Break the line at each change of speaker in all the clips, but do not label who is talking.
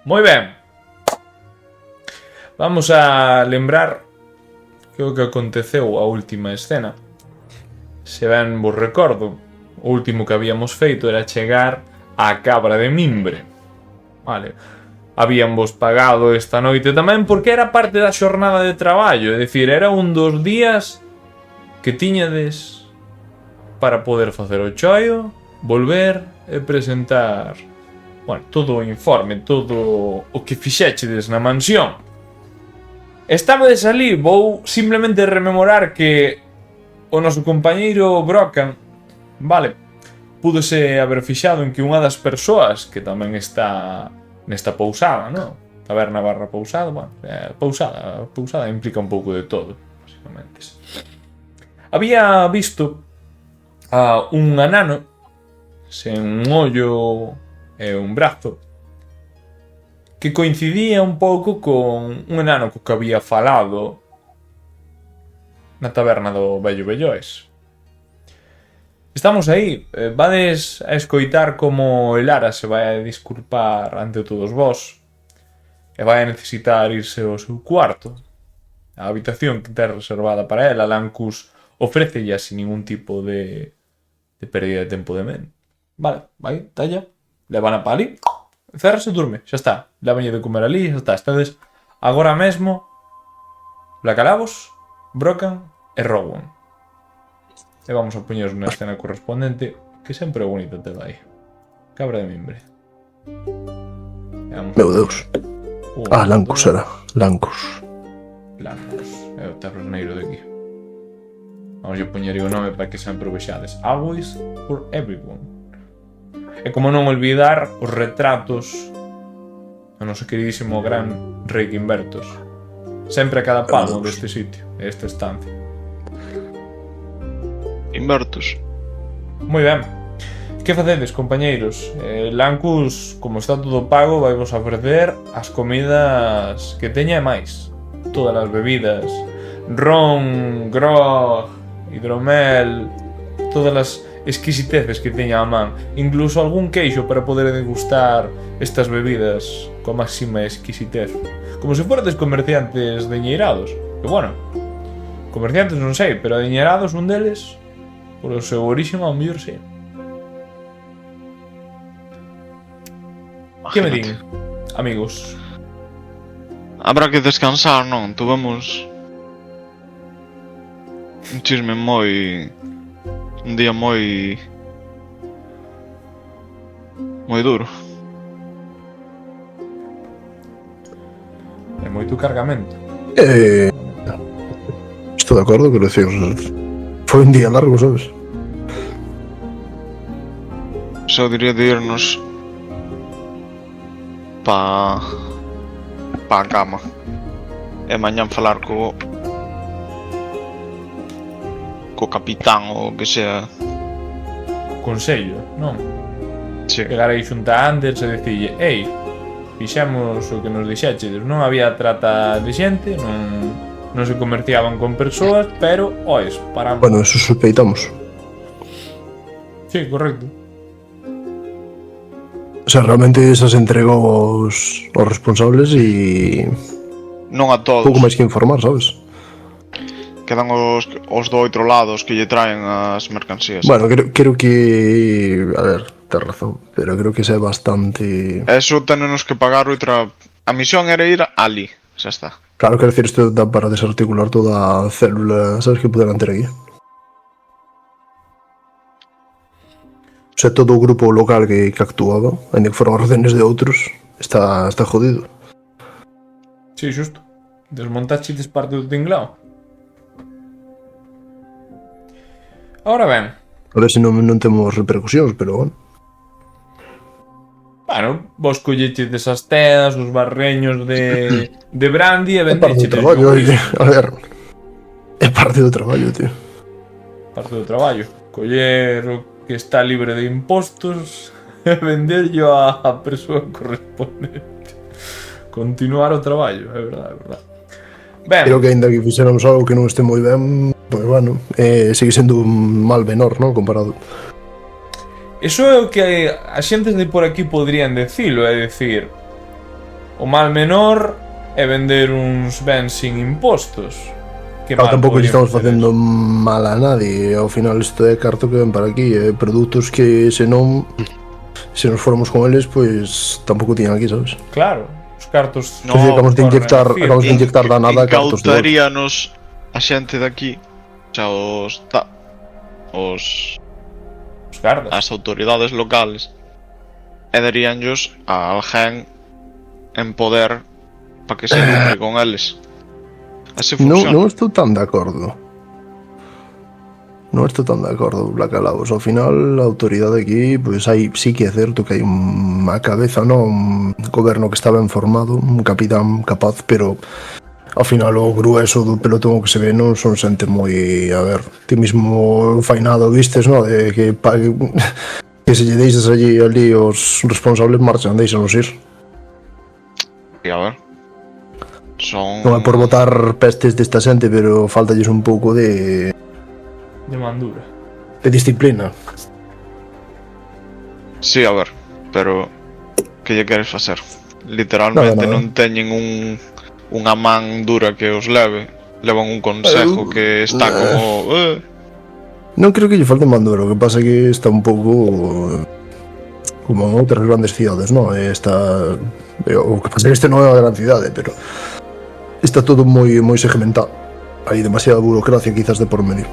Moi ben. Vamos a lembrar que o que aconteceu a última escena. Se ben vos recordo, o último que habíamos feito era chegar á cabra de Mimbre. Vale. Habían vos pagado esta noite tamén porque era parte da xornada de traballo. É dicir, era un dos días que tiñades para poder facer o choio, volver e presentar, bueno, todo o informe, todo o que fixéchedes na mansión. Estamos de salir, vou simplemente rememorar que o noso compañeiro Brocan, vale, púdose haber fixado en que unha das persoas que tamén está nesta pousada, non? Taberna barra pousada, bueno, pousada implica un pouco de todo, basicamente. Había visto a un anano sen un ollo e un brazo que coincidía un pouco con un enano co que había falado na taberna do Vello Belloes. Estamos aí, vades a escoitar como el Ara se vai a disculpar ante todos vós e vai a necesitar irse ao seu cuarto. A habitación que ten reservada para ela, Lancus ofrécella sin ningún tipo de pérdida de tempo de men. Vale, vai, talla, levana pa ali, cerrase e durme, xa está. Levañe de comer ali, xa está. Estades agora mesmo Blacalavos, Brocan e Rowan. E vamos a poñeros na escena correspondente, que sempre é bonita te vai. Cabra de Mimbre.
Meu Deus. Lancus era. Lancus.
É o taberneiro de aquí. Vamos a poñer o nome para que sempre o vexades. Always for everyone. E como non olvidar os retratos do noso queridísimo gran Rei Quimbertos. Sempre a cada palmo deste sitio, esta estancia.
Invertos.
Moi ben. Que facedes, compañeiros? Lancus, como está todo pago, vai vos ofrecer as comidas que teña e máis. Todas as bebidas. Ron, grog, hidromel, todas as exquisiteces que teña a man. Incluso algún queixo para poder degustar estas bebidas con máxima exquisitez. Como se forades comerciantes deñeirados. Que bueno, comerciantes non sei, pero deñeirados un deles, por o seu origen ao mellor sei. Que me din, amigos?
Habrá que descansar, non? Tuvemos un chisme moi... un día moi duro.
É moito cargamento.
Estou de acordo, quero decir, foi un día largo, sabes?
Só diría de irnos pa a cama e mañán falar co capitán ou que sea.
Consello, non?
Sí.
Chegar aí xunta antes e dicille: ei, fixemos o que nos dixéchedes, non había trata de xente, non se comerciaban con persoas, pero, ois, paramos.
Bueno, eso suspeitamos.
Sí, correcto.
O sea, realmente esas entregou aos responsables e...
Non a todos.
Pouco máis que informar, sabes?
Quedan os do outro lado os que lle traen as mercancías.
Bueno, creo que... A ver, tes razón, pero creo que ese é bastante...
Eso tenenos que pagar outra... A misión era ir ali, xa está.
Claro, quero decir, isto dá para desarticular toda a célula, sabes, que poderán ter aquí. O sea, todo o grupo local que actuaba, ainda que foron órdenes de outros, está jodido.
Sí, xusto. Desmontachedes parte do tinglao. Ahora ben.
A ver se non temos repercusións, pero bueno.
Bueno, vos collechedes as teas, os barreños de brandy e
É parte do
vendechedes.
traballo, oye, a ver. É parte do traballo, tío.
Parte do traballo. Coller o que está libre de impostos e venderlo a persoa correspondente. Continuar o traballo, é verdade, é verdade. Ben,
Creo que ainda que fixéramos algo que non este moi ben, pois bueno, sigue sendo un mal menor, non? Comparado.
iso é o que a xentes de por aquí podrían decilo, é dicir, O mal menor é vender uns bens sin impostos. Que mal
Tampouco lle
podríamos
estamos facendo mal a nadie. Ao final isto é carto que ven para aquí. Produtos que se non... Se nos formos con eles, pois tampouco tiñan aquí, sabes?
Claro, os cartos...
No,
Acabamos de inyectar da nada cartos de outros.
Incautaríanos a xente daqui, xa os
gardas.
as autoridades locales, e daríanllos a alguén en poder para que se lucre con eles. Así funciona.
Non estou tan de acordo. Non estou tan de acordo, Blacalaos. Ao final, a autoridade aquí, pois hai, sí que é certo que hai unha cabeza, non? Un goberno que está ben formado, un capitán capaz, pero ao final o grueso do pelotón que se ve non son xente moi... A ver, ti mismo fainado vistes, non? De que se lle deixas ali os responsables marchan, deixanos ir.
E a ver. Son...
Non é por botar pestes desta xente, pero faltalles un pouco de
mandura.
de disciplina.
Sí, a ver, pero que lle queres facer? Literalmente
Nada.
non teñen unha man dura que os leve. Levan un consejo que está como...
Non creo que lle falte mandura, o que pasa é que está un pouco como en outras grandes cidades, non? O que pasa é que este non é unha gran cidade, pero está todo moi segmentado. Hai demasiada burocracia quizás de por medio.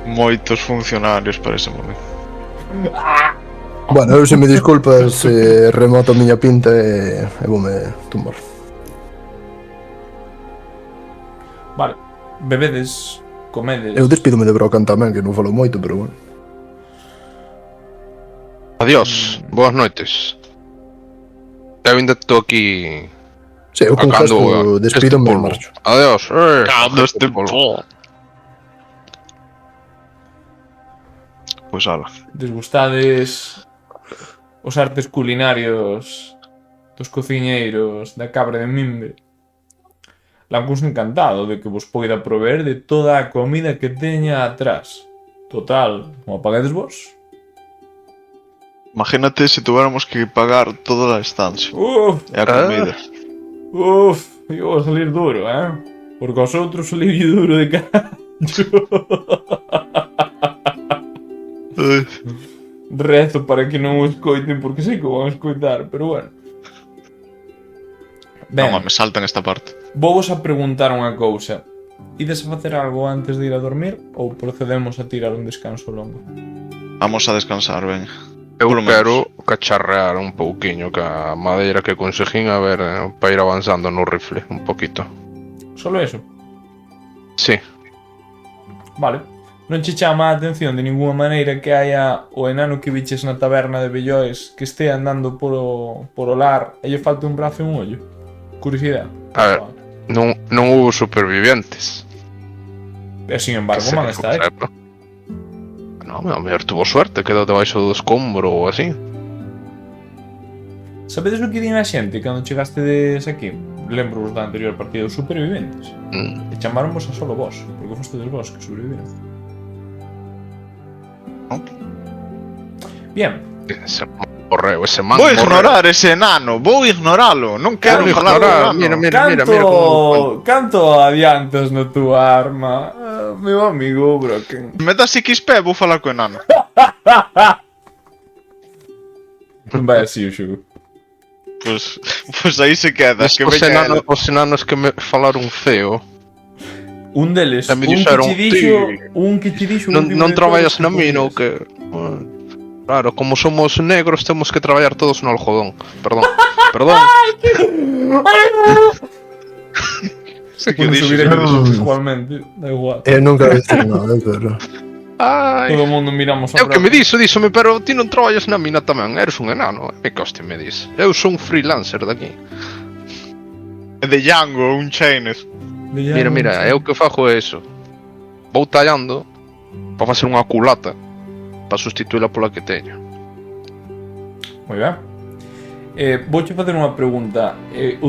Moitos funcionarios para ese momento.
Bueno, eu se me disculpas, remoto a miña pinta e voume tumbar.
Vale, bebedes, comedes.
Eu despídome de Brocan tamén, que non falo moito, pero bueno.
Adiós, boas noites. Eu ainda estou aquí
Sí, eu con gesto despídome e marcho.
Adiós.
Cando este polvo. Pois ala.
Desgustades os artes culinarios dos cociñeiros da Cabra de Mimbre. Lancus encantado de que vos poida proveer de toda a comida que teña atrás. Total, como paguedes vos?
Imagínate se tuviéramos que pagar toda a estancia e a comida.
Iba a salir duro, Porque aos outros saliu duro de carallo. Rezo para que non o escoiten, porque sei que o van a escoitar, pero bueno. Ben,
Non, me saltan esta parte.
vou vos a preguntar unha cousa. Ides a facer algo antes de ir a dormir ou procedemos a tirar un descanso longo?
Vamos a descansar, ben.
Eu
Polo menos.
quero cacharrear un pouquiño ca madeira que conseguín a ver para ir avanzando no rifle un poquito.
Solo eso?
Sí.
Vale. Non che chama a atención de ninguna maneira que haya o enano que viches na taberna de Belloes que este andando por o lar e lle falte un brazo e un ollo? Curiosidade.
A ver, non hubo supervivientes.
E sin embargo, man está aí.
No, a mellor tuvo suerte, quedou debaixo do escombro ou así.
Sabedes o que din a xente cando chegastedes aquí? Lembro vos da anterior partida dos superviventes. E chamaronvos a solo vos, porque fostedes vos que sobreviviron. Bien.
Ese morreu, ese man
Vou
morreu.
ignorar ese enano, vou ignoralo. Non quero
Vou
falar do
ignorar,
enano.
mira como...
Canto adiantas na túa arma, meu amigo Brocken.
Me das XP, vou falar co enano.
Vai así o xogo.
Pois aí se queda, que veña ele.
Os enanos que me falaron feo.
Un deles,
E me dixeron,
un que che dixo
non traballas na mina ou que... Claro, como somos negros temos que traballar todos no algodón. Perdón.
Se que
Bueno,
dixo.
subiré igualmente, da igual.
Nunca dixen nada, pero...
Ai,
Todo o mundo miramos
é o que me díxome, pero ti non traballas na mina tamén, eres un enano. E que hoste me dis? Eu son un freelancer daqui.
De Django, un chainer.
Mira, eu que fago é eso. Vou tallando para facer unha culata para sustituíla pola que teño.
Moi ben. Vouche facer unha pregunta.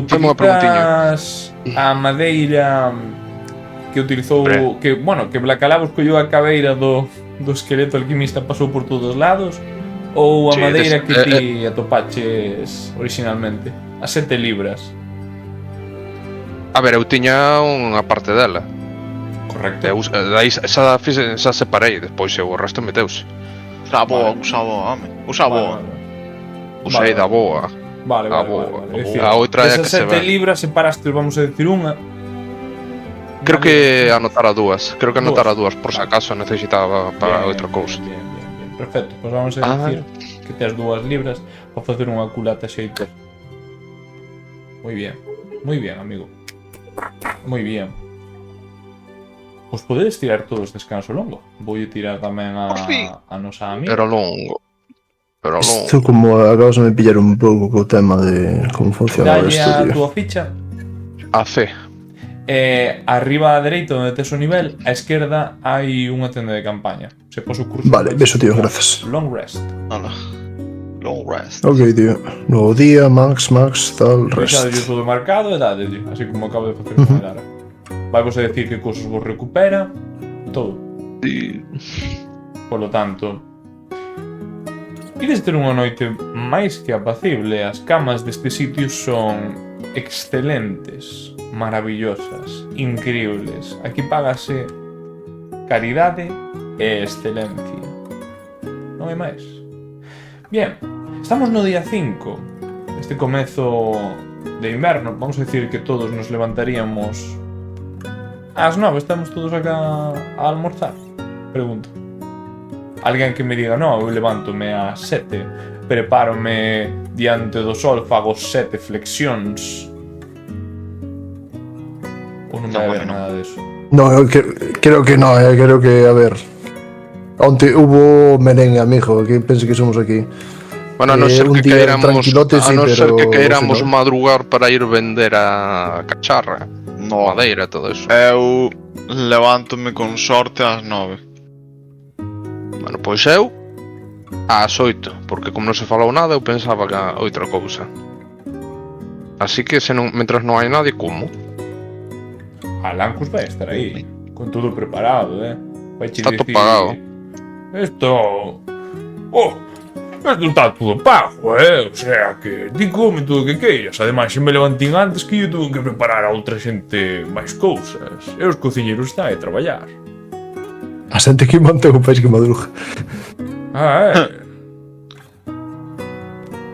Fame unha
Utilizas a madeira que utilizou... Que Blacalabos colleu a cabeira do esqueleto alquimista, pasou por todos os lados? Ou a
Sí,
madeira que ti atopaches originalmente? A 7 libras.
A ver, eu tiña unha parte dela.
Correcto.
Daí xa separei, despois o resto meteuse.
Usa boa, home. Usa boa.
Usei da boa.
Vale,
A
vale,
boa.
vale, vale. É dicir,
A outra é
esas
que se
7
ve.
libras separaste, vamos a decir, unha.
Creo que anotara dúas. Creo que anotara
Dúas.
dúas, por se acaso necesitaba para outra cousa.
Bien. Perfecto, pois vamos a decir que tes 2 libras para facer unha culata xeita. Moi bien, amigo. Moi bien. Pois podedes tirar todos descanso longo. Voulle tirar tamén a nosa amiga.
Pero longo.
Isto como acabas de me pillar un pouco co tema de como funciona
Dalle
isto,
a
tío.
túa ficha.
A C.
Arriba á dereita onde tes o nivel, á esquerda hai unha tenda de campaña. Se pos o curso.
Vale, beso, tío, gracias.
Long rest.
Hala. Long rest.
Ok, tío. Nuevo día, max, tal,
Deixade
rest.
todo marcado e dadelle, así como acabo de facer con Lara. Vai vos a decir que cousas vos recupera, todo. Polo tanto, ides ter unha noite máis que apacible. As camas deste sitio son excelentes, maravillosas, increíbles. Aquí págase caridade e excelencia. Non hai máis. Bien, estamos no día 5. Este comezo de inverno. Vamos a decir que todos nos levantaríamos ás 9. Estamos todos acá a almorzar. Pregunto. Alguén que me diga, no, eu levántome ás 7, prepárome diante do sol, fago 7 flexións. Ou non vai haber nada deso?
No, creo que no, creo que, a ver. Onte hubo merengue, amigo, que pense que somos aquí.
Bueno, a non ser
un
que
día
queiramos,
tranquilote, sí, pero
queiramos
si no.
madrugar para ir vender a cacharra,
No.
madeira, todo eso.
Eu levántome con sorte ás 9.
Bueno, pois eu ás 8, porque como non se falou nada, eu pensaba que a outra cousa. Así que se non, mentras non hai nadie, como?
A Lancus vai estar aí, con todo preparado, vai che
Está todo pagado.
Esto... Oh, esto está todo pago, o sea, que ti come todo o que queiras. Ademais, se me levantín antes que eu tuve que preparar a outra xente máis cousas. E os cociñeros están a traballar.
A xente que mantén o país que madruga.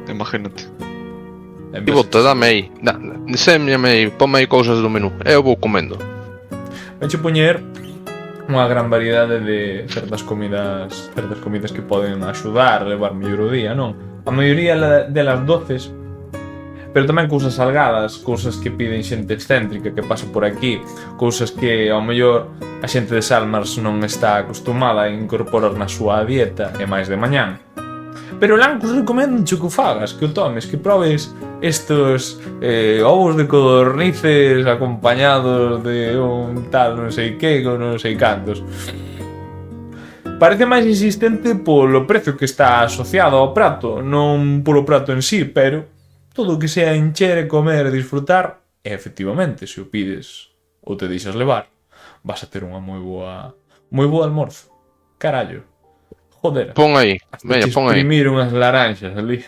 Imagínate.
E bote, dame aí, enséñame aí, ponme aí cousas do menú, eu vou comendo.
Venche poñer unha gran variedade de certas comidas que poden axudar a levar mellor o día, non? A maioría delas doces, pero tamén cousas salgadas, cousas que piden xente excéntrica que pasa por aquí, cousas que ao mellor a xente de Salmars non está acostumada a incorporar na súa dieta e máis de mañán. Pero Lancus recomendo que o fagas, que o tomes, que probes estos ovos de codornices acompañados de un tal non sei que con non sei cantos. Parece máis insistente polo prezo que está asociado ao prato, non polo prato en sí, pero todo o que sea encher e comer e disfrutar, e efectivamente, se o pides ou te deixas levar, vas a ter unha moi boa almorzo. Carallo. Joder.
Pon aí, veña, pon aí.
Exprimir unhas laranxas ali.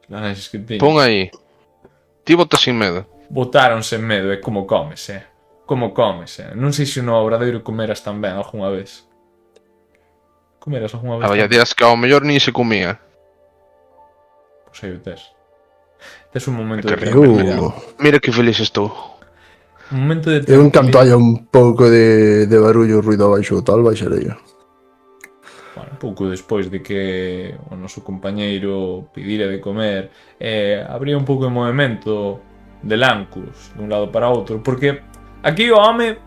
Laranxas que teño.
Pon aí. Ti botas sin medo.
Botáronse en medo, como comes, Como comes, Non sei se no obradoiro comeras tan ben algunha vez. Comeras algunha vez?
Había días que ao mellor nin se comía.
Pois aí o tes. Tes un momento
Que
de
rico.
tranquilidade.
Mira que feliz estou.
Un momento de
Eu en canto
tranquilidade.
haya un pouco de barullo, ruido abaixo tal, baixarei.
Bueno, un pouco despois de que o noso compañeiro pidira de comer, habría un pouco de movimento de Lancus dun lado para outro, porque aquí o home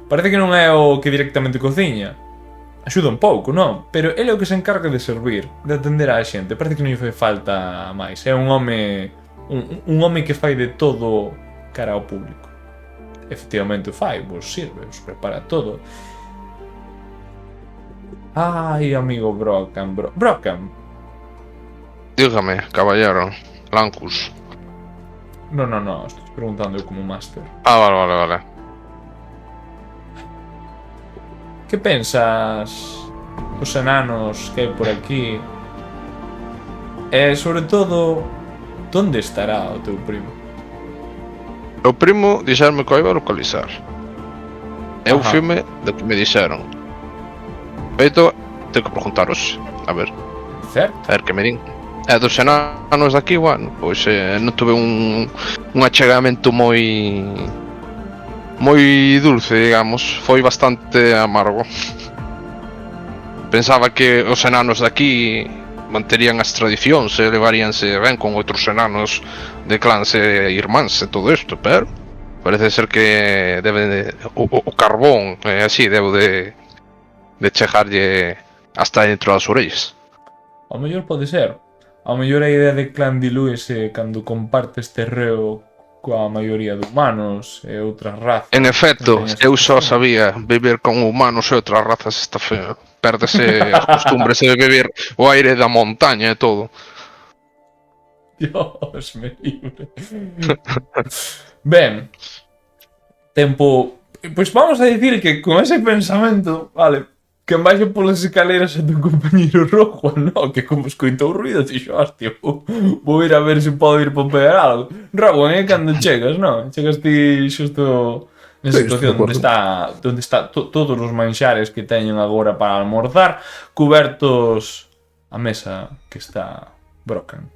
parece que non é o que directamente cociña. Axuda un pouco, non? Pero ele é o que se encarga de servir, de atender á xente. Parece que non lle fai falta máis. É un home que fai de todo cara ao público. Efectivamente o fai, vos sirve, vos prepara todo. Ai, amigo Brockham. Brockham.
Dígame, caballero, Lancus.
No, estoy preguntando eu como máster.
Ah, vale.
Que pensas dos enanos que hai por aquí E, sobre todo, onde estará o teu primo?
O primo dixerme que o iba a localizar. Eu
Ajá.
filme do que me dixeron. Feito, tengo que preguntaros. A ver
Certo?
que me din. E dos enanos daqui, bueno, pois non tuve un achegamento moi dulce, digamos. Foi bastante amargo. Pensaba que os enanos daqui manterían as tradicións e levaríanse ben con outros enanos de clans e irmáns e todo isto, pero parece ser que debe o carbón así debe de chegarlle hasta dentro das orellas.
Ao mellor pode ser. Ao mellor a idea de clan dilúese cando compartes terreo coa maioría de humanos e outras razas.
En efecto, eu só sabía vivir con humanos e outras razas está feo. Pérdese as costumbres de beber o aire da montaña e todo.
Dios me libre. Ben, tempo. Pois vamos a dicir que con ese pensamento, vale, que baixe polas escaleras a teu compañeiro rojo, no, que como escoitou ruido, dixo, hostia, vou ir a ver se podo ir para pegar algo. Rowan, é cando chegas, no? Chegas ti xusto nesa
Sí,
situación onde está todos os manxares que teñen agora para almorzar, cubertos a mesa que está broken.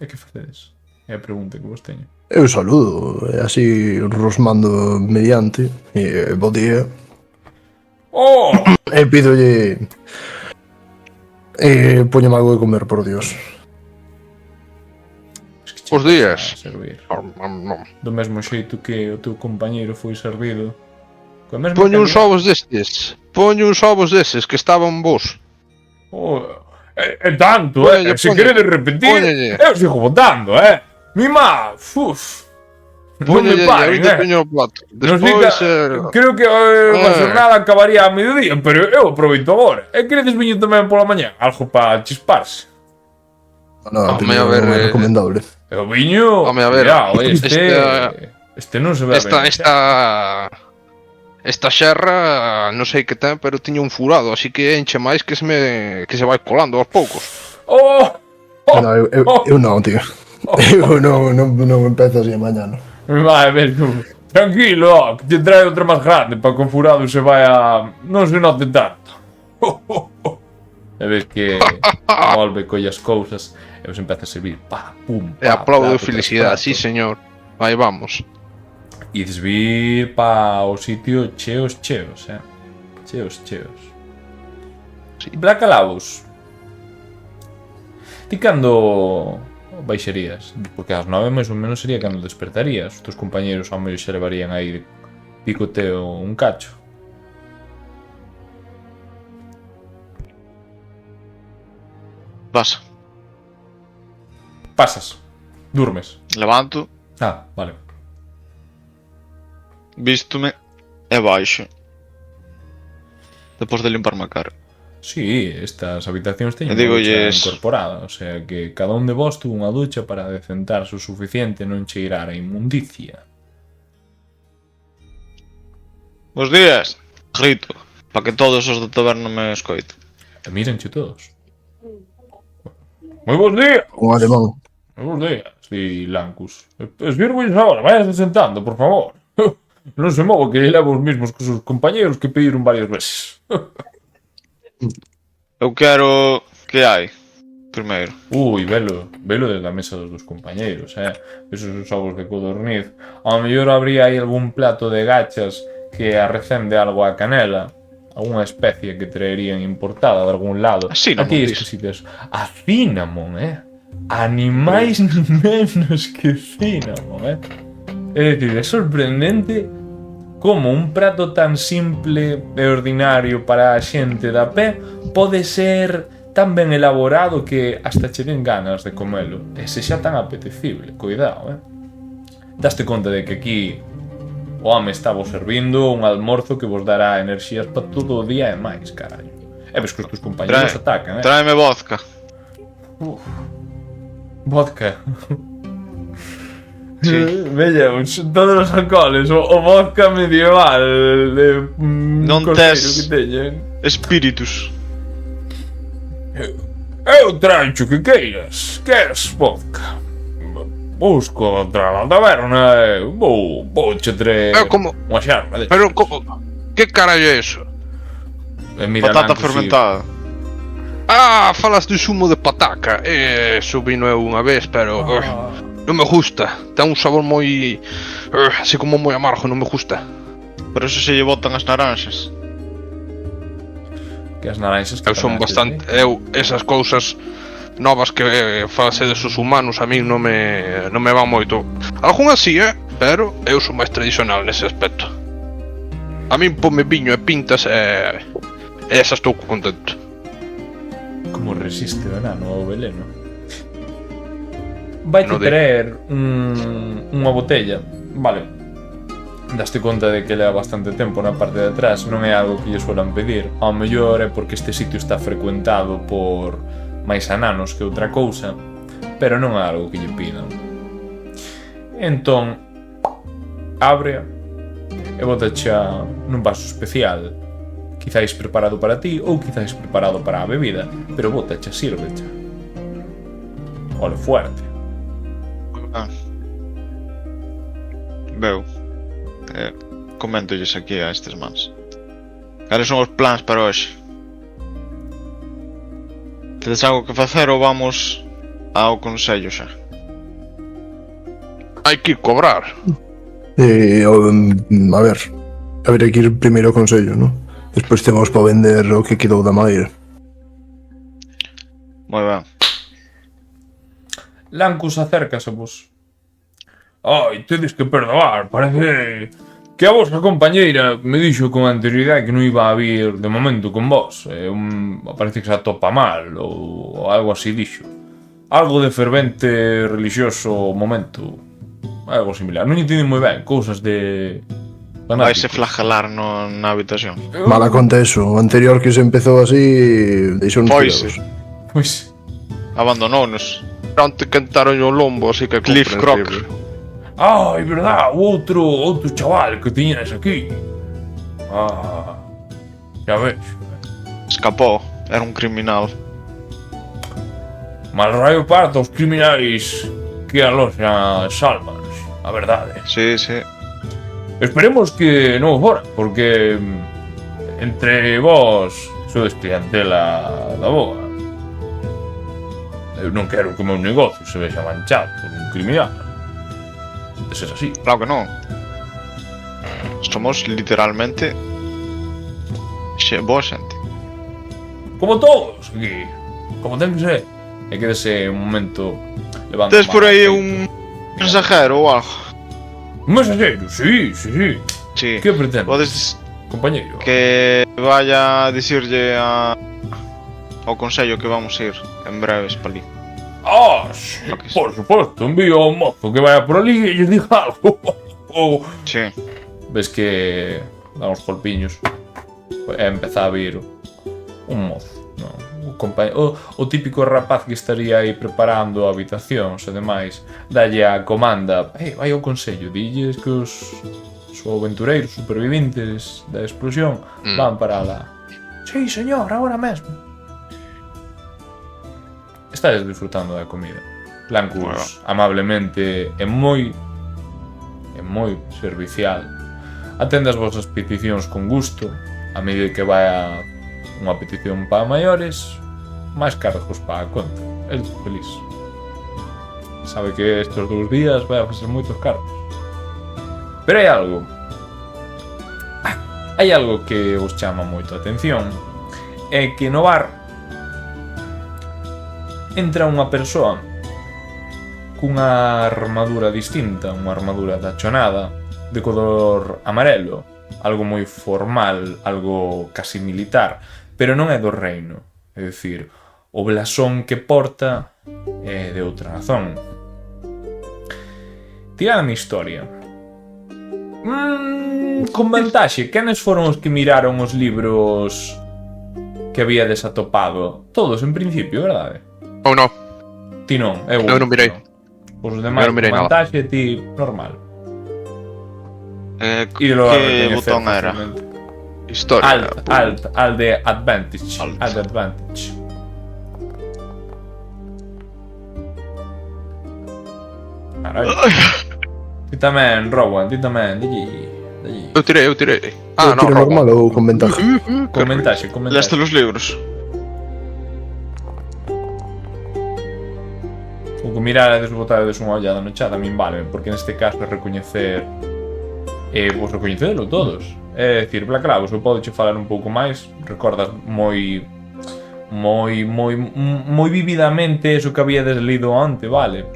E que facedes? É a pregunta que vos teño.
Eu saludo, e así rosmando mediante, e bo día.
Oh!
E pídolle... Póñame algo de comer, por Dios.
Os días.
Servir.
Non.
Do mesmo xeito que o teu compañeiro foi servido. Coa mesma
Poño uns
calidad.
ovos destes. Poño uns ovos deses que estaban vos.
Oh, é tanto,
Póñelle,
se
póñelle,
queredes repetir,
póñelle.
eu sigo votando, Mima, uf. Non me
Poñelle,
paren,
ahorita poño o plato.
Non
Despois,
fica, creo que a jornada acabaría a mediodía, pero eu aproveito agora. E queredes viño tamén pola mañá? Algo para chisparse.
Non,
Home, a ver,
non é recomendable.
E o viño,
Home, a ver,
cuidado, este non se ve ben.
Esta xerra non sei que ten, pero tiña un furado, así que enche máis que se vai colando aos poucos.
Oh!
Non, eu non, tío. Eu non empezo así mañana.
Vai, ver, tranquilo, que te trae outra máis grande para que o furado se vaya... non se note tanto. E ves que volve colle as cousas e vos empeza a servir, pa, pum,
E aplaudo de
plato tras
felicidade,
plato.
sí señor. Aí vamos.
Ides vir pa o sitio cheos, cheos. Cheos.
Sí.
Blacalabos. Ti cando baixarías? Porque ás 9 máis ou menos sería cando despertarías. Os teus compañeros ao medio xa levarían aí picoteo un cacho.
Pasa.
Pasas. Durmes.
Levanto,
Ah, vale.
vístome e baixo. Depois de limparme a cara.
Sí, estas habitacións teñen
E digo,
unha ducha
yes.
incorporada, o sea que cada un de vos tuvo unha ducha para decentarse o suficiente e non cheirar a inmundicia.
Bos días, grito, para que todos os do taberno me escoiten.
E mírenche todos. Moi bons días!
Un alemán.
Moi bons días, di Lancus. Esvirgolles agora, vayas sentando, por favor. Non se movo que levo os mismos que os seus compañeros que pediron varias veces.
Eu quero... que hai? Primeiro.
Ui, velo desde a mesa dos compañeiros, Esos ovos de codorniz. Ao mellor habría aí algún plato de gachas que arrecende algo a canela, algunha especie que traerían importada de algún lado.
A cinnamon,
Aquí
dis.
exquisitos. A cinnamon, Animais menos que cinnamon, É dicir, é sorprendente como un prato tan simple e ordinario para a xente da pé pode ser tan ben elaborado que hasta che den ganas de comelo. E se xa tan apetecible, cuidado, Daste conta de que aquí o home está vos servindo un almorzo que vos dará enerxías para todo o día e máis, carallo. E ves que os teus compañeros atacan,
Tráeme vodka.
Vodka.
Sí.
Vellemos, todos os alcoholes, o vodka medieval de
Non
cordeiro
tes-
que teñen.
espíritus.
Eu tracho que queiras. Queres vodka? Busco outra na taberna e vou che traer
como?
unha xarma de...
Pero, que carallo é eso?
E mira
Patata
Lanco,
fermentada.
Ah, falas de zumo de pataca. Eso vino eu unha vez, pero... non me gusta. Ten un sabor moi... así como moi amargo, non me gusta.
Pero eso se lle botan as naranxas.
Que as naranxas que
Eu son
tamén
bastante...
as
Eu, esas cousas novas que facedes os humanos a min non me van moito. Algún así, pero eu son máis tradicional nese aspecto. A min ponme viño e pintas e esa estou contento.
como resiste o enano ao veleno. Vai
No
te traer unha botella, vale. Daste conta de que leva bastante tempo na parte de atrás, non é algo que lle suelan pedir. Ao mellor é porque este sitio está frecuentado por máis ananos que outra cousa, pero non é algo que lle pidan. Entón, ábrea e botacha nun vaso especial, quizáis preparado para ti ou quizáis preparado para a bebida, pero botacha, sírvecha. Ole fuerte.
Veu. Coméntolles aquí a estes mans. Cales son os plans para hoxe? Tedes algo que facer ou vamos ao consello xa?
Hai que cobrar.
A ver, habería que ir primeiro ao consello, ¿no? Despois temos para vender o que quedou da madeira.
Moi ben.
Lancus acércase vos. Ai, tedes que perdoar, parece que a vosa compañeira me dixo con anterioridade que non iba a vir de momento con vos. Parece que se atopa mal ou algo así dixo. Algo de fervente religioso momento. Algo similar. Non entendi moi ben, cousas de...
Vaise flagelar na habitación.
Mala conta eso, o anterior que se empezou así deixou uns
Foise.
tirados.
Pois...
Abandonounos.
Onte cantaron o lombo, así que é
Cliff
comprensible.
Ai, verdad, o outro chaval que tiñas aquí. Ya ves.
Escapou. Era un criminal.
Mal raio parto os criminais que aloxan as almas, a verdade.
Sí, sí.
Esperemos que non o fora, porque entre vós sodes clientela da boa. Eu non quero que o meu negocio se vexa manchado por un criminal. De ser así.
Claro que non. Somos literalmente boa xente.
Como todos aquí. Como ten que ser. E quédese un momento levando...
Tedes por aí un mensajero ou algo?
Un mensaxeiro, sí.
Sí.
Que pretende?
Podes
Compañeiro.
que vaya a dicirlle ao consello que vamos ir en breves pa ali.
Sí,
Ok.
por suposto. Envío a un mozo que vaya por ali e lles diga algo.
Sí.
Ves que dá uns golpiños e empeza a vir un mozo, no? O típico rapaz que estaría aí preparando habitacións e demais, dalle a comanda, vai ao consello, dilles que os aventureiros superviventes da explosión van para lá. Sí, señor, agora mesmo. Estades disfrutando da comida. Lancus amablemente e moi servicial atende as vosas peticións con gusto. A medida que vai a unha petición para maiores, máis cargos para a conta. El feliz. Sabe que estes 2 días vai a facer moitos cargos. Pero hai algo que os chama moito a atención. É que no bar entra unha persoa cunha armadura distinta, unha armadura tachonada, de color amarelo, algo moi formal, algo casi militar, pero non é do reino, é dicir, o blasón que porta é de outra razón. Tirade a historia. Con vantaxe, quenes foron os que miraron os libros que había desatopado? Todos, en principio, verdade?
Ou non?
Ti non, eu
non mirei.
Os demais
Eu non mirei
con
nada.
vantaxe, ti normal.
Que
Ídelo a
botón
recoñecer
era?
fácilmente.
Historia.
Alt de advantage.
Alt.
Alt de advantage. Carai. Ti tamén, Rowan, ti tamén, digli.
Eu tirei. Ah, no,
Tiro normal ou con ventaja?
Comentaxe.
Leste los libros.
O que mirades botades unha ollada no chat a min vale, porque neste caso é recoñecer vos recoñecedelo todos. É dicir, Blacklavos, eu podo che falar un pouco máis, recordas moi vividamente eso que habíades lido onte, vale?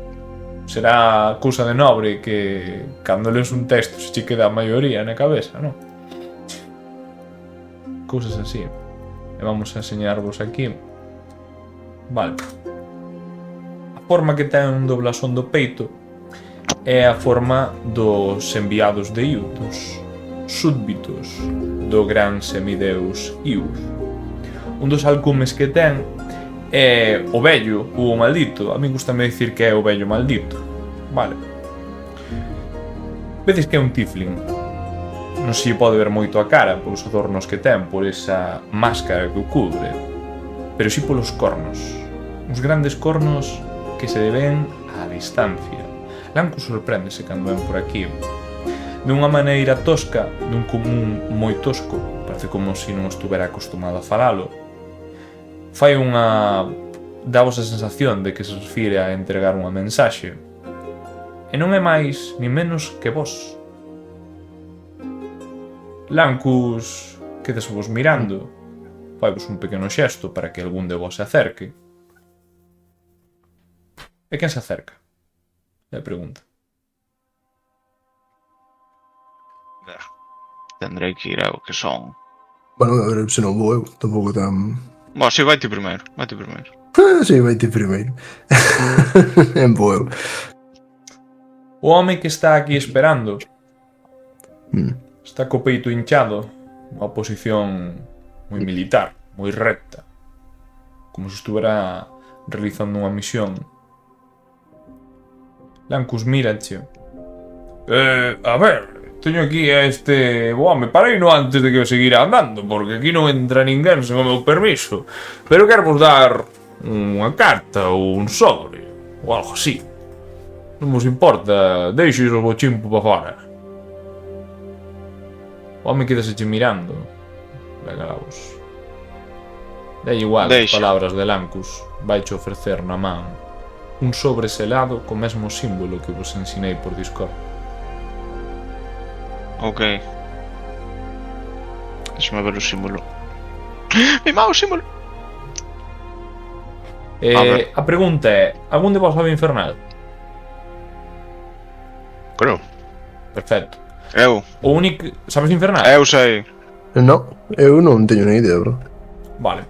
Será cousa de nobre que cando lees un texto se che queda a maioría na cabeza, non? Cousas así. E vamos a enseñarvos aquí. Vale. A forma que ten un do blasón do peito é a forma dos enviados de Iuth, dos súbditos do gran semideus Iuth. Un dos alcumes que ten é o vello ou o maldito. A mí gustame dicir que é o vello maldito. Vale. Vedes que é un tiefling. Non se pode ver moito a cara polos adornos que ten, por esa máscara que o cubre, pero si polos cornos. Uns grandes cornos que se ven á distancia. Lancus sorpréndese cando ven por aquí. Dunha maneira tosca, dun común moi tosco, parece como se non estuvera acostumado a falalo. Fai unha... dávos a sensación de que se refire a entregar unha mensaxe. E non é máis ni menos que vos. Lancus quedes vos mirando, faivos un pequeno xesto para que algún de vos se acerque. E quen se acerca? É a pregunta.
Tendrei que ir ao que son.
Bueno, a ver, se non vou eu, tampouco tan...
Bueno, si, vai ti primeiro.
Si, vai ti primeiro. En vou eu.
O home que está aquí esperando está co peito hinchado, unha posición moi militar, moi recta, como se estuvera realizando unha misión. Lancus mírache. A ver, teño aquí a este home, parei no antes de que eu seguira andando, porque aquí non entra ninguén sen o meu permiso, pero quero vos dar unha carta ou un sobre, ou algo así. Non vos importa, deixes o bochimpo para fora. O home quedaseche mirando. Blacklavos. Dai igual as palabras de Lancus. Vaiche ofrecer na man un sobre selado co mesmo símbolo que vos ensinei por Discord.
Ok. Deixa-me ver o símbolo. Mi mau símbolo.
A pregunta é, algún de vos sabe infernal?
Creo.
Perfecto.
Eu.
O único... Sabes infernal?
Eu sei.
No, eu non teño ni idea, bro.
Vale.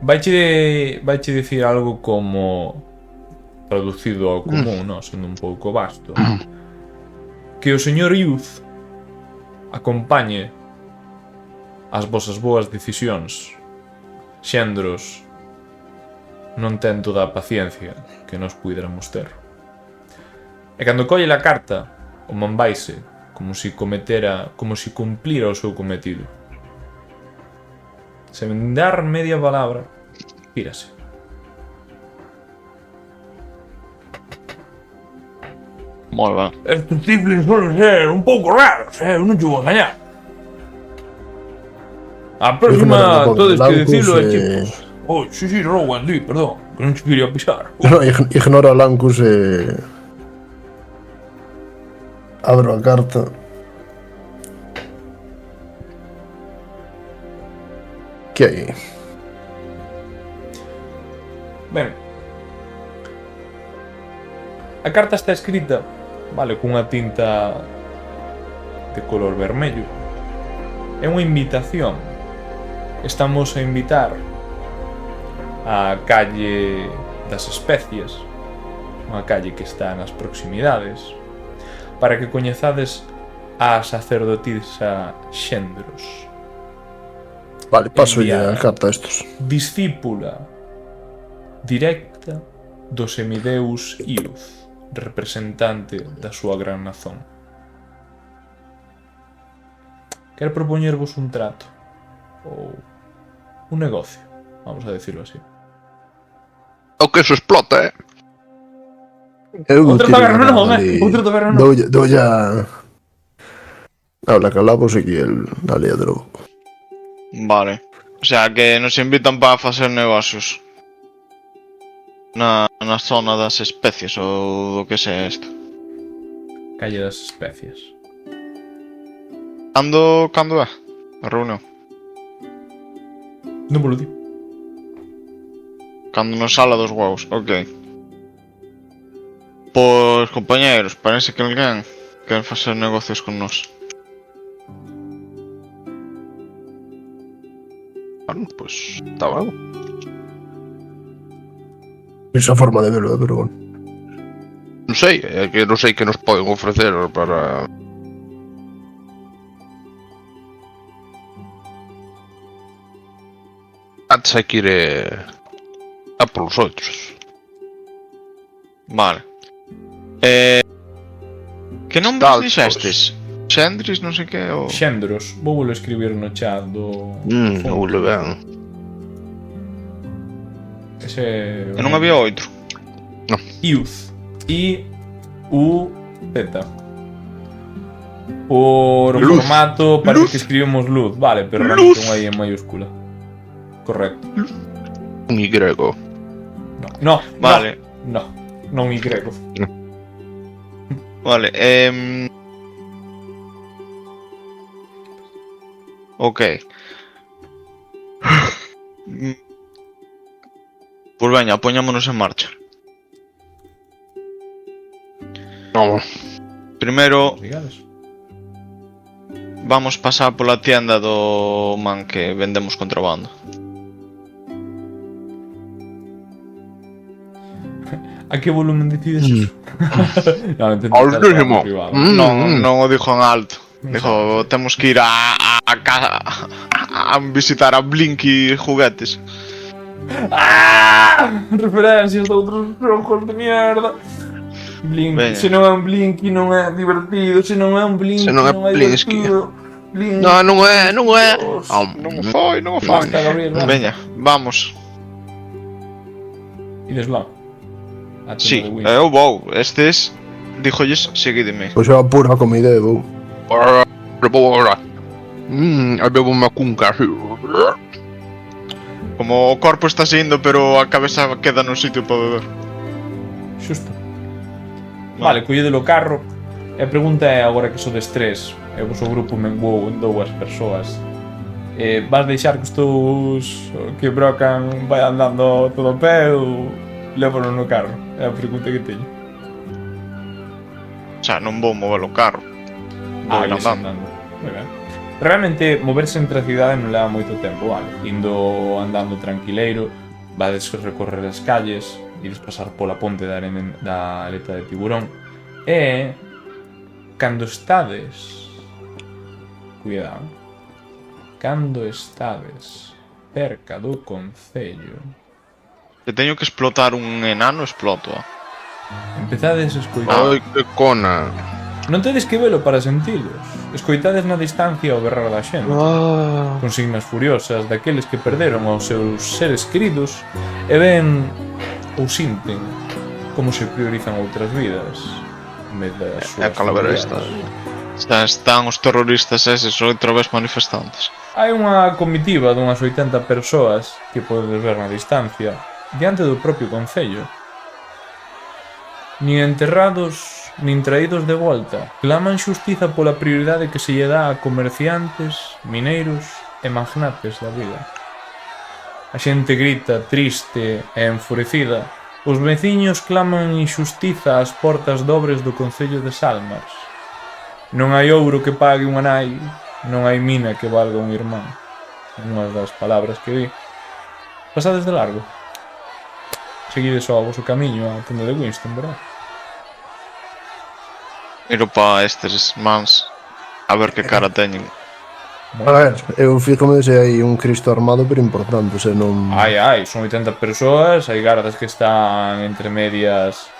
Vaiche dicir algo como... traducido ao común, no? Sendo un pouco vasto. Que o señor Iuth acompañe as vosas boas decisións. Xendros non ten toda a paciencia que nos puidéramos ter. E cando colle a carta, o man vaise como se cumplira o seu cometido. Sen dar media palabra, pírase.
Moi ben.
Estes tiflins suelen ser un pouco raros, non te vou engañar. A próxima todes que dicilo é chicos. Oh, sí, Rowan, di, perdón, que non te quería pisar.
No, ignora a Lancus e... abro a carta. Que hai?
Ben, a carta está escrita, vale, cunha tinta de color vermello. É unha invitación. Estamos a invitar a calle das especies, unha calle que está nas proximidades, para que coñezades a sacerdotisa Xendros.
Vale, paso a carta a estos.
Discípula directa do semideus Iuth, representante da súa gran nazón. quero propoñervos un trato ou un negocio, vamos a decirlo así.
O que eso explota,
Outro taberno non, outro taberno non.
Doulle a... Habla calabos aquí el aliadro.
Vale. O sea, que nos invitan para facer negocios na zona das especies ou do que sea isto.
Calle das Especias.
Cando é a reunión?
Non vos lo di.
Cando nos sala dos huevos, ok. Pois, compañeros, parece que alguén quer facer negocios con nós.
Bueno, pues está ben.
Esa forma de verlo, pero bueno.
Non sei, é que non sei que nos poden ofrecer para... Antes hai que ir a polos outros.
Vale. Que non vos
Talcos.
dixestes? Xendris, non sei que, o...
Xendros, vou escribir no chat do...
Non le ben.
Ese...
E non había outro.
Youth. I-U-Z. Por
Luz.
formato parece
Luz.
que escribimos luz, vale, pero realmente non hai en mayúscula. Correcto.
Un Y.
No,
Vale.
no, non Y.
Vale, ok. Pois veña, poñámonos en marcha.
Vamos.
Primeiro,
Obrigados.
vamos pasar pola tienda do man que vendemos contrabando.
A que volumen decides eso? Non, entendo.
Altísimo.
Non o dixo en alto. Dixo, temos que ir a casa a visitar a Blinky Juguetes.
¡Ah! Referencias de outros xogos de mierda. Blink,
Veña.
se non é un Blinky non é divertido, se non é un Blinky
Se non é
non é
Blinsky.
divertido. Blink.
Non é.
Non o foi, non o foi.
Basta, Gabriel, va.
Veña, vamos.
Ides lá. A tenda
Sí,
de Winston.
eu vou. Estes, díjolles, seguideme.
Pois é a pura comida e vou.
Vou agora. Aí bebo unha cunca así.
Como o corpo está saindo, pero a cabeza queda no sitio para beber.
Xusto. Vale, colledelo o carro. E a pregunta é agora que sodes tres, e o vosso grupo menguou en 2 persoas. Vas deixar que estos que brocan vai andando todo a pé ou lévalo no carro? É a pregunta que teño.
O sea, non vou mover o carro. Vou ir
ides
andando.
Moi ben. Realmente, moverse entre a cidade non leva moito tempo, vale? Indo andando tranquileiro, vades recorrer as calles, ides pasar pola ponte da aleta de tiburón, e cando estades... Cuidado. Cando estades cerca do concello,
Se teño que explotar un enano, exploto.
empezades a escoitar...
Ai, que cona.
Non tedes que velo para sentilos. Escoitades na distancia o berrar da xente. Consignas furiosas daqueles que perderon aos seus seres queridos e ven ou sinten como se priorizan outras vidas en vez das
É
súas
calavera
familiares.
esta. Están os terroristas eses outra vez manifestantes.
Hai unha comitiva dunhas 80 persoas que podedes ver na distancia diante do propio concello. Nin enterrados, nin traídos de volta, claman xustiza pola prioridade que se lle dá a comerciantes, mineiros e magnates da vida. A xente grita, triste e enfurecida. Os veciños claman injustiza ás portas dobres do concello de Salmars. Non hai ouro que pague unha nai, non hai mina que valga un irmán. Unhas das palabras que di. Pasades de largo. Seguides só o voso camiño á tenda de Winston, verdad?
Miro pa estes mans a ver que cara teñen.
A ver, eu fíjome se hai un Cristo armado, pero importante, se non...
Ai, son 80 persoas, hai gardas que están entre medias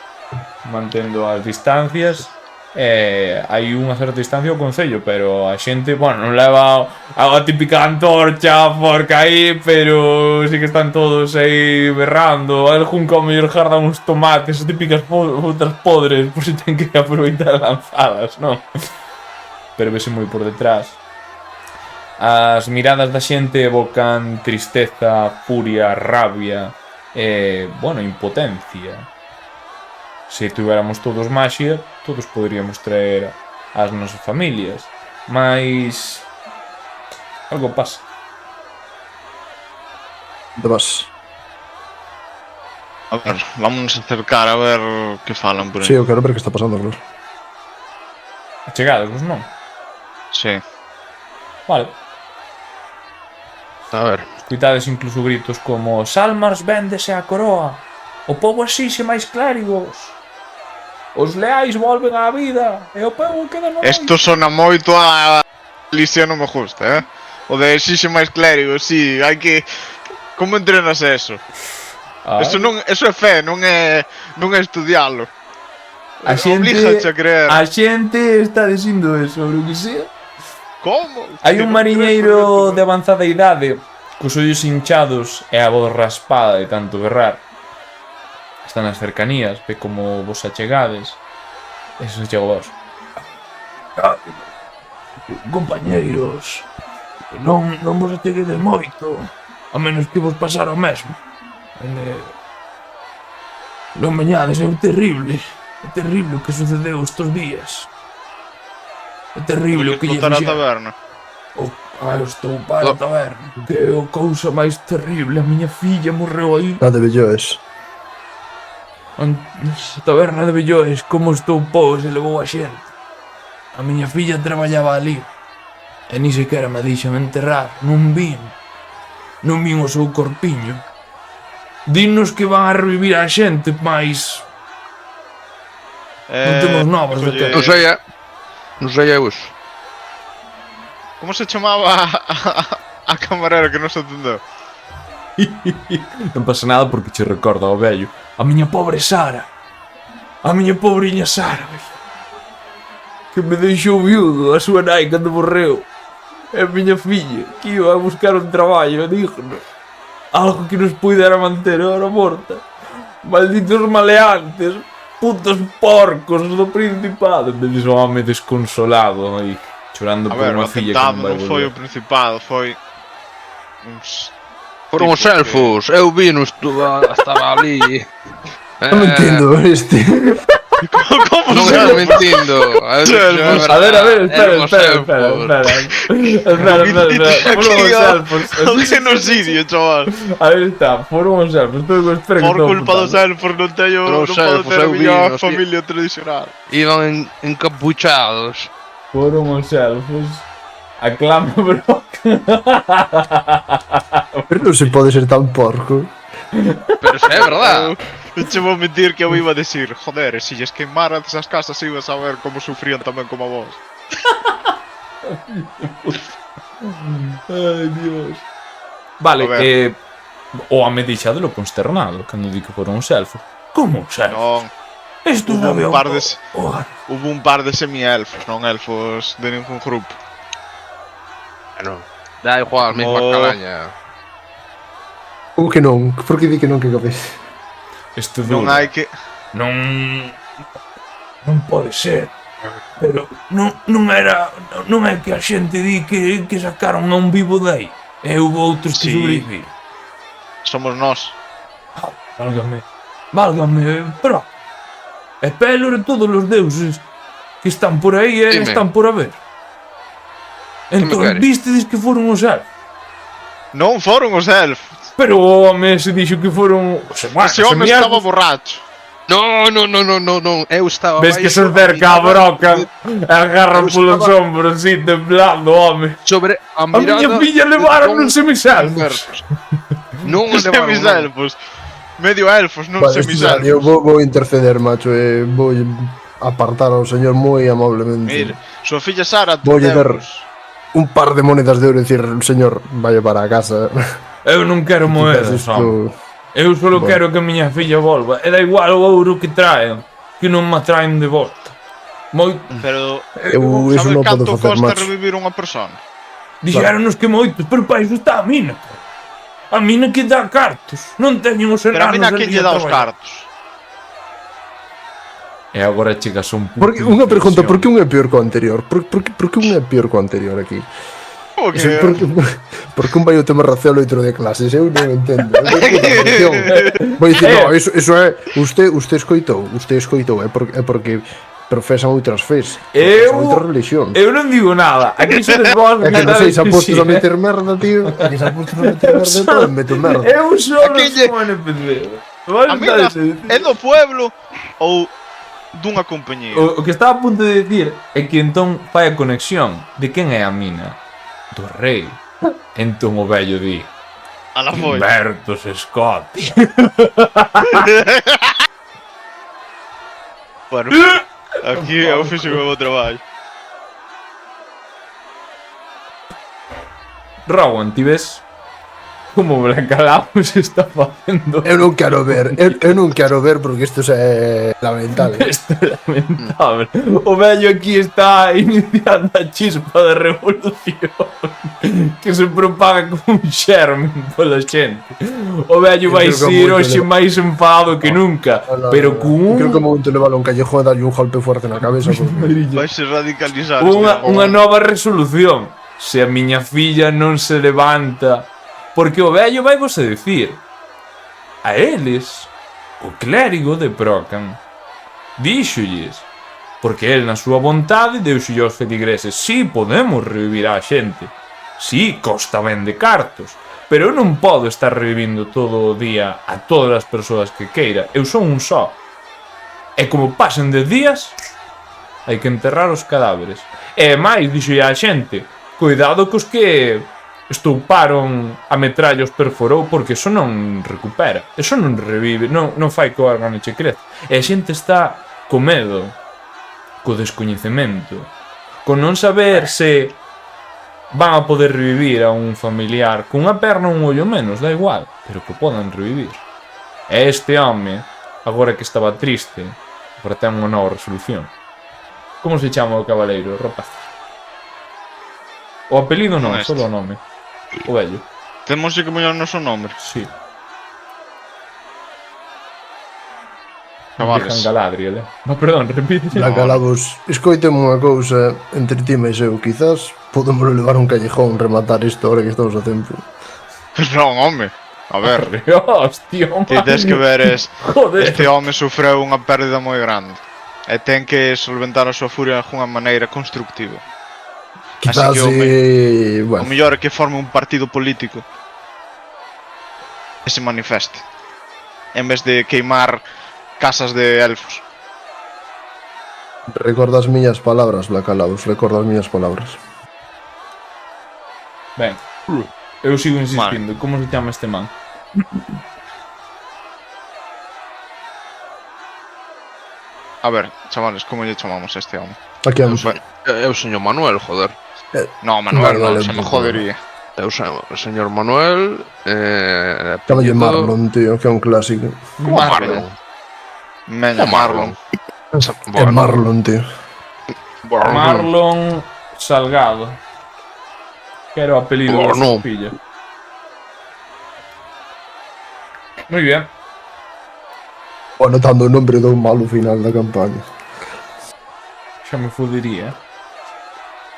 mantendo as distancias hai unha certa distancia ao concello, pero a xente, bueno, non leva a típica antorcha porca aí, pero sí que están todos aí berrando. Algún que ao mellor jarda uns tomates, as típicas frutas podres, por si ten que aproveitar lanzadas, non? Pero vese moi por detrás. As miradas da xente evocan tristeza, furia, rabia e, bueno, impotencia. Se tuviéramos todos maxia, todos poderíamos traer ás nosas familias. Mas... algo pasa.
De vas.
A ver, vámonos a acercar a ver que falan por aí.
Sí, eu quero ver que está pasando, claro.
Achegados, non?
Sí.
Vale.
A ver.
Escuitades incluso gritos como Salmars véndese a coroa. O pobo exixe máis clérigos. Os leais volven á vida e o pobo queda no
Esto sona moito a Alicia, non me gusta, O de exixe máis clérigos, sí, hai que... Como entrenas eso? Eso é fe, non é estudialo.
A xente,
Oblígache a creer.
a xente está dicindo eso, o que sea.
Como?
Hai un mariñeiro de avanzada idade cos ollos hinchados e a voz raspada de tanto berrar. Está nas cercanías, ve como vos achegades. Eso chego vos. Compañeiros, non vos acheguedes moito, a menos que vos pasara o mesmo. Non veñades, é terrible o que sucedeu estes días. É terrible o que lle
Botar a
fixeron.
taberna.
Eu estou para a taberna. Que é a cousa máis terrible. A miña filla morreu aí.
La de Belloes.
A taberna de Belloes. Como estou pois e levou a xente. A miña filla traballaba ali. E ni sequera me deixan enterrar. Non vin o seu corpiño. Dinos que van a revivir a xente, mas... non temos novas de que.
Non sei eu iso.
Como se chamaba a camarera que nos atendeu?
Non pasa nada porque che recorda ao vello. A miña pobre Sara. A miña pobriña Sara. Que me deixou viudo a súa nai cando morreu. E a miña filla que iba a buscar un traballo digno. Algo que nos puidera manter ahora morta. Malditos maleantes. Putos porcos do Principado. Me dixo un home desconsolado aí, chorando
A
por
ver, o
unha filla que
atentado
non vai
non foi o
volver.
Principado, foi... uns...
Foron os
tipos
elfos, eu vi, non estaba ali.
Non entendo este.
Como
Non
se...
estou mentindo.
A ver, espera. Foron os elfos.
O genocidio, chaval.
A ver, está, foron os elfos. Espera que
Por
estou
culpa dos
apuntando.
elfos non teño...
Pero
Non
os
podo
elfos,
ter a
eu vi,
miña
nos
familia tradicional.
Iban encapuchados.
Foron os elfos. Aclama Brock.
Pero non se pode ser tan porco.
Pero se é verdad.
Non che vou mentir que eu iba a decir, joder, se lles queimaran esas casas ibas a ver como sufrían tamén como a vos.
Ai, Dios. Vale,
A ver.
o home deixadelo consternado cando di que foron os elfos. Como os elfos?
Non,
Estos
hubo
non
un par de...
Oh,
Hubo un par de semi-elfos, non elfos de ningún grupo.
Bueno, da igual, mesma
Oh.
calaña.
Ou que non? Por que di que non que cabeza?
este duro.
Non hai que...
Non pode ser. Pero non é que a xente di que sacaron a un vivo dai. E houve outros que
Sí.
sobreviviron.
Somos nós.
Válgame, pero é Pelor e todos os deuses que están por aí e
Dime.
están por haber.
me
Entón,
queres?
vistedes que foron os elfos.
Non foron os elfos.
Pero o home se dixo que foron...
Ese home estaba borracho.
No, eu estaba
Ves que
máis
se cerca a broca e agarra
Eu
polos
estaba-
ombros así, temblando, home.
sobre a
A miña
mirada.
filla levaron uns semisalvos.
Non o levaron. non.
Semiselfos. Medio elfos, non
Vale,
semiselfos.
eu vou interceder, macho, e vou apartar ao señor moi amablemente.
Mira, súa filla Sara
Voulle dar
atendemos.
un par de monedas de ouro e dicir, señor, vaya para a casa.
Eu non quero moedas,
Isto-
home. Eu só
Bueno.
quero que a miña filla volva. E da igual o ouro que traen, que non me traen de volta.
Pero
Eso
sabe
non podo
canto
facer,
costa
macho.
revivir unha persona?
Dixéronos que moitos, pero para iso está a mina, cara. A mina que dá cartos. Non teñen os
Pero a
enanos
mina quen
ali
lle dá os
traballar.
cartos?
E agora chegas a un punto
Porque,
de
unha pregunta,
inflexión.
por que un é peor co anterior? Por que un é peor co anterior aquí?
Como que...
Por que un vai o tema racial e outro de clases? Eu non entendo. Vou dicir, no, eso é... Usted escoitou, é porque profesan outras fés, profesan outras religións.
Eu non digo nada. Aquí sodes vos
É que non sei se apostos a
sí,
meter merda, tío. É que se apostos a meter merda, todo meto merda.
Eu só non
Aquelle-
sou un NPC.
A mina é do pueblo ou dunha compañía?
O que estaba a punto de decir é que entón fai a conexión de quen é a mina. Do rei. Entón o vello di
A la foi.
Bertos Scotti.
Bueno, aquí eu fixe o meu traballo.
Rowan, ti ves como Blancalaos está facendo
Eu non quero ver, eu non quero ver porque isto é lamentable.
isto é lamentable. O vello aquí está iniciando a chispa da revolución que se propaga como un xermen pola xente. O vello vai
Eu creo que
ser
moito
hoxe
le-
máis enfado que nunca, pero cun
Creo que mo momento levar un callejón e darlle un golpe fuerte na cabeza porque...
Vai se radicalizar.
unha nova resolución. Se a miña filla non se levanta, porque o vello vai vos a decir a eles, o clérigo de Procan díxolles, porque el na súa vontade deuxolle aos feligreses, si podemos revivir a xente, si costa ben de cartos, pero eu non podo estar revivindo todo o día a todas as persoas que queira, eu son un só. E como pasen 10 días, hai que enterrar os cadáveres. E máis, dixolle a xente, cuidado cos que estouparon a metralla os perforou, porque eso non recupera, eso non revive, non fai que o órgano che crece. E a xente está co medo, co descoñecemento, con non saber se van a poder revivir a un familiar cunha perna ou un ollo menos, da igual, pero que podan revivir. E este home, agora que estaba triste, agora ten unha nova resolución. Como se chama o cabaleiro, rapaz? O apelido non,
Non este.
só o nome. O vello,
Temos que poñer o noso nombre.
sí.
Chavales.
Dejan Galadriel, No, perdón, repite.
Blancalaos, escoiteme unha cousa entre ti e eu, quizás podemos levar un callejón, rematar isto ahora que estamos a tempo.
Non, home. A ver,
Hostia,
ti tens que ver
Joder.
este home sofreu unha pérdida moi grande. E ten que solventar a súa furia de alguna maneira constructiva.
Quizás,
que o
bueno,
mellor é que forme un partido político e se manifeste en vez de queimar casas de elfos.
recorda as miñas palabras, Blancalaos, recorda as miñas palabras.
Ben, eu sigo insistindo. Como se chama este man?
A ver, chavales, como lle chamamos a este home?
Aquí vamos.
É o señor Manuel, joder.
No, Manuel,
Vale,
non, se me
vale.
jodería.
É o señor Manuel.
Chámalle Marlon, tío, que é un clásico.
Como Marlon?
Meña, Marlon.
É Marlon, tío.
Marlon Salgado. Que era o apelido
Oh,
da
no.
súa filla. Moi bien.
Anotando o nombre do malo final da campaña.
Xa me fodería.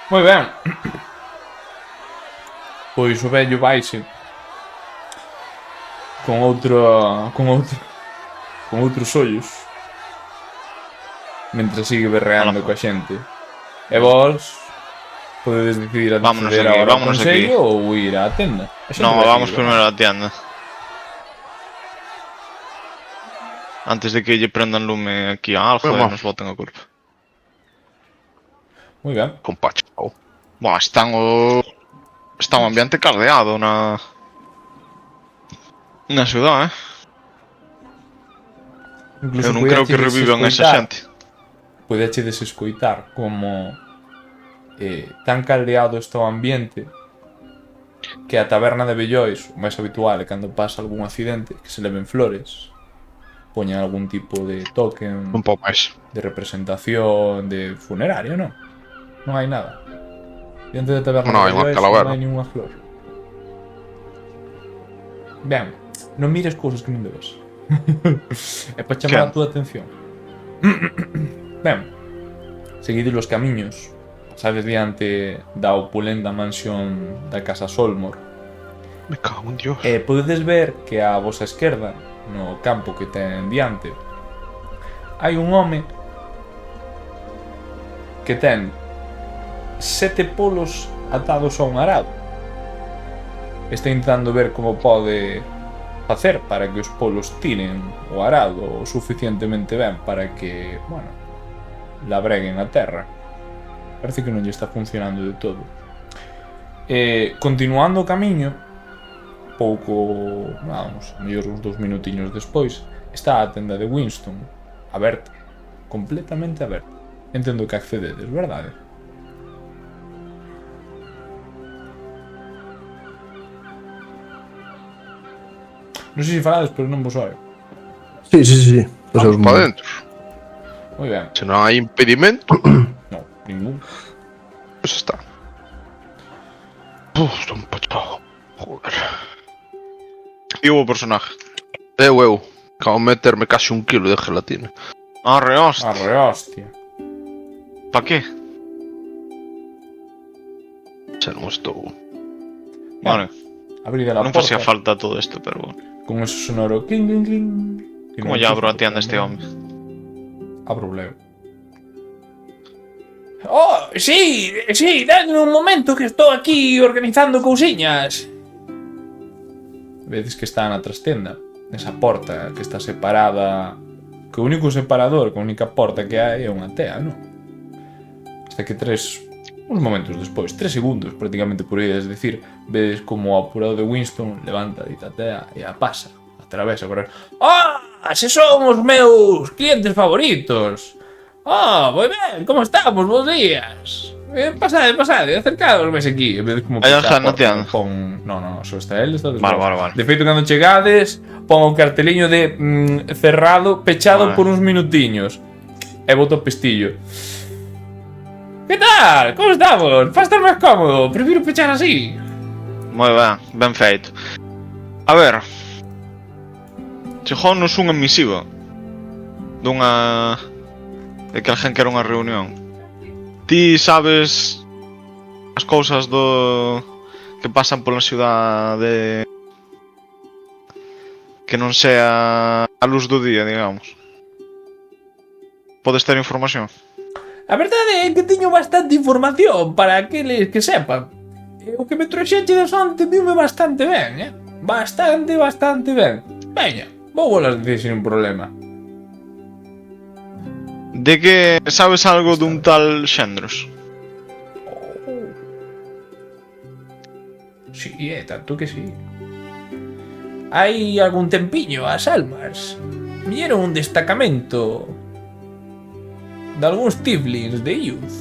Moi ben. Pois o vello vaise con outros ollos mentre sigue berreando coa xente. E vos podedes decidir a
Vámonos
acceder
aquí,
agora ao
vámonos
consello ou ir á tenda. A xente
No,
vai
vamos
seguir,
primeiro á tienda. Antes de que lle prendan lume aquí a Alfa e
Vamos.
nos boten a culpa.
Moi ben.
Con Pachao.
Buah, está un ambiente caldeado na ciudad,
Incluso
Eu non creo que revivan esa xente.
Podechedes escoitar como tan caldeado está o ambiente que a taberna de Bellois, o máis habitual é cando pasa algún accidente, que se leven flores, poñan algún tipo de token
Un pouco máis.
de representación de funerario, non? Non hai nada. Diante da taberna
Non hai
de
unha
Joyce
calavera.
non hai ninguna flor. Ben, non mires cousas que non debes. É para chamar a túa atención. Ben, seguides os camiños, pasades diante da opulenta mansión da casa Solmor.
Me cago en Dios.
E podedes ver que á vosa esquerda, no campo que ten diante, hai un home que ten 7 polos atados a un arado. Está intentando ver como pode facer para que os polos tiren o arado o suficientemente ben para que, bueno, labreguen a terra. Parece que non lle está funcionando de todo. Continuando o camiño, pouco, vamos, mellor uns 2 minutiños despois, está a tenda de Winston, aberta, completamente aberta. Entendo que accededes, verdade? Non sei se falades, pero non vos oio.
Sí.
Vamos para dentro.
Moi ben.
Se non hai impedimento,
Non, ningún.
pues está. Estou un pachado. Joder.
E o personaje.
Eu. Acabo de meterme casi 1 kilo de gelatina.
Arre, hostia.
Arre, hostia.
Pa que?
Se non estou...
Vale.
Abrir a
Non
porta.
facía falta todo isto, pero bueno.
Con ese sonoro cling, cling, cling.
Como lle abro a tienda este home?
Abro o leo. Oh, sí, dadme un momento que estou aquí organizando cousiñas. Vedes que está na trastenda, nesa porta que está separada, que o único separador, que a única porta que hai é unha tea, non? Hasta que uns momentos despois, 3 segundos prácticamente por aí, es decir, vedes como o apurado de Winston levanta a dita tea e a pasa, atravesa, correr. Se son os meus clientes favoritos. Moi ben, como estamos? Bons días. Pasade, acercados máis aquí. Vedes como
Hai
pisa
alguén
a
na
porta,
tienda?
Non, só está él, está despois.
Vale.
De feito, cando chegades, pon o carteliño de cerrado, pechado
Vale.
por uns minutiños. E boto o pestillo. Que tal? Como estamos? Para estar máis cómodo, prefiro pechar así.
Moi ben feito. A ver. Chegounos unha misiva dunha... de que alguén quere unha reunión. Ti sabes as cousas do... que pasan pola ciudade que non sea a luz do día, digamos. Podes ter información?
A verdade é que teño bastante información para aqueles que sepan. E o que me trouxeche de onte viume bastante ben, Bastante ben. Veña, vou volas dicir sin problema.
De que sabes algo dun tal Xendros?
Sí, tanto que sí. Hai algún tempiño as almas viñeron un destacamento de algúns tieflings de youth.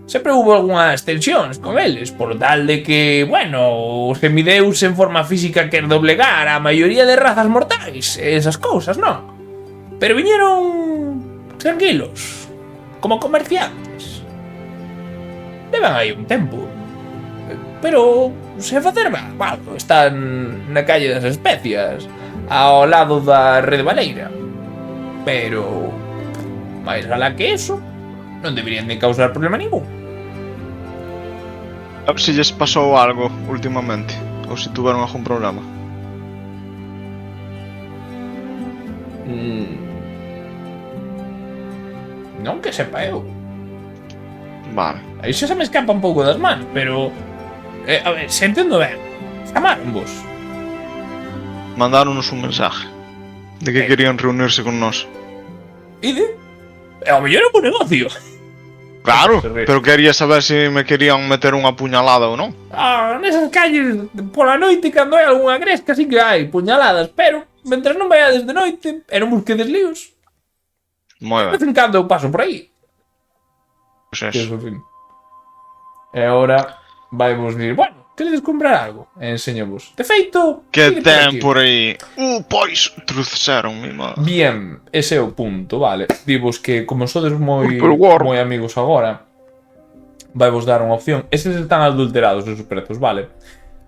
Sempre hubo algunhas tensións con eles, por tal de que, bueno, os semideus en forma física quer doblegar a maioría de razas mortais, esas cousas, non? Pero viñeron tranquilos, como comerciantes. Levan aí un tempo, pero se facer mal, están na calle das especias, ao lado da Rede Baleira. Pero máis galá que eso, non deberían de causar problema ningún.
A ver se lles pasou algo últimamente, ou se tuveron algún problema.
Non que sepa eu.
Vale.
Aí xa se me escapa un pouco das manos, pero... a ver, se entendo ben, chamaron vos.
Mandáronos un mensaje de que querían reunirse con nós.
Ide? Ao mellor é un bo negocio.
Claro,
Se ríe.
pero quería saber se me querían meter unha puñalada ou non.
Nesas calles, pola noite, cando hai algunha gresca, sí que hai puñaladas, pero, mentras non vaiades de noite, e non busquedes líos,
Moi
de
ben,
vez en cando eu paso por aí.
pois
Que
eso.
eso, fin. E agora, vai vos dir, bueno, queredes comprar algo? E enseño-vos. De feito,
Que
mire
ten
aquí.
por aí? Pois, trucesaron mi má.
Bien, ese é o punto, vale. Divos que, como sodes moi amigos agora, vai vos dar unha opción. Estes están adulterados os prezos, vale.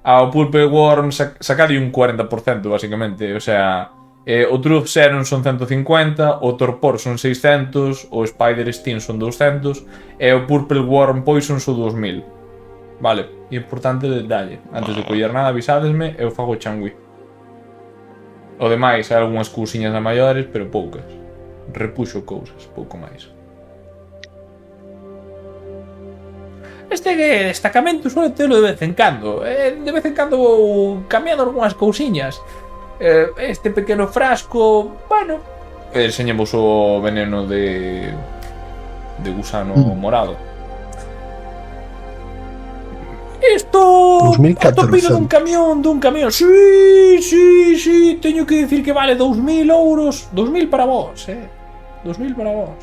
Ao Purple Worm sacade un 40%, basicamente. O sea, o Truth Serum son 150, o Torpor son 600, o Spider Sting son 200, e o Purple Worm Poison son 2000. Vale, importante detalle. Antes de coller nada, avisadesme, eu fago changui. O demais, hai algunhas cousiñas a maiores, pero poucas. Repuxo cousas, pouco máis. Este destacamento suele telo de vez en cando. De vez en cando vou cambiando algunhas cousiñas. Este pequeno frasco, bueno, enseñemos o veneno de gusano morado. Isto pido dun camión. Sí, teño que dicir que vale 2000 euros. 2000 para vos, 2000 para vos.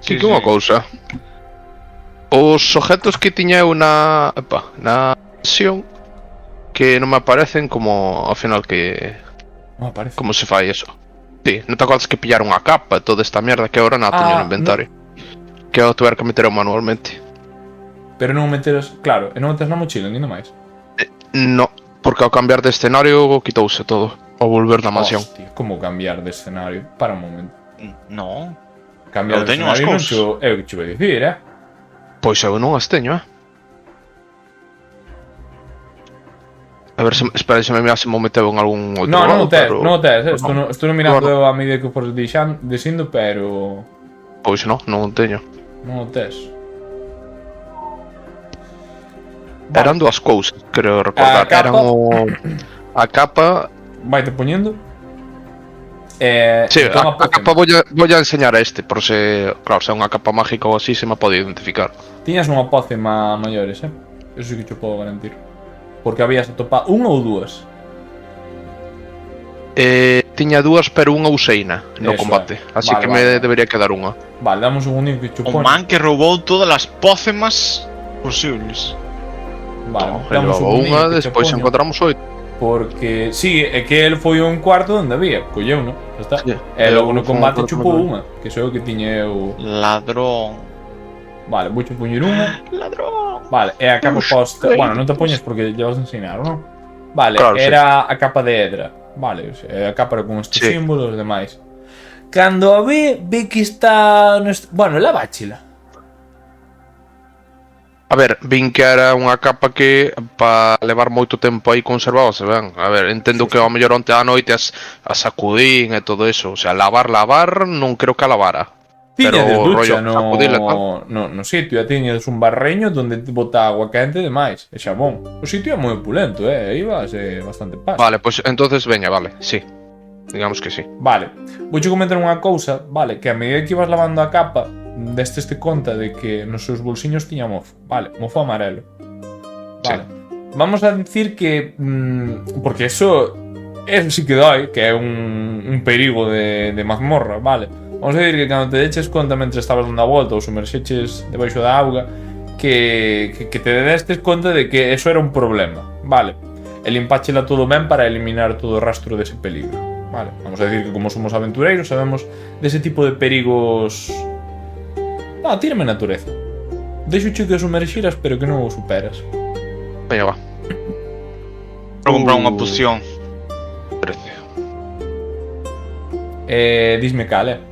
Sí, que unha cousa. Os objetos que tiña eu na sesión que non me aparecen como ao final que...
Non aparece.
Como se fai eso? Sí, non te acordas que pillaron a capa e toda esta mierda que agora non teño no inventario. No. Que eu tuver que meter manualmente.
Pero non meteras, claro, e non metes na mochila, ni máis.
No, porque ao cambiar de escenario quitouse todo. Ao volver da mansión.
Hostia, como cambiar de escenario? Para un momento.
No.
Cambiar de escenario non xo, é o que che vou dicir,
Pois eu non as teño, A ver, espera, se me meteu en algún outro
lado. Non o tes,
pero...
non o tes, estou mirando a medida que fores dicindo, pero...
Pois non o teño.
Non o tes.
Eran dúas cousas, creo recordar. Eran a capa...
Vaite poñendo.
Sí, a capa vou a enseñar a este, por se... Claro, se é unha capa mágica ou así, se me pode identificar.
Tiñas unha pócema maiores, Eso sí que te podo garantir. Porque habías atopado unha ou dúas?
Tiña dúas, pero unha useina no combate. Así que me debería quedar unha.
Vale, dame un segundinho que
o man que roubou todas as pócemas posibles.
Vale,
ele levou unha, despois encontramos 8.
Porque, sí, é que el foi un cuarto onde había, colleu, non? Está.
Sí.
E logo no combate chupou unha, que sou que tiña eu...
Ladrón.
Vale, vou poñer unha.
Ladrón.
Vale, é a capa posta... Bueno, non te poñes porque ya vas a ensinar, non? Vale,
claro,
era a capa de Edra. Vale, é a capa con estes símbolos e demais. Cando a ve que está... Bueno, la báchila.
A ver, vin que era unha capa que para levar moito tempo aí conservábase, ben? A ver, entendo que ao mellor onte á noite as sacudín e todo eso. O sea, lavar, non creo que a lavara.
Tiña de ducha
no
sitio, tiñas un barreño donde bota agua quente e demais, e xabón. O sitio é moi opulento, aí vas bastante paz.
Vale, pois entonces veña, vale, sí. Digamos que sí.
Vale, vouche comentar unha cousa, vale, que a medida que ibas lavando a capa, destes te conta de que nos seus bolsiños tiña mofo, vale, mofo amarelo. Vale. Sí. Vamos a dicir que porque eso sí que doi, que é un perigo de mazmorra, vale. Vamos a decir que cando te deches conta mentre estabas dando a volta ou sumerxeches debaixo da auga que te destes conta de que eso era un problema, vale. E limpáchela todo ben para eliminar todo o rastro dese peligro, vale. Vamos a decir que como somos aventureiros sabemos dese tipo de perigos. No, tírame natureza. Deixo che que sumerxiras pero que non o superas.
Veña, va.
Vou comprar unha poción.
Disme cal,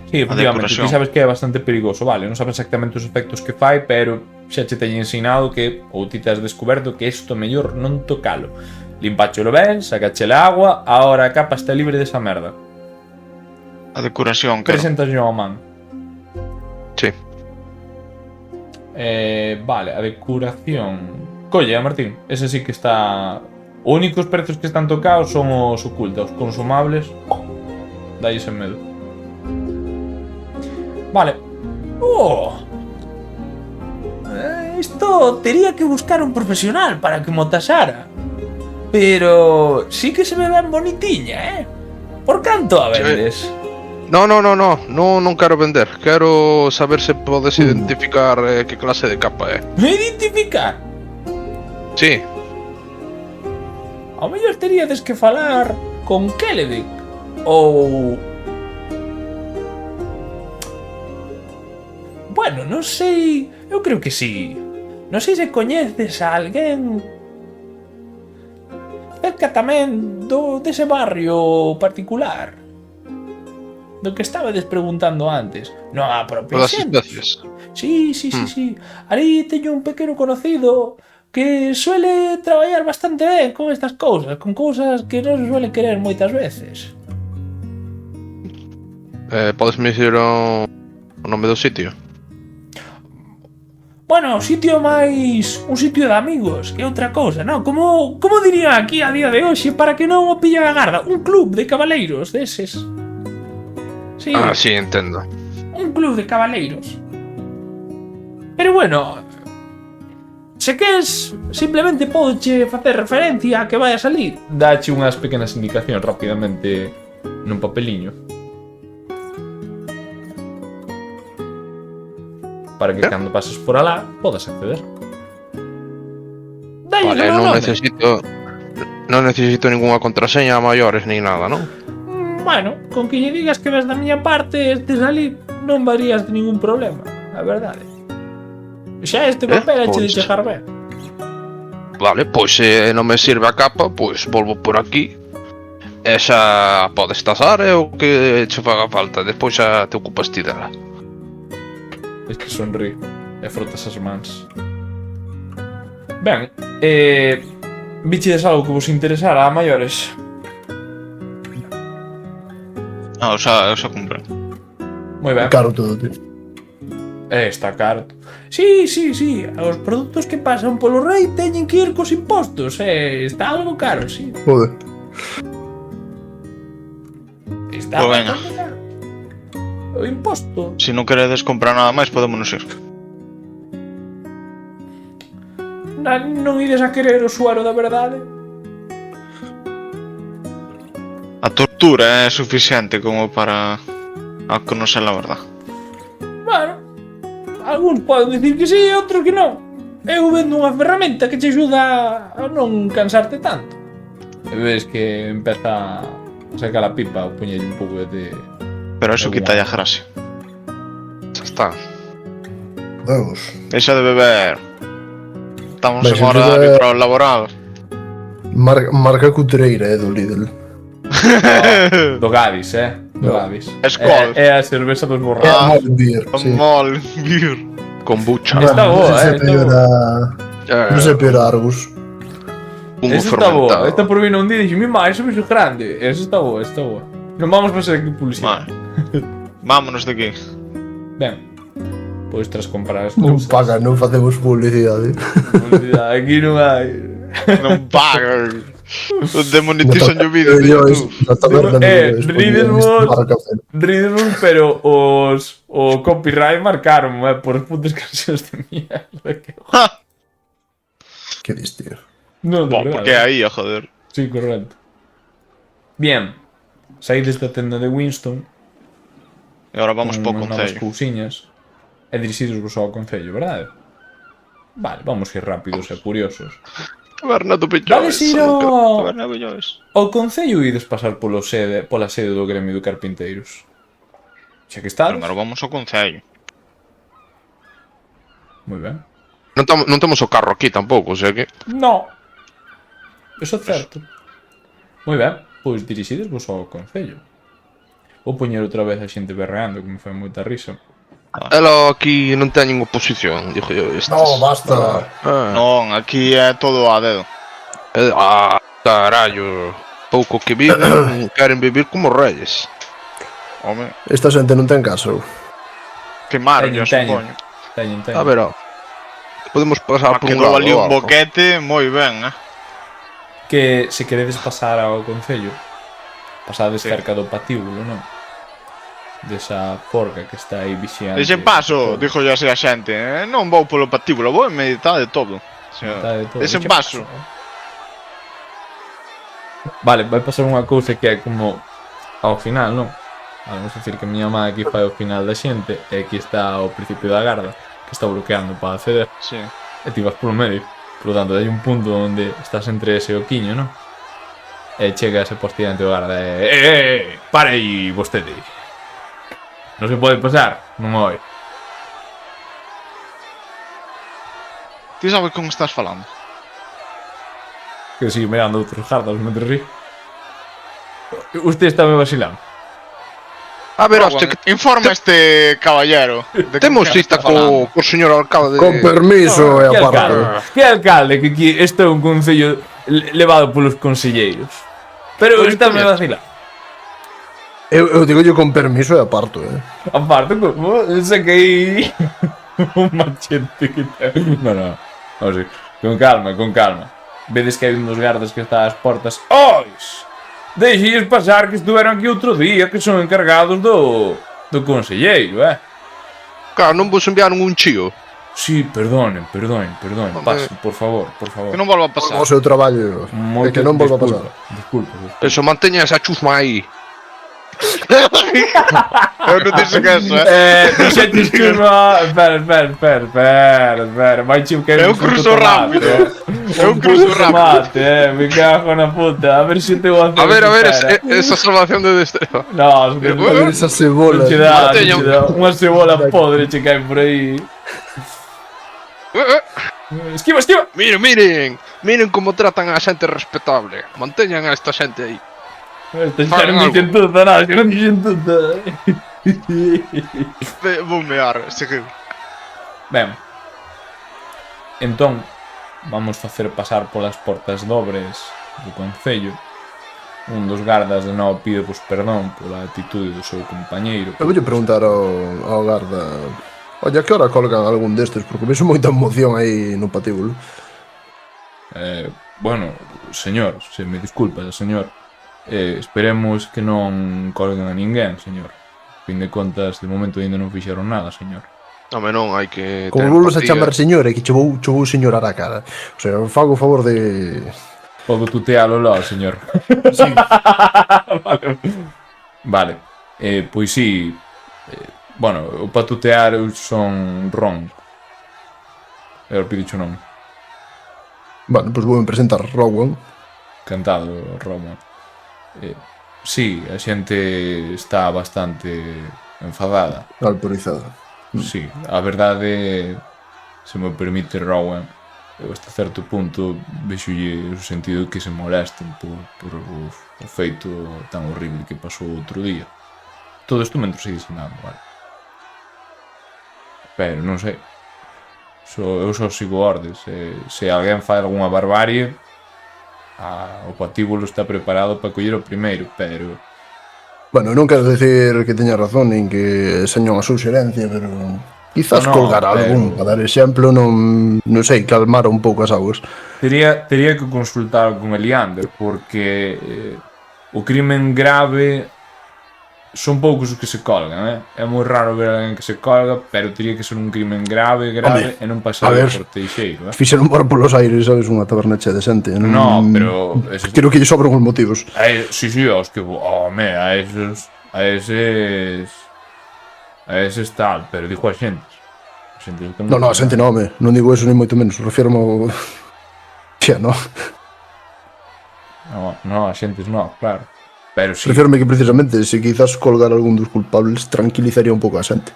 Sí, efectivamente, ti sabes que é bastante perigoso, vale, non sabes exactamente os efectos que fai, pero xa che teño ensinado que, ou ti te has descoberto que isto mellor non tocalo. Limpáchelo ben, sacachela agua, ahora a capa está libre desa merda.
A decoración, claro.
Presentas yo a man.
Sí.
Vale, a decoración. Colle, Martín, ese sí que está... Os únicos prezos que están tocados son os ocultos, os consumables. Dai ese medo. Vale. Esto tería que buscar un profesional para que mo tasara. Pero sí que se me ven bonitiña, Por canto a vendes?
Non quero vender. Quero saber se podes identificar que clase de capa é.
Identificar?
Sí,
Ao mellor teríades que falar con Keledic. Ou... Bueno, non sei... Eu creo que sí. Non sei se coñeces a alguén cerca tamén dese barrio particular do que estabades preguntando antes. Non a propia
Todas as
xente.
especies.
Sí. Ali teño un pequeno conocido que suele traballar bastante ben con estas cousas, con cousas que non se suele querer moitas veces.
Podesme dicir o nome do sitio?
Bueno, sitio máis... un sitio de amigos, que é outra cousa, non? Como diría aquí a día de hoxe para que non o pillen a garda? Un club de cabaleiros deses. Sí,
Sí, entendo.
un club de cabaleiros. Pero bueno, se queres, simplemente podoche facer referencia a que vai a salir. Dache unhas pequenas indicacións rapidamente nun papeliño. Para que cando pases por alá podas acceder. Dalle
Vale,
o
non
nome.
necesito ningunha contraseña a maiores nin nada, non?
Bueno, con que lle digas que ves da miña parte estes ali, non varías de ningún problema, a verdade. Xa este papel eche de
Pois.
chegar ben.
Vale, pois se non me sirve a capa, pois volvo por aquí. E xa podes tasar e o que che faga falta. Despois xa te ocupas ti dela.
Este sonríe e frotas as mans. Ben, bichides algo que vos interesara a maiores?
O sea compré.
Moi ben.
Caro todo, tío.
Está caro. Sí. Os produtos que pasan polo rei teñen que ir cos impostos. Está algo caro, sí.
Joder.
Está
Pues venga.
bastante caro. O imposto.
Se non queredes comprar nada máis, podémonos ir.
Non ides a querer o suero da verdade?
A tortura é suficiente como para a conocer a verdad.
Bueno, algúns poden dicir que sí e outros que non. Eu vendo unha ferramenta que te axuda a non cansarte tanto. E ves que empeza a sacar a pipa ou poñelle un pouco de...
Pero eso quita a gracia.
Xa está.
Vamos.
Deixa de beber. Estamos
Vais
en
a
horario
beber-
laboral.
Marca cutreira, do Lidl.
Do Gadis, do Gadis.
Skol.
É a cerveza dos
É
borrachos.
Malt Beer, sí.
Mol, beer.
Kombucha.
Está
Bueno,
boa,
non sei se
está
peor
boa.
Non sei peor a Argus.
Humo
Esa está boa.
fermentado.
Esta por vino un día e dixo, mi má, eso é grande. Esa está boa. Non vamos facer aquí publicidade.
Vale. Vámonos de aquí.
Ben, pois tras comprar as
Non
cousas.
paga, non facemos publicidade.
Publicidade, aquí non hai.
Non pagan. Demonetizan o vídeo de YouTube.
Ridemos, pero o copyright marcaron, por putas cancións de mierda.
Que dis, tío?
Non, de
Bom,
verdade.
porque aí, joder.
Sí, correcto. Bien, saídes da tenda de Winston.
E agora vamos
con
po
unhas novas
concello.
cousiñas e dirixidos vos ao concello, verdade? Vale, vamos ir rápidos e curiosos.
Bernardo
Vales
Pellóis.
ir ao...
Bernabéu Lloves.
ao concello ides pasar pola sede do gremio de carpinteiros. Xa que estades,
Primeiro vamos ao concello.
moi ben.
Non temos o carro aquí tampouco, o sea que...
No. Eso é certo. Moi ben, pois dirixides vos ao concello. Vou poñer outra vez a xente berreando, que me fai moita risa.
Ela aquí non teñen oposición, dixo yo estes.
No, basta.
Non, aquí é todo a dedo.
Carallo. Pouco que viven, queren vivir como reyes.
Home,
Esta xente non ten caso.
queimaron, yo
Teñen.
supoño.
Teñen.
A ver, ó. Podemos pasar por un
Quedou
lado.
ali un
ó.
boquete moi ben,
Que se queredes pasar ao concello, pasades
Sí.
cerca do patíbulo, non? Desa forca que está aí vixiando.
Deixen paso, dixo así a xente. Non vou polo patíbulo, vou en meditar de todo. O sea,
Está de todo.
Deixen
Eche
paso.
Vale, vai pasar unha cousa que é como ao final, non? Vamos a decir que a miña má aquí fai o final da xente e aquí está o principio da garda que está bloqueando para acceder
Sí.
e ti vas polo medio. Por lo tanto, hai un punto onde estás entre ese e o quiño, non? E chega ese postillante do garda pare aí vostede. Non se pode pasar, non oi.
Ti sabes con estás falando?
Que sigue mirando outros gardas mentre rí. Usted está me vacilando.
A ver,
Rowan,
hostia, que
informa este caballero. De
temos
que
cita
está falando.
co señor alcalde.
Con permiso e
Que
aparte.
alcalde? Que alcalde? Que aquí isto é un concello levado polos conselleiros. Pero
Pois
está me
coñece.
vacilando.
Eu digo yo con permiso e aparto,
Aparte, como saquei un machete que ten. No. Vamos a ver. Con calma. Vedes que hai uns gardas que están ás portas. Ois! Deixes pasar que estuveron aquí outro día, que son encargados do conselleiro,
Claro, non vos enviaron un chío.
Sí, perdonen. Pasen, por favor.
Que non volva a pasar.
O seu traballo é que non volva a pasar.
Disculpa.
Eso, manteña esa chusma aí.
Eu non dixo que eso,
Dixete churma. Espera. Vai chiu que
É un cruzo rápido. É un cruzo rápido.
Me cago na puta. A ver se te vou hacer.
A ver, esa salvación de Destreva.
No,
A ver esa cebola.
non che dá.
Teño-
Unha cebola podre che cae por aí. Esquiva.
Miren como tratan a xente respetable. Manteñan a esta xente aí.
Esta xa non dixen tuta, xa non dixen tuta.
Vou mear, seguir.
Ben. Entón, vamos facer pasar polas portas dobres do concello. Un dos gardas de novo pide vos perdón pola atitude do seu compañeiro.
Eu vou preguntar ao garda. Oye, a que hora colgan algún destes? Porque vejo moita emoción aí no patíbulo.
Bueno, señor, se me disculpa, señor. Esperemos que non colguen a ninguén, señor. A fin de contas, de momento ainda non fixeron nada, señor.
Home, non, hai que...
Como volvos a chamar señor, é que che vou señorar a cara. O sea, fago o favor de...
Podo tutealo lá, señor.
Sí.
Vale. Pois sí. Bueno, o para tutear eu son Ron. Eu pidicho o nome.
Bueno, pois vou presentar Rowan.
Cantado, Roma. Sí, a xente está bastante enfadada.
Alporizada.
Sí, a verdade, se me permite, Rowan, eu hasta certo punto vexolle o sentido que se molesten por o feito tan horrible que pasou outro día. Todo isto mentre se diseñando, vale? Pero non sei. Eu só sigo ordes. Se alguén fai algunha barbarie, o patíbulo está preparado para coller o primeiro, pero...
Bueno, non quero decir que teña razón nin que seña unha suxerencia, pero... Quizás
No,
colgar algún, para dar exemplo, non sei, calmar un pouco as aguas.
Tería que consultar con Eliander, porque o crimen grave son poucos os que se colgan, É moi raro ver alguén que se colga, pero tería que ser un crimen grave
Home,
e non pasar por teixeiro,
Fixeron por polos aires, sabes, unha taberna chea de xente.
No, pero...
Creo que lle sobran os motivos.
Sí, os que... Home, a eses tal, pero dijo a xentes.
No, a xente non, home. Non digo eso ni moito menos. Refirmo... Xia, no.
No, a xentes non, claro. Pero sí.
Refirme que precisamente, se quizás colgar algún dos culpables, tranquilizaría un pouco a xente.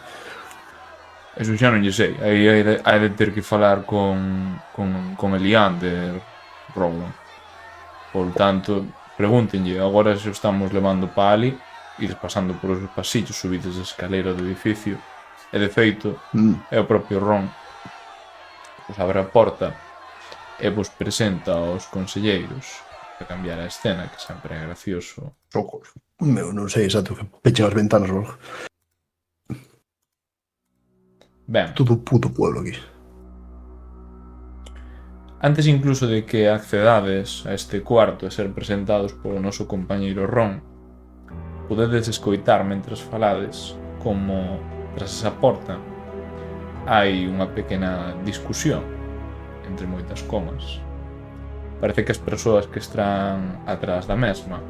Eso xa non lle sei. Aí hai de ter que falar con Eliander, Rowan. Por tanto, pregúntenlle, agora se estamos levando pa ali, ides pasando por os pasillos, subides a escalera do edificio, e de feito, é o propio Ron vos abre a porta e vos presenta aos conselleiros a cambiar a escena, que sempre é gracioso.
Socos. Meu, non sei exacto que pechen as ventanas ou algo.
Ben,
Todo o puto pueblo aquí.
antes incluso de que accedades a este cuarto e ser presentados polo noso compañeiro Ron, podedes escoitar mentras falades como tras esa porta hai unha pequena discusión entre moitas comas. Parece que as persoas que están atrás da mesma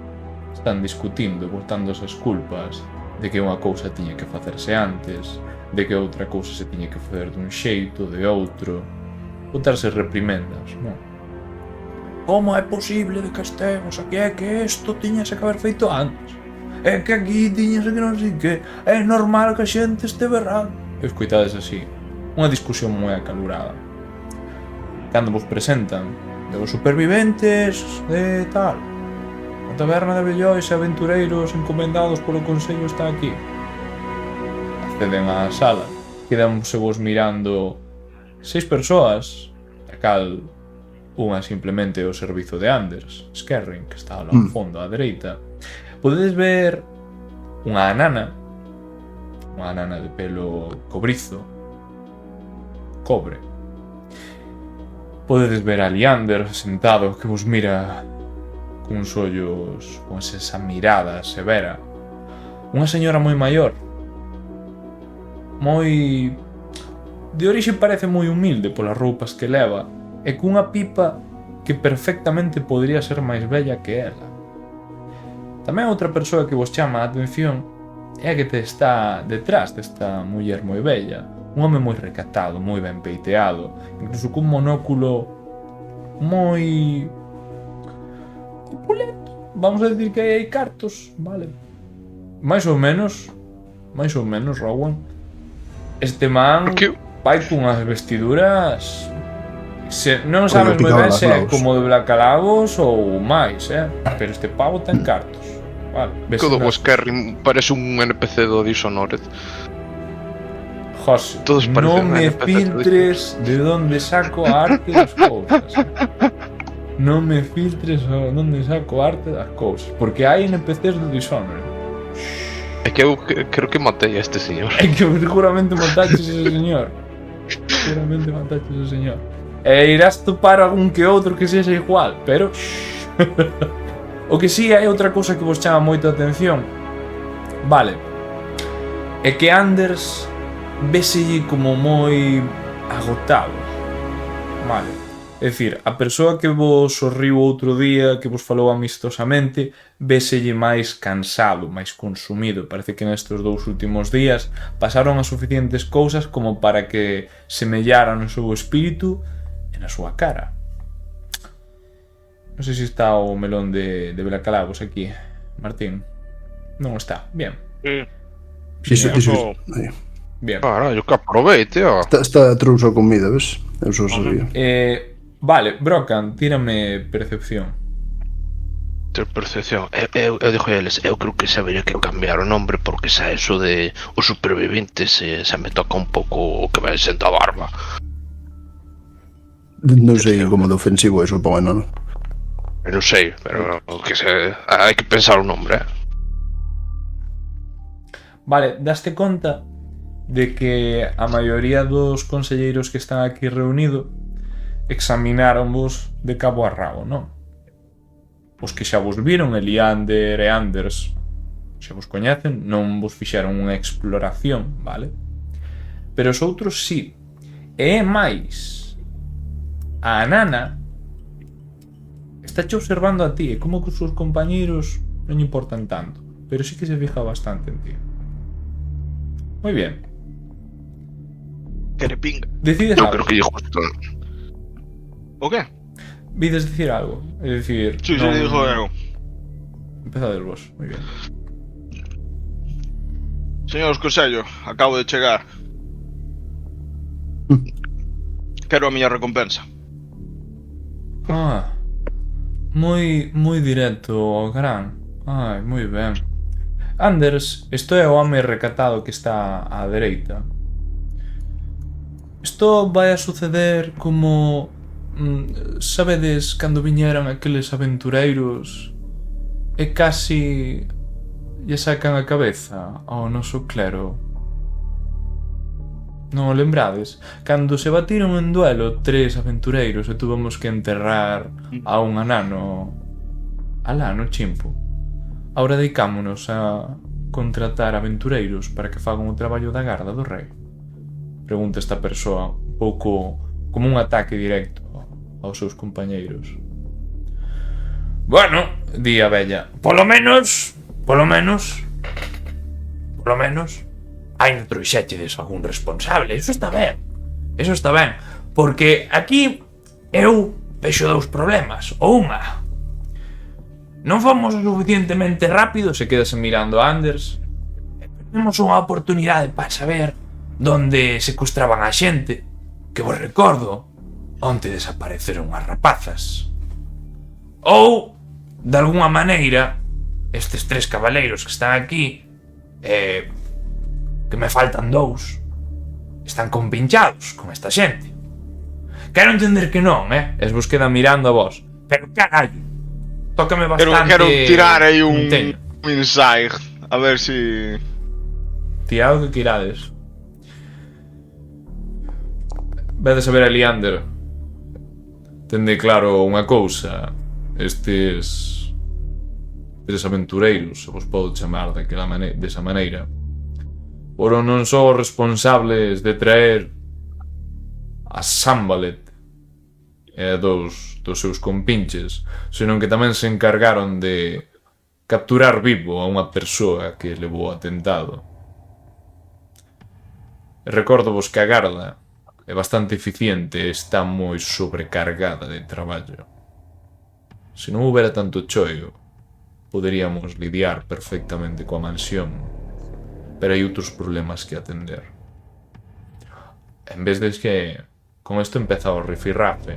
están discutindo, botándose as culpas de que unha cousa tiña que facerse antes, de que outra cousa se tiña que facer dun xeito, de outro, botarse reprimendas, non? como é posible de que estemos aquí? É que isto tiñase que haber feito antes. É que aquí tiñase que non sei que. É normal que a xente este berrando. E escoitades así. Unha discusión moi acalorada. Cando vos presentan de os superviventes de tal. A taberna de Bellois e aventureiros encomendados polo Consello está aquí. Acceden á sala. Quedanse vos mirando 6 persoas, a cal unha simplemente o servizo de Anders Skerring, que está ao fondo á dereita. Podedes ver unha nana de pelo cobrizo, cobre. Podedes ver a Liander sentado que vos mira cuns ollos, con esa mirada severa. Unha señora moi maior, moi... de orixe parece moi humilde polas roupas que leva, e cunha pipa que perfectamente podría ser máis bella que ela. Tamén outra persoa que vos chama a atención é a que te está detrás desta muller moi bella, un home moi recatado, moi ben peiteado, incluso cun monóculo moi opulento. Vamos a decir que hai cartos, vale? Mais ou menos, Rowan. Este man vai cunhas vestiduras... non sabes moi ben se é como de Blackalagos ou máis, pero este pavo ten cartos. Vale,
todo o Skerring parece un NPC do Dishonored.
José, non me filtres de onde saco a arte das cousas. Non me filtres de onde saco a arte das cousas, porque hai NPCs do Dishonored.
É que eu creo que matei a este señor.
É que seguramente mataches ese señor. E irás topar algún que outro que sexa igual, pero... O que si é outra cousa que vos chama moito a atención. Vale. É que Anders véselle como moi agotado. Vale. É dicir, a persoa que vos sorriu outro día, que vos falou amistosamente, véselle máis cansado, máis consumido. Parece que nestes 2 últimos días pasaron as suficientes cousas como para que semellaran no seu espírito e na súa cara. Non sei se está o melón de Blackalagos aquí, Martín. Non está. Bien.
Sí.
Bien.
Carallo, que aproveite, ó.
Está trouxa comida, ves? Eu só sabía.
Vale, Brocan, tírame percepción.
Percepción. Eu dixo a eles, eu creo que sabería que cambiar o nombre porque xa eso de os superviventes xa me toca un pouco o que vai sendo a barba.
Non sei como de ofensivo eso pon enano.
Non sei, pero que hai que pensar o nombre,
Vale, daste conta de que a maioría dos conselleiros que están aquí reunidos examinaronvos de cabo a rabo, non? Os que xa vos viron, Eliander e Anders, xa vos coñecen, non vos fixeron unha exploración, vale? Pero os outros sí. E máis, a nana está che observando a ti, e como que os seus compañeiros non lle importan tanto, pero sí que se fija bastante en ti. Moi bien.
Querepinga.
Decides
eu
algo.
creo que lle justo.
O que?
Vides decir algo, é dicir...
Sí, non... dijo eu.
Empezades vos, moi bien.
Señores Consello, acabo de chegar. Quero a miña recompensa.
Moi directo ao gran. Moi ben. Anders, isto é o home recatado que está á dereita. Isto vai a suceder como... sabedes cando viñeran aqueles aventureiros e casi lle sacan a cabeza ao noso clero? Non o lembrades? Cando se batiron en duelo 3 aventureiros e tuvemos que enterrar a un anano alá no chimpo. Ahora dedicámonos a contratar aventureiros para que fagan o traballo da garda do rei. Pregunta esta persoa un pouco como un ataque directo aos seus compañeiros. Bueno, di a vella, polo menos ainda trouxéchedes algún responsable. Eso está ben, porque aquí eu vexo dous problemas. O unha, non fomos o suficientemente rápidos, se quedase mirando a Anders. Temos unha oportunidade para saber onde secuestraban a xente, que vos recordo, onde desapareceron as rapazas. Ou, de alguna maneira, estes 3 cabaleiros que están aquí, que me faltan 2, están compinchados con esta xente. Quero entender que non, Es vos queda mirando a vos. Pero carallo, tócame bastante.
Quero tirar aí un
teño.
insight. A ver si...
Tirado que quirades. Vedes a ver a Leander. Tende claro unha cousa. Estes aventureiros, se vos podo chamar desa maneira, foron non só os responsables de traer a Sambalet e dos seus compinches, senón que tamén se encargaron de capturar vivo a unha persoa que levou o atentado. Recórdovos que a garda é bastante eficiente e está moi sobrecargada de traballo. Se non houbera tanto choio, poderíamos lidiar perfectamente coa mansión, pero hai outros problemas que atender. En vez de que con isto empeza o rifirrafe,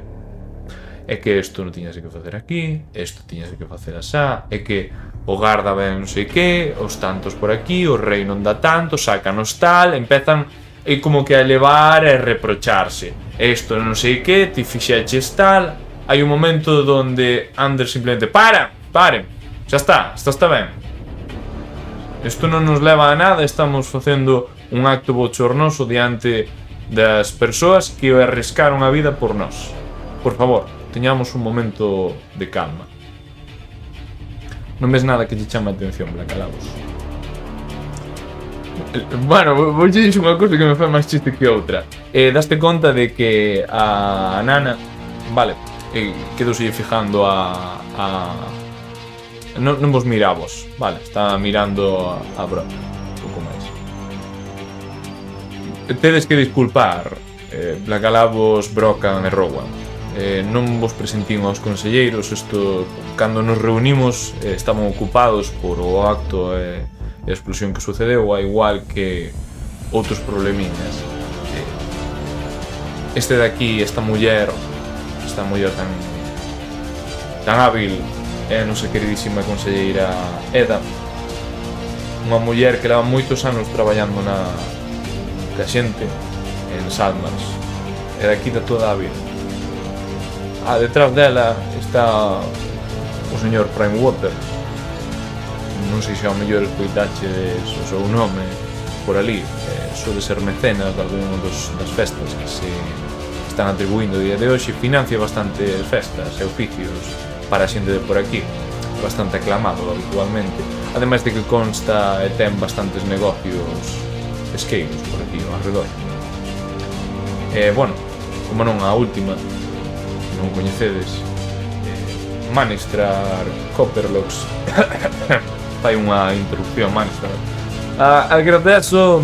é que isto non tiñase que facer aquí, isto tiñase que facer asá, é que o garda ben non sei que, os tantos por aquí, o rei non dá tanto, sácanos tal, empezan como que a elevar e reprocharse. Isto non sei que, ti fixeches tal. Hai un momento onde Anders simplemente paren, xa está ben. Isto non nos leva a nada, estamos facendo un acto bochornoso diante das persoas que arriscaron a vida por nós. Por favor, teñamos un momento de calma. Non ves nada que te chame a atención, Blacalabos? Bueno, vou te dixo unha cousa que me fai máis chiste que outra. Daste conta de que a nana, vale, quedouse fijando non vos mirabos, vale, está mirando a Brock un pouco máis. Tedes que disculpar, Blacalabos, Brocan e Rowan. Non vos presentín aos conselleiros, isto, cando nos reunimos, estaban ocupados por o acto e a explosión que sucedeu, a igual que outros problemiñas. Este de aquí, esta muller tan hábil, é a nosa queridísima conselleira Eda, unha muller que leva moitos anos traballando ca xente en Salmars, e daqui da toda a vida. Detrás dela está o señor Primewater. Non sei se ao mellor escoitaches o seu nome por ali. Suele ser mecenas de algún das festas que se están atribuindo o día de hoxe. Financia bastantes festas e oficios para a xente de por aquí, bastante aclamado habitualmente, ademais de que consta e ten bastantes negocios esqueiros por aquí ao arredor. Bueno, como non a última, non coñecedes, Manistrar Copperlocks fai unha interrupción. Manistrar, agradezo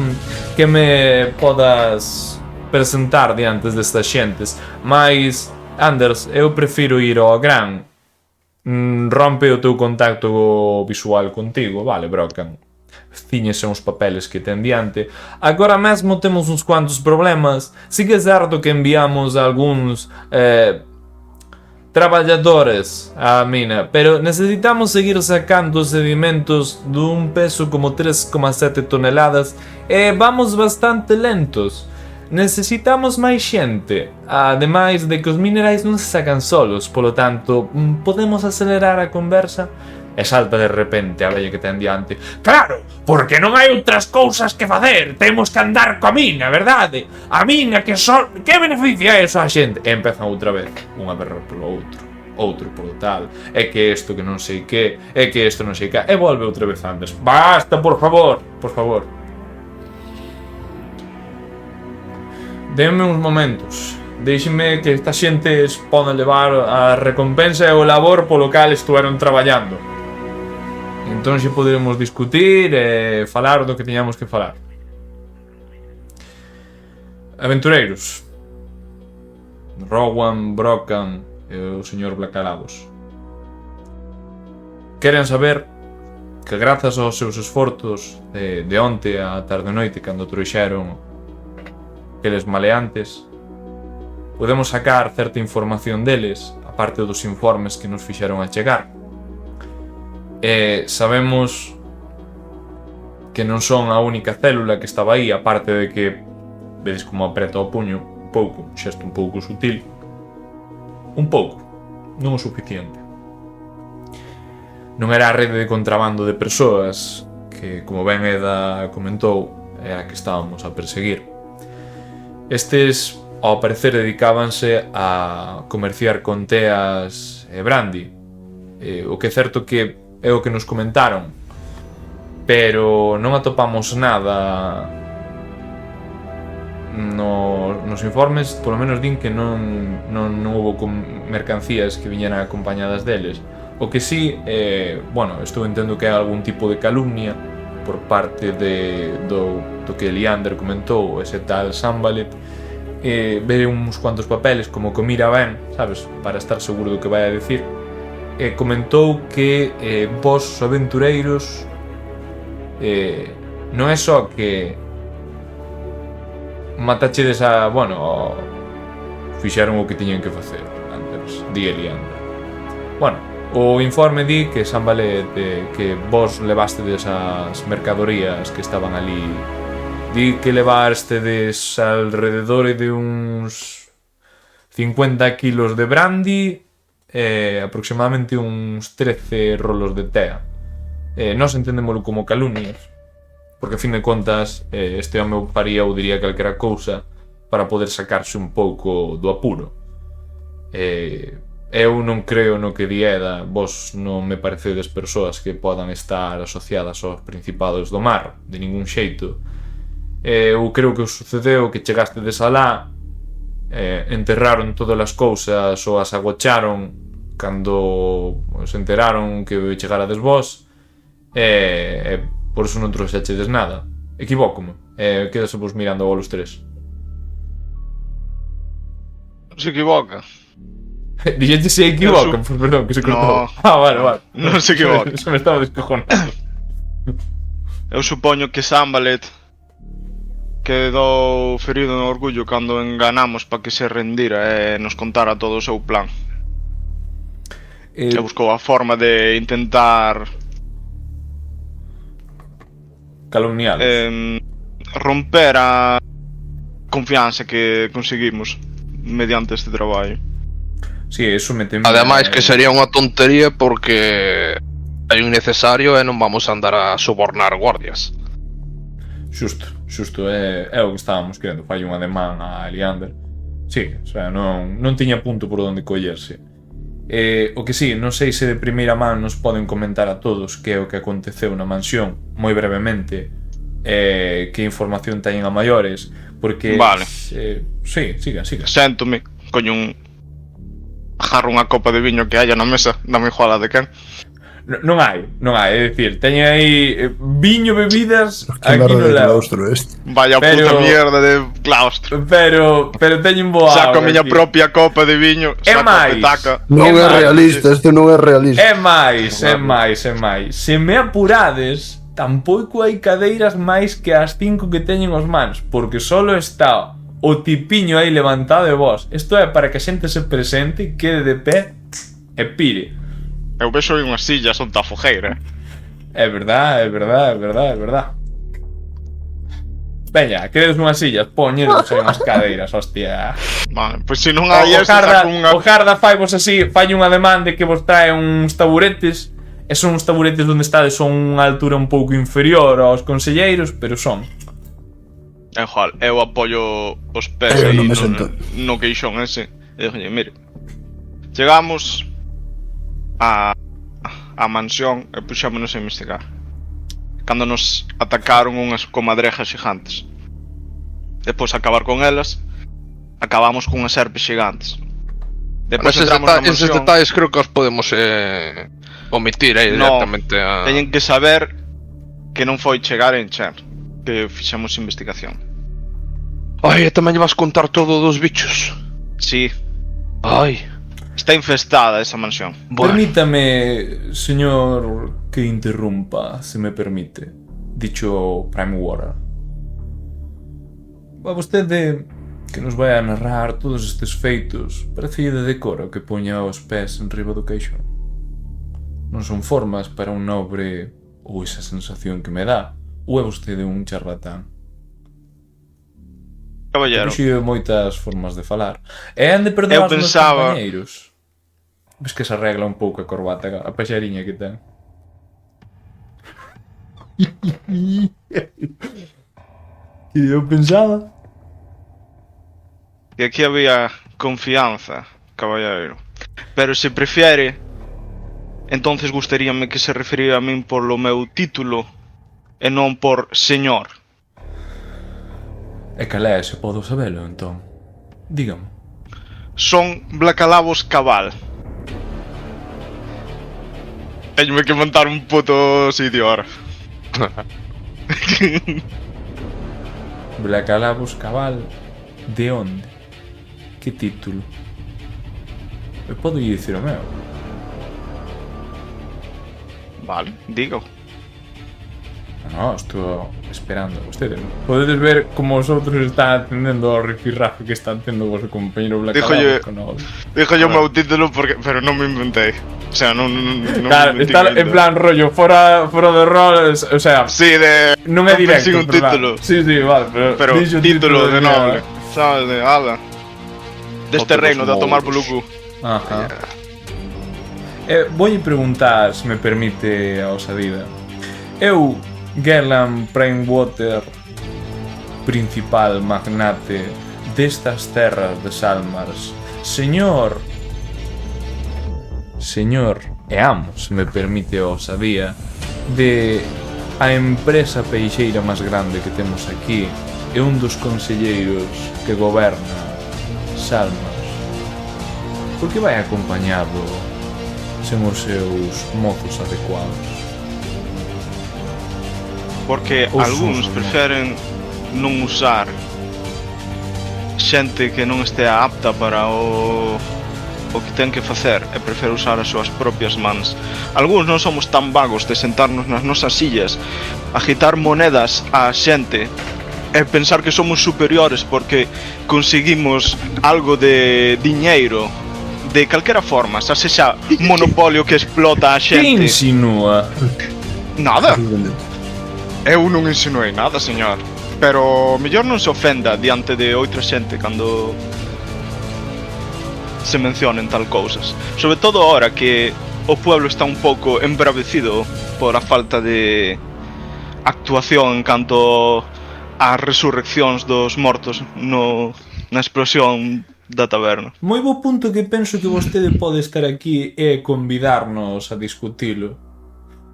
que me podas presentar diante destas xentes, mas Anders, eu prefiro ir ao gran. Rompe o teu contacto visual contigo, vale, Brocan? Ciñese uns papeles que ten diante. Agora mesmo temos uns cuantos problemas. Si que é certo que enviamos algúns traballadores á mina, pero necesitamos seguir sacando sedimentos dun peso como 3,7 toneladas e vamos bastante lentos. Necesitamos máis xente, ademais de que os minerais non se sacan solos, polo tanto, podemos acelerar a conversa? E salta de repente a vella que ten diante. Claro, porque non hai outras cousas que facer, temos que andar coa mina, verdade? A mina que que beneficia eso a xente? E empezan outra vez, unha berra polo outro polo tal, é que isto que non sei que, é que isto non sei que, e volve outra vez antes. Basta, por favor. Denme uns momentos. Deixeme que esta xente poden levar a recompensa e o labor polo cal estuveron traballando. Entón xe poderemos discutir e falar do que teñamos que falar. Aventureiros, Rowan, Brocan o señor Blacalabos. Queren saber que grazas aos seus esforzos de onte a tarde noite cando trouxeron aqueles maleantes podemos sacar certa información deles aparte dos informes que nos fixeron a chegar. Sabemos que non son a única célula que estaba aí, aparte de que vedes como apreta o puño un pouco, xesto un pouco sutil, un pouco, non o suficiente. Non era a rede de contrabando de persoas que, como ben Eda comentou, é a que estábamos a perseguir. Estes, ao parecer, dedicábanse a comerciar con teas e brandy, o que é certo que é o que nos comentaron, pero non atopamos nada nos informes, polo menos din que non houve mercancías que viñeran acompañadas deles. O que sí, bueno, estou entendo que hai algún tipo de calumnia por parte do que Liander comentou, ese tal Sambalet. Ve uns cuantos papeles como que mira ben, sabes, para estar seguro do que vai a decir. Comentou que vos aventureiros non é só que matachedes a, bueno, fixeron o que tiñen que facer antes, di Liander. Bueno, o informe di que Sambalet, que vos levastedes as mercadorías que estaban ali. Di que levastedes alrededor de uns 50 kilos de brandy e aproximadamente uns 13 rolos de tea. Nós entendémolo como calumnias, porque a fin de contas este home faría ou diría calquera cousa para poder sacarse un pouco do apuro. Eu non creo no que di Eda, vos non me parecedes persoas que podan estar asociadas aos Principados do Mar, de ningún xeito. Eu creo que sucedeu que chegastedes alá, enterraron todas as cousas ou as agocharon cando se enteraron que chegarades vos, e por eso non trouxechedes nada. Equivócome, quedase vos mirando a vos tres.
Non se equivoca.
Dixete se equivocan, perdón, que se cortou.
No,
vale.
Non se equivoca.
Se me estaba descojonando.
Eu supoño que Sambalet quedou ferido no orgullo cando enganamos para que se rendira e nos contara todo o seu plan. E buscou a forma de intentar
calumnialos,
romper a confianza que conseguimos mediante este traballo.
Si, eso me teme.
Ademais que sería unha tontería porque é innecesario e non vamos a andar a sobornar guardias.
Xusto, é o que estábamos querendo. Fai un ademán a Liander. Si, o sea, non tiña punto por onde collerse. O que si, non sei se de primeira man nos poden comentar a todos que é o que aconteceu na mansión, moi brevemente, que información teñen a maiores, porque...
Vale.
Si, siga.
Séntome, coño, agarro unha copa de viño que haya na mesa, dame igual a de quen.
Non hai, é dicir, teñen aí viño, bebidas, aquí no lado.
Vaya puta mierda de claustro.
Pero teñen boa.
Saco a miña propia copa de viño, saco a petaca.
Non é realista, isto non é realista.
É máis. Se me apurades, tampouco hai cadeiras máis que as 5 que teñen os mans, porque solo está o tipiño aí levantado de vos. Isto é para que a xente se presente, quede de pé e pire.
Eu vexo aí unhas sillas onde a fogueira.
É verdad. Veña, queredes unhas sillas, poñedos aí unhas cadeiras, hostia.
Vale, pois se non hai esta, saco unha...
O Jarda fai vos así, fai unha demanda que vos trae uns taburetes. E son uns taburetes onde estades, son unha altura un pouco inferior aos conselleiros, pero son.
É igual, eu apoio os pés aí no queixón ese. E dixo, mire, chegamos a mansión e puxámonos a investigar. Cando nos atacaron unhas comadrejas gigantes. Depois acabar con elas, acabamos con unhas serpes gigantes. Depois entramos na mansión.
Eses detalles creo que os podemos omitir aí directamente.
Teñen que saber que non foi chegar en Cher, que fixemos investigación.
Ai, e tamén vas contar todo dos bichos.
Sí.
Ai.
Está infestada esa mansión.
Permítame, señor, que interrumpa, se me permite. Dicho Prime Water. A vostede que nos vai a narrar todos estes feitos, parece de decoro que poña os pés en riba do caixón. Non son formas para un nobre, ou esa sensación que me dá, ou é vostede un charlatán?
Caballero.
Puxido moitas formas de falar. E han de perdoar os meus compañeiros. Ves que se arregla un pouco a corbata, a paxariña que ten. E eu pensaba
que aquí había confianza, caballero. Pero se prefiere, entonces gustaríame que se referira a min por lo meu título e non por señor.
E cal é, se podo sabelo, entón? Dígame.
Son Blacalabos Cabal. Teñome que montar un puto sitio ahora.
Blacalabos Cabal, de onde? Que título? Eu podo dicir o meu.
Vale, digo.
No, estou esperando a vostede. Podedes ver como os outros están atendendo ao rifirrafe que está tendo o vosso compañero Blacalabos con o...
Dijo yo o meu título, porque, pero non me inventei. O sea, non
claro, está en plan rollo, fora de rol, o sea...
Sí, de...
Non é directo,
un título.
Sí, vale, pero
título de noble. Sabes, de ala. Deste reino, de a tomar polo cu.
Ajá. Voulle preguntar, se me permite a osadida. Eu, Gellan Primewater, principal magnate destas terras de Salmars, señor, e amo, se me permite a osadía, de a empresa peixeira máis grande que temos aquí e un dos conselleiros que goberna Salmars. Por que vai acompañado sen os seus mozos adecuados?
Porque algúns preferen non usar xente que non estea apta para o que ten que facer e prefere usar as súas propias mans. Algúns non somos tan vagos de sentarnos nas nosas sillas, agitar monedas á xente e pensar que somos superiores porque conseguimos algo de diñeiro de calquera forma, xa sexa monopolio que explota a xente.
Que insinúa?
Nada. Eu non insinuei nada, señor. Pero mellor non se ofenda diante de outra xente cando se mencionen tal cousas. Sobre todo ahora que o pueblo está un pouco embravecido por a falta de actuación en canto as resurreccións dos mortos na explosión da taberna.
Moi bo punto que penso que vostede pode estar aquí e convidarnos a discutilo.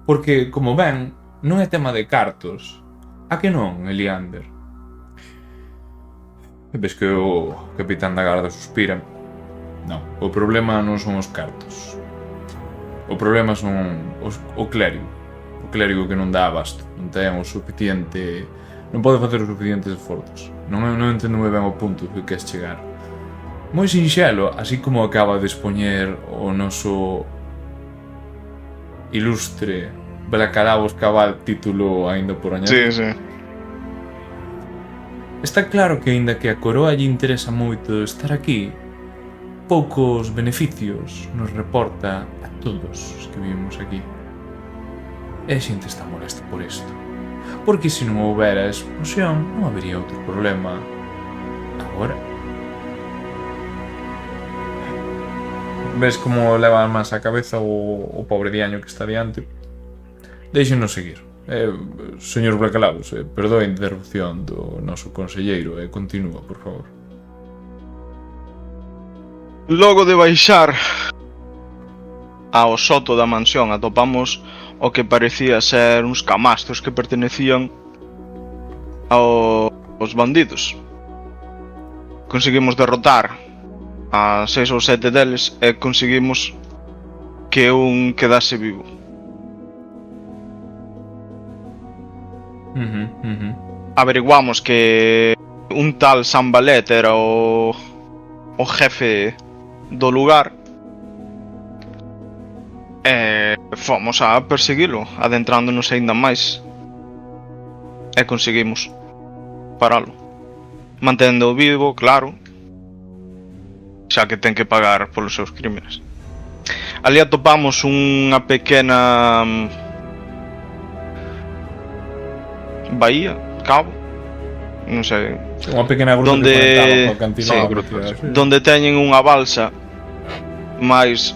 Porque, como ven, non é tema de cartos. A que non, Eliander? Ves que o capitán da garda suspira. Non, o problema non son os cartos. O problema son o clérigo. O clérigo que non dá abasto. Non ten o suficiente... Non pode facer os suficientes esforzos. Non entendo moi ben o punto que queres chegar. Moi sinxelo, así como acaba de expoñer o noso ilustre Blacalabos Cabal título aínda por añadir.
Sí.
Está claro que aínda que a coroa lle interesa moito estar aquí, poucos beneficios nos reporta a todos os que vivimos aquí. E a xente está molesta por isto. Porque se non houbera explosión, non habería outro problema. Agora. Ves como leva máis a cabeza o pobre diaño que está diante. Deixenos seguir. Señor Blacalabos, perdoe a interrupción do noso conselleiro e continúa, por favor.
Logo de baixar ao soto da mansión atopamos o que parecía ser uns camastros que pertenecían aos bandidos. Conseguimos derrotar a 6 ou 7 deles e conseguimos que un quedase vivo. Averiguamos que un tal Sambalet era o jefe do lugar Fomos a perseguilo, adentrándonos aínda máis. E conseguimos paralo. Mantendo vivo, claro, xa que ten que pagar polos seus crímenes. Ali atopamos unha pequena bahía, cabo, non sei,
Unha pequena gruta
Donde-
que conectaba co acantilado.
sí,
gruta, sí.
donde teñen unha balsa máis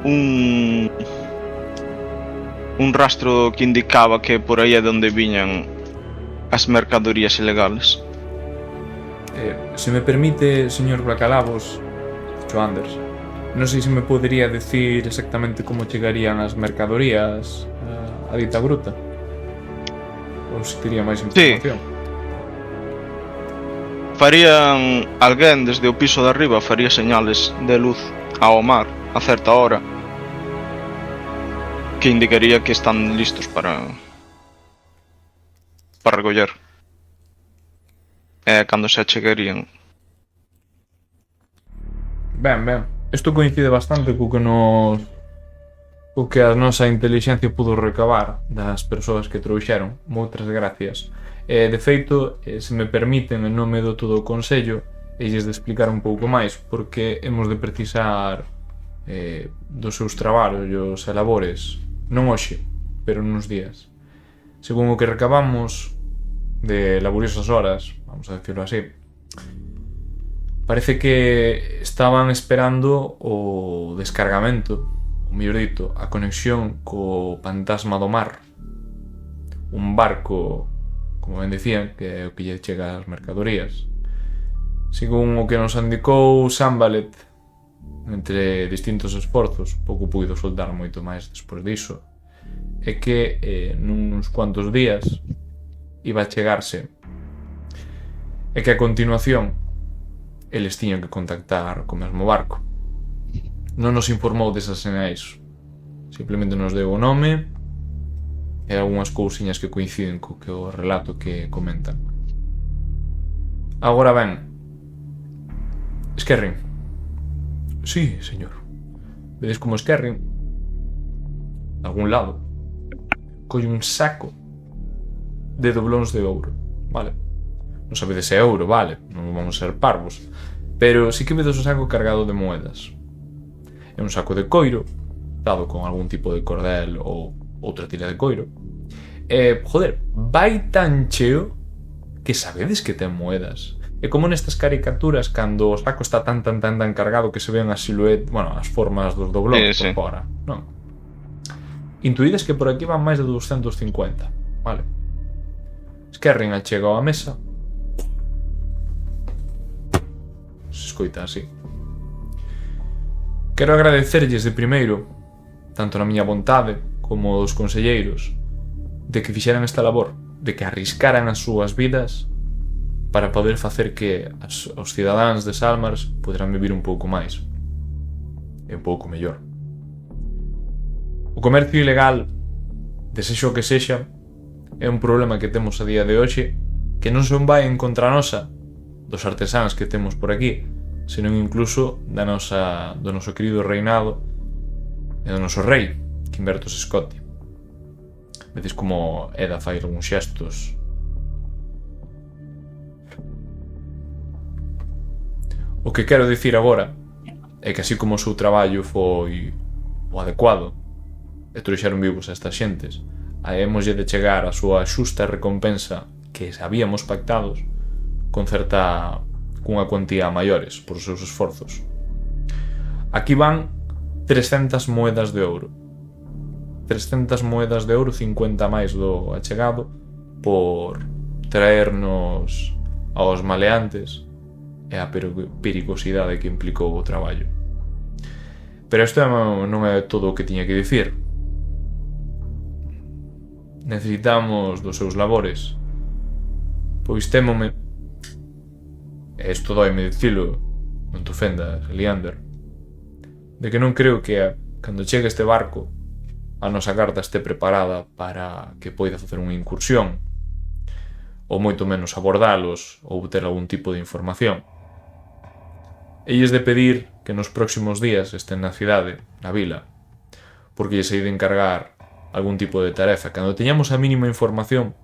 un rastro que indicaba que por aí é onde viñan as mercadorías ilegales.
Se me permite, señor Bracalabos, dicho Anders, non sei se me podería decir exactamente como chegarían as mercadorías a dita gruta. Ou se tería máis información.
Farían alguén desde o piso de arriba faría señales de luz ao mar a certa hora que indicaría que están listos para recoller. Cando se achegarían.
Ben. Isto coincide bastante co que a nosa intelixencia pudo recabar das persoas que trouxeron. Moitas gracias. De feito, se me permiten, en nome do todo o Consello, elles de explicar un pouco máis, porque hemos de precisar dos seus traballos e labores, non hoxe, pero nuns días. Según o que recabamos de laboriosas horas, vamos a decirlo así, parece que estaban esperando o descargamento, ou mellor dito, a conexión co Fantasma do Mar, un barco, como ben dicían, que é o que lle chega as mercadorías. Según o que nos indicou Sambalet, entre distintos esforzos, pouco puido soltar moito máis despois diso, é que nuns cuantos días iba a chegarse, e que a continuación eles tiñan que contactar co mesmo barco. Non nos informou desas sinais, simplemente nos deu o nome e algunhas cousiñas que coinciden co que o relato que comentan. Agora ben, Skerring. Sí, señor. Vedes como Skerring, de algún lado, colle un saco de doblóns de ouro, vale? Non sabedes se é ouro, vale? Non vamos ser parvos, pero sí que vedes un saco cargado de moedas. É un saco de coiro, dado con algún tipo de cordel ou outra tira de coiro. Joder, vai tan cheo que sabedes que ten moedas. É como nestas caricaturas cando o saco está tan cargado que se ven as siluetas, bueno, as formas dos doblóns por fora, non? Intuídes que por aquí van máis de 250, vale? Skerring achegou á mesa. Se escoita así. Quero agradecerlles de primeiro, tanto na miña vontade como dos conselleiros, de que fixeran esta labor, de que arriscaran as súas vidas para poder facer que os cidadáns de Salmars poderán vivir un pouco máis e un pouco mellor. O comercio ilegal, de sexo o que sexa, é un problema que temos a día de hoxe que non son vai en contra nosa dos artesáns que temos por aquí, senón incluso do noso querido reinado e do noso rei, Quimbertos Scotti. Vedes como Eda fai algúns xestos. O que quero dicir agora é que así como o seu traballo foi o adecuado e trouxeron vivos a estas xentes, haémoslle de chegar a súa xusta recompensa que habíamos pactados cunha cuantía a maiores por os seus esforzos. Aquí van 300 moedas de ouro. 300 moedas de ouro, 50 máis do achegado, por traernos aos maleantes e a perigosidade que implicou o traballo. Pero isto non é todo o que tiña que dicir. Necesitamos dos seus labores, pois témome, e isto doime dicilo, non te ofendas, Eliander, de que non creo que cando chegue este barco a nosa carta este preparada para que poida facer unha incursión, ou moito menos abordalos ou ter algún tipo de información. Elles de pedir que nos próximos días estén na cidade, na vila, porque lle sei de encargar algún tipo de tarefa. Cando teñamos a mínima información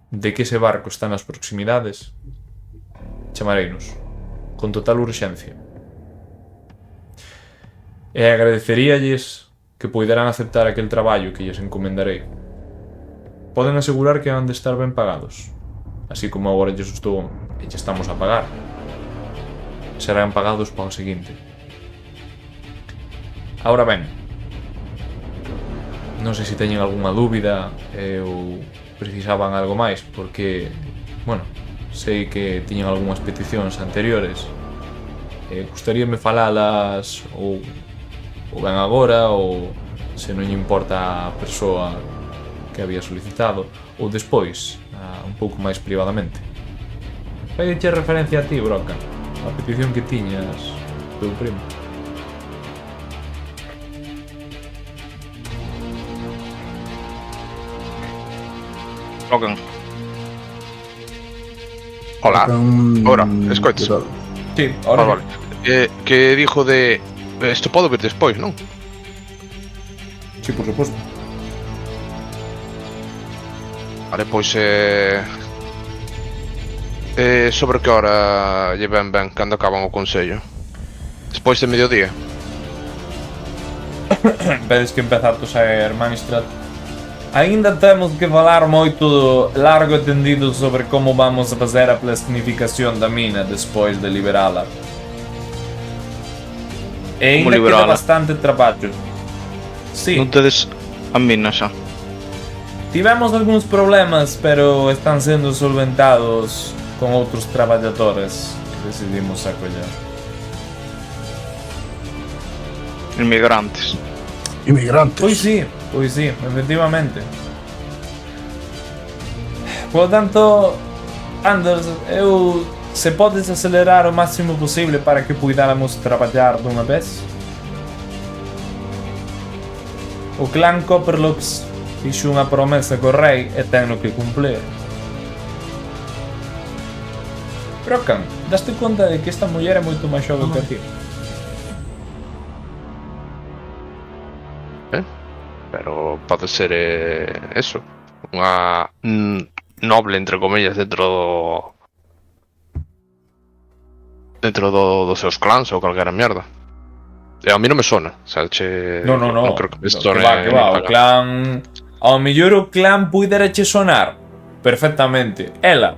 de que ese barco está nas proximidades, chamareinos con total urxencia. E agradeceríalles que poideran aceptar aquel traballo que lles encomendarei. Poden asegurar que han de estar ben pagados, así como agora lles estou e lles estamos a pagar. Serán pagados para o seguinte. Ahora ben, non sei se teñen algunha dúbida ou precisaban algo máis, porque, bueno, sei que tiñan algunhas peticións anteriores. Gustaríame falalas ou ben agora, ou se non lle importa a persoa que había solicitado, ou despois, un pouco máis privadamente. Faiche referencia a ti, Broca, a petición que tiñas do primo.
Logan. Hola. Ahora, escoites.
Sí, ahora
vale. Que dijo de... Isto podo ver despois, non?
Sí, por suposto.
Vale, pois sobre que hora lle ben cando acaban o consello? Despois de mediodía?
Vedes que empezar a ser Manstrat. Ainda temos que falar moito largo e tendido sobre como vamos a fazer a planificación da mina despois de liberala. E ainda queda bastante traballo. Sí.
Non tedes a mina xa?
Tivemos algúns problemas, pero están sendo solventados con outros traballadores que decidimos acoller.
Inmigrantes.
Inmigrantes.
Pois sí, efectivamente. Por tanto, Anders, se podes acelerar o máximo posible para que puidáramos traballar dunha vez. O clan Copperlocks fixo unha promesa co rei e tenno que cumplir. Brocan, daste conta de que esta muller é moito máis xove que a ti?
Pero pode ser eso, unha noble, entre comillas, dentro dos seus clans ou calquera mierda. E a mí non me sona, sabe?
Non
creo que me sone.
Que va, o clan... Ao mellor o clan puidera che sonar perfectamente. Ela.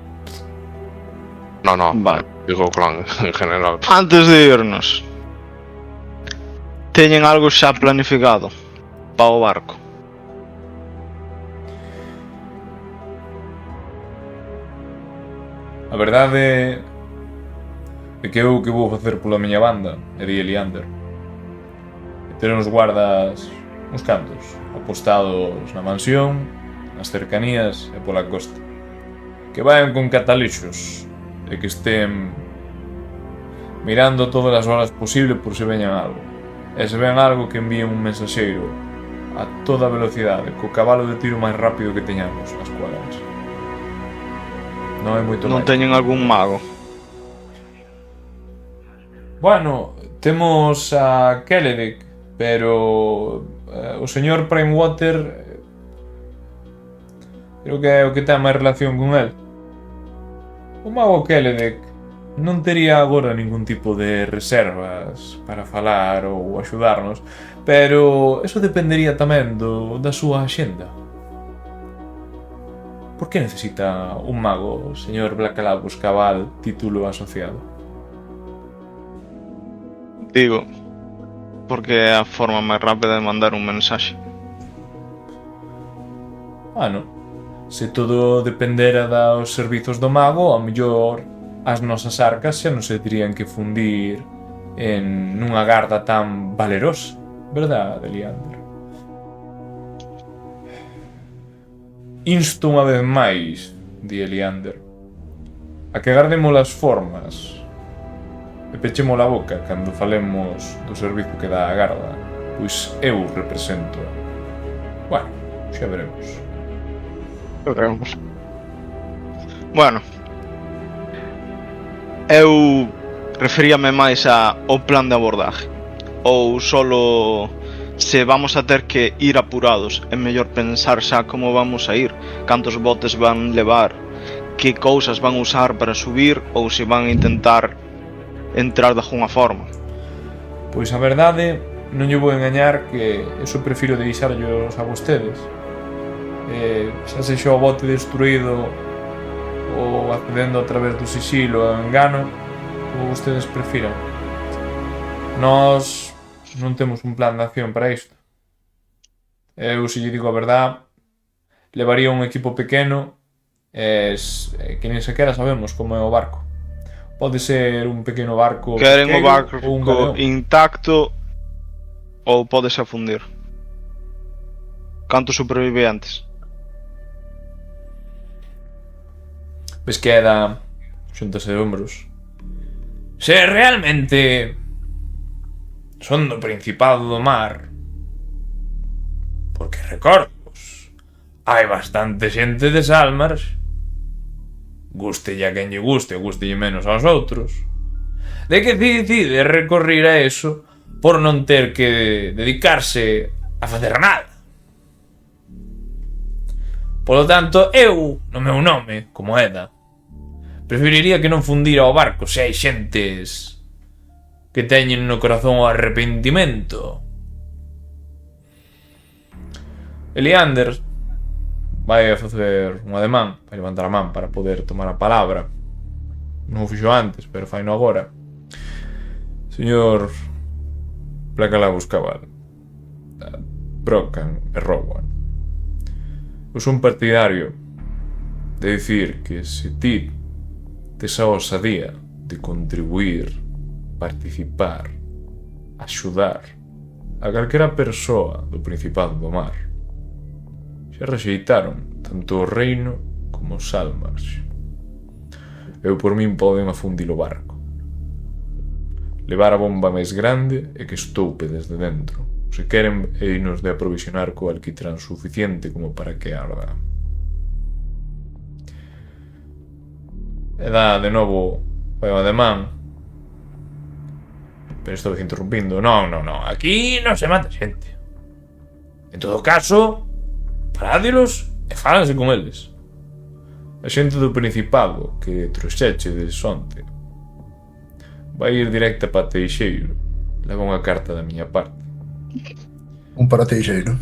No,
Vale.
Digo o clan en general.
Antes de irnos, teñen algo xa planificado para o barco?
A verdade é que eu que vou facer pola miña banda é de Eliander. E ter uns guardas uns cantos apostados na mansión, nas cercanías e pola costa, que vayan con catalixos e que estén mirando todas as horas posible por se veñan algo. E se ven algo, que envíen un mensaxeiro a toda velocidade, co cabalo de tiro máis rápido que teñamos nas cuadras. Non é moito
Non
máis.
teñen algún mago?
Bueno, temos a Keledek, pero o señor Primewater creo que é o que ten máis relación con el. O mago Keledek non tería agora ningún tipo de reservas para falar ou axudarnos, pero eso dependería tamén da súa axenda. Por que necesita un mago, señor Blackalabus Cabal, título asociado?
Digo, porque é a forma máis rápida de mandar un mensaxe.
Bueno, se todo dependera dos servizos do mago, ao mellor as nosas arcas xa non se terían que fundir en nunha garda tan valerosa, verdad, Eliander? Insto unha vez máis, di Eliander, a que gardemos as formas e pechemos a boca cando falemos do servizo que dá a garda, pois eu represento. Bueno, xa veremos.
Bueno, eu referíame máis ao plan de abordaje, ou solo se vamos a ter que ir apurados, é mellor pensar xa como vamos a ir, cantos botes van levar, que cousas van usar para subir ou se van a intentar entrar de alguna forma.
Pois a verdade, non lle vou engañar que eso prefiro deixarllos a vostedes. Xa sexa o bote destruído ou accedendo a través do sigilo e engano, como vostedes prefiran. Nós non temos un plan de acción para isto. Eu, se lle digo a verdade, levaría un equipo pequeno que nin sequera sabemos como é o barco. Pode ser un pequeno barco.
Queren o barco
ou un galeón
intacto ou podese afundir. Cantos supervivientes?
Ves que era xuntase de hombros. Se realmente son do Principado do Mar, porque recordos, hai bastante xente de Salmars, gústelle a quen lle guste ou gústelle menos aos outros, de que decide recorrer a eso por non ter que dedicarse a facer nada. Polo tanto, eu, no meu nome, como Eda, preferiría que non fundira o barco se hai xentes que teñen no corazón o arrepentimento. Eliander vai a facer un ademán, vai levantar a man para poder tomar a palabra. Non o fixo antes, pero faino agora. Señor Placalabos Cabal, Brocan e Rowan, eu son partidario de dicir que se ti tes a osadía de contribuir, participar, axudar a calquera persoa do Principado do Mar, xa rexeitaron tanto o reino como os Salmars. Eu por min poden afundir o barco, levar a bomba máis grande e que estoupe desde dentro. Se queren, einos de aprovisionar co alquitrán suficiente como para que arda. E dá de novo o ademán. Pero estou interrumpindo. Non, aquí non se mata xente. En todo caso, parádelos e fálanse con eles. A xente do Principado que trouxeche de Sonte vai ir directa para Teixeiro. Leva unha carta da miña parte.
Un para Teixeiro.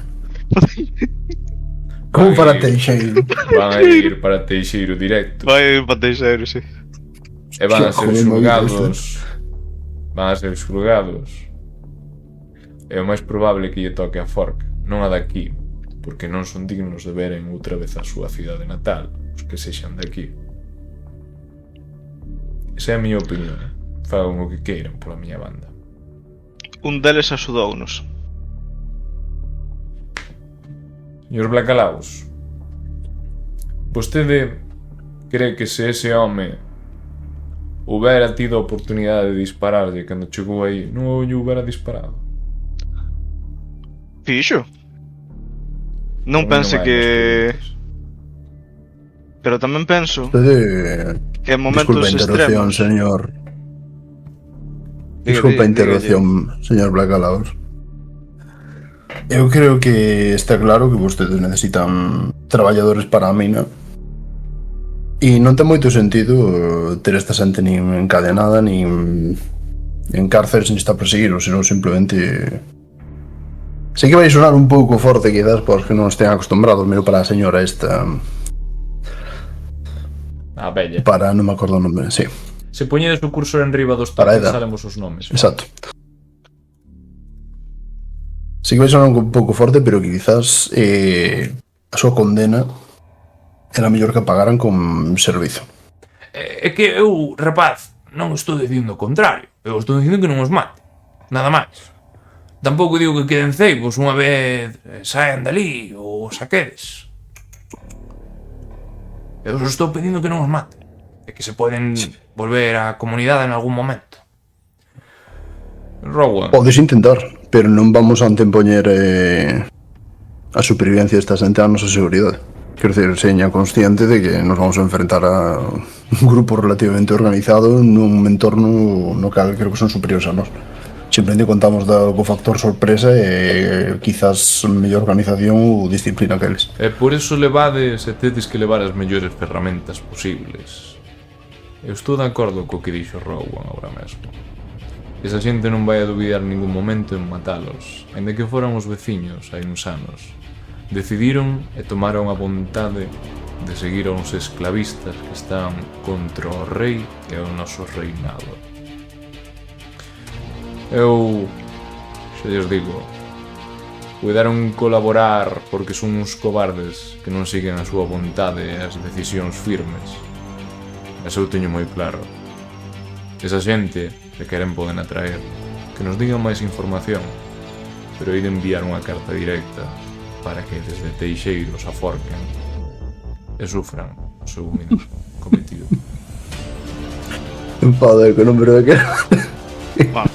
Como para Teixeiro?
Van a ir para Teixeiro directo.
Vai para Teixeiro, sí.
E van a ser xulgados. Van a ser xulgados. É o máis probable que lle toque a forca, non a daqui, porque non son dignos de veren outra vez a súa cidade natal, os que sexan daqui. Esa é a miña opinión. Fagan o que queiran pola miña banda.
Un deles axudounos.
Señor Blacalaos, vostede cree que se ese home houbera tido a oportunidade de dispararlle cando chegou aí, non lle houbera disparado?
Fixo? Non pense que... Pero tamén penso que en momentos
extremos... señor. Disculpa a interrupción, señor Blacalaos. Eu creo que está claro que vostedes necesitan traballadores para a mina. E non ten moito sentido ter esta xente nin encadenada, nin en cárceles, nin está perseguido, senón simplemente... Sei que vai sonar un pouco forte, quizás, porque non estén acostumbrados, miro para a señora esta...
A bella.
Para, non me acordo o nome, sí.
Se poñedes o cursor en riba dos toques, salemos os nomes.
Exacto. Sí que vai sonar un pouco forte, pero que quizás a súa condena era mellor que pagaran con servizo.
É que eu, rapaz, non estou dicindo o contrario. Eu estou dicindo que non os mate. Nada máis. Tampouco digo que queden ceibos unha vez saian dali ou saquedes. Eu só estou pedindo que non os mate. E que se poden volver á comunidade en algún momento. Rowan.
Podes intentar, pero non vamos a antepoñer a supervivencia desta xente a nosa seguridade. Quero dizer, seña consciente de que nos vamos a enfrentar a un grupo relativamente organizado nun entorno no cal creo que son superiores a nós. Simplemente contamos co factor sorpresa e quizás mellor organización ou disciplina que eles.
E por eso levades e tedes que levar as mellores ferramentas posibles. Eu estou de acordo co que dixo Rowan agora mesmo. Esa xente non vai a duvidar en ningún momento en matalos, ainda que foran os veciños hai uns anos. Decidiron e tomaron a vontade de seguir a uns esclavistas que están contra o rei e o noso reinado. Eu xa lles digo, puideron colaborar porque son uns cobardes que non siguen a súa vontade e as decisións firmes. Mas eu teño moi claro, esa xente que queren poden atraer, que nos digan máis información, pero hai de enviar unha carta directa para que desde Teixeiros aforquen e sufran o seu humilde cometido.
Joder, que número de que...
Bueno.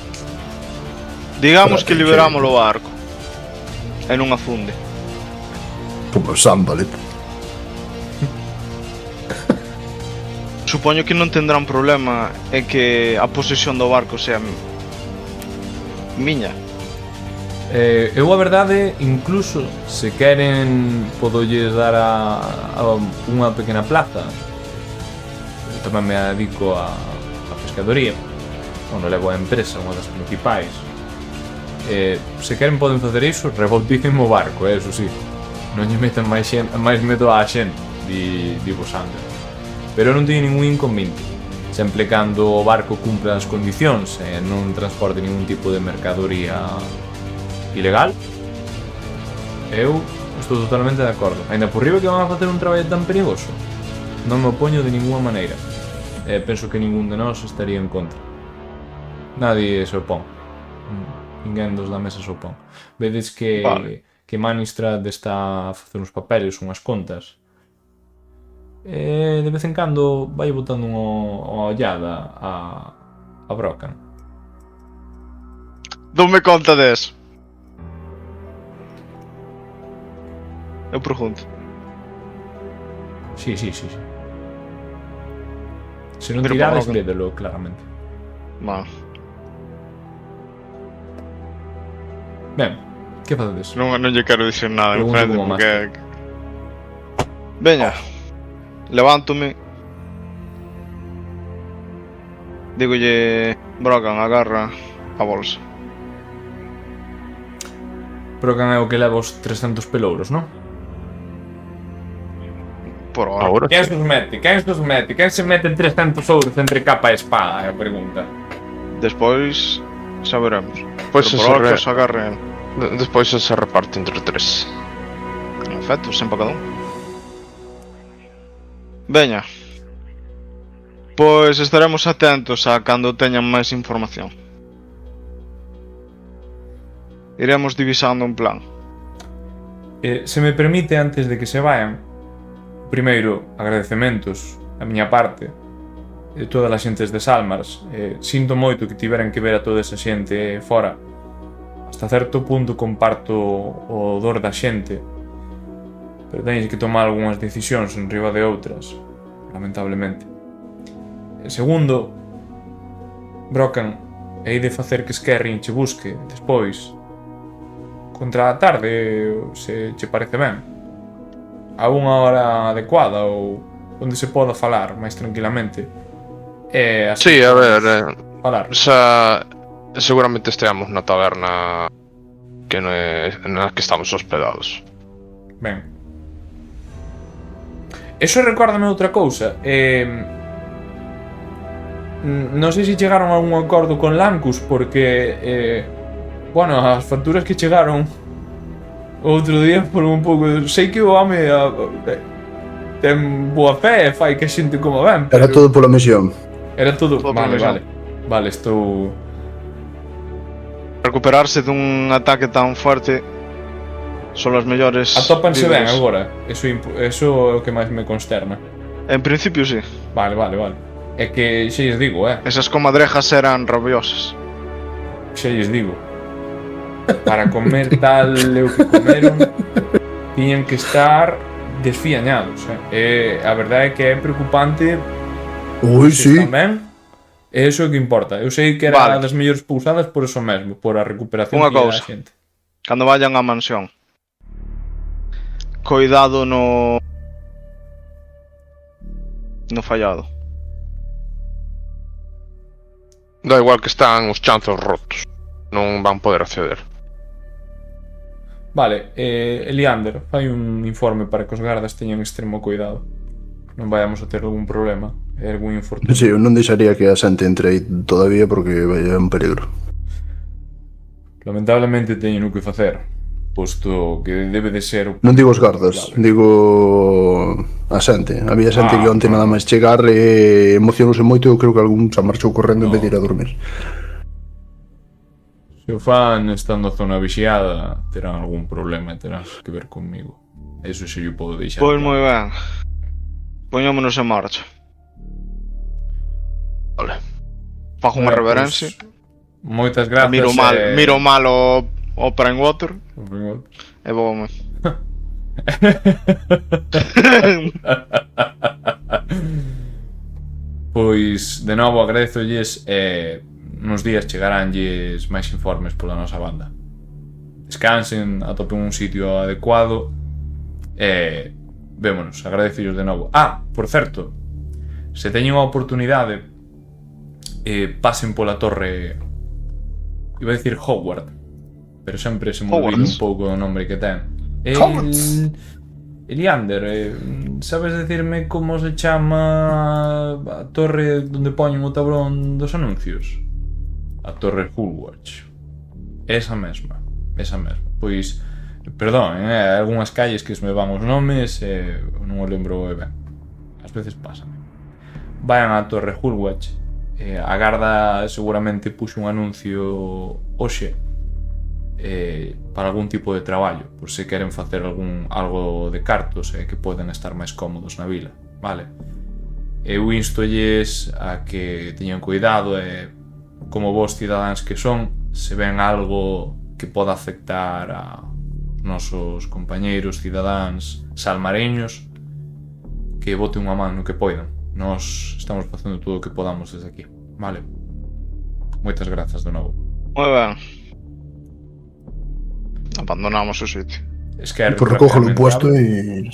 Digamos que liberamos o barco e non afunde.
Como Sambalet.
Supoño que non tendrán problema en que a posesión do barco sea miña.
Eu a verdade, incluso se queren podolles dar a unha pequena plaza. Eu tamén me dedico a pescadoría. Bueno, levo a empresa, unha das principais. Se queren poden facer iso, rebauticen o barco, eso sí. Non lle metan máis medo á xente, di Bosandra. Pero non teño ningún inconveniente, sempre cando o barco cumpra as condicións e non transporte ningún tipo de mercadoría ilegal. Eu estou totalmente de acordo. Ainda por riba que van a facer un traballo tan perigoso, non me opoño de ninguna maneira. Penso que ningún de nós estaría en contra. Nadie se opón. Ninguén dos da mesa se opón. Vedes que Manistrad está a facer uns papeles, unhas contas. De vez en cando vai botando unha ollada a Brocan.
Doume conta deso.
Eu pregunto.
Sí. Se non
Pero
tirades,
para
védelo claramente.
Bueno,
Ben, que facedes?
Non lle quero dicir nada en
Pregunto
frente
como
porque...
veña. Levántome. Dígolle, Brogan, agarra a bolsa.
Brocan é o que leva os 300 pelouros, non?
Por ahora.
Ahora
Quen se os mete? Quen se mete 300 ouros entre capa e espada? É a pregunta.
Despois saberemos.
Pois
Pero
se
por ahora
re-
que os agarren.
Despois se reparte entre tres.
En efecto, sen para cada un. Veña. Pois estaremos atentos a cando teñan máis información. Iremos divisando un plan.
Se me permite, antes de que se vayan, primeiro, agradecementos a miña parte de todas as xentes de Salmars. Sinto moito que tiveran que ver a toda esa xente fora. Hasta certo punto comparto o dor da xente, pero teñes que tomar algunhas decisións en riba de outras, lamentablemente. Segundo, Brocan, hei de facer que Skerrin che busque despois, contra a tarde, se che parece ben, a unha hora adecuada ou onde se poda falar máis tranquilamente. E así
Sí, a ver,
falar.
xa seguramente esteamos na taberna na que estamos hospedados.
Ben. Eso recórdame outra cousa. Non sei se chegaron a un acordo con Lancus porque bueno, as facturas que chegaron outro día foron un pouco... Sei que o home ten boa fe e fai que a xente como ben, pero...
Era todo pola misión.
Era todo...
Todo
Vale,
por
vale. Vale, estou...
Recuperarse dun ataque tan forte son as mellores.
Atópanse ben
víveres.
agora. Eso é o que máis me consterna.
En principio sí.
Vale. É que xa lles digo,
Esas comadrejas eran rabiosas.
xa lles digo. Para comer tal o que comeron, tiñan que estar desfiañados, E a verdade é que é preocupante
Ui,
se
sí.
están ben E iso é o que importa. Eu sei que era
Vale.
das mellores pousadas por eso mesmo, por a recuperación
Unha
que lle dá
cousa.
a xente.
Cando vayan á mansión, cuidado no fallado.
Da igual que están os chanzos rotos. Non van poder acceder.
Vale, Eliander, fai un informe para que os gardas teñan extremo cuidado. Non vayamos a ter algún problema, algún infortunio.
Sí, eu non deixaría que a xente entre aí todavía porque é un peligro.
Lamentablemente teñen o que facer, posto que debe de ser o...
Non digo os gardas, digo a xente. Había xente que onte nada máis chegar e emocionouse moito e eu creo que algún xa marchou correndo en vez de ir a dormir.
Se o fan estando a zona vixiada, terán algún problema e terán que ver conmigo. Eso se yo podo deixar.
Pois moi ben. Poñámonos en marcha.
Vale.
Fago unha reverencia.
Moitas grazas.
Miro mal o Prankwater e voume.
Pois, de novo, agradezolles e nos días chegaránlles máis informes pola nosa banda. Descansen, atopen un sitio adecuado e vémonos, agradecolles de novo. Por certo, se teñen a oportunidade, pasen pola torre, iba a decir Hogwarts, pero sempre se me olvida un pouco o nome que ten. Eliander, sabes decirme como se chama a torre onde poñen o tablón dos anuncios? A torre Hogwarts. Esa mesma. Pois, perdón, algunhas calles que se me van os nomes e non o lembro ben. Ás veces pásame. Vayan á torre Hogwarts. A garda seguramente puxo un anuncio hoxe para algún tipo de traballo, por se queren facer algo de cartos e que poden estar máis cómodos na vila, vale? Eu instolles a que teñan cuidado e, como vos cidadáns que son, se ven algo que poda afectar a nosos compañeiros cidadáns salmareños, que boten unha man no que poidan. Nós estamos facendo todo o que podamos desde aquí, vale? Moitas grazas de novo.
Moi ben. Abandonamos o sitio.
Esquerre,
Por recógelo o puesto e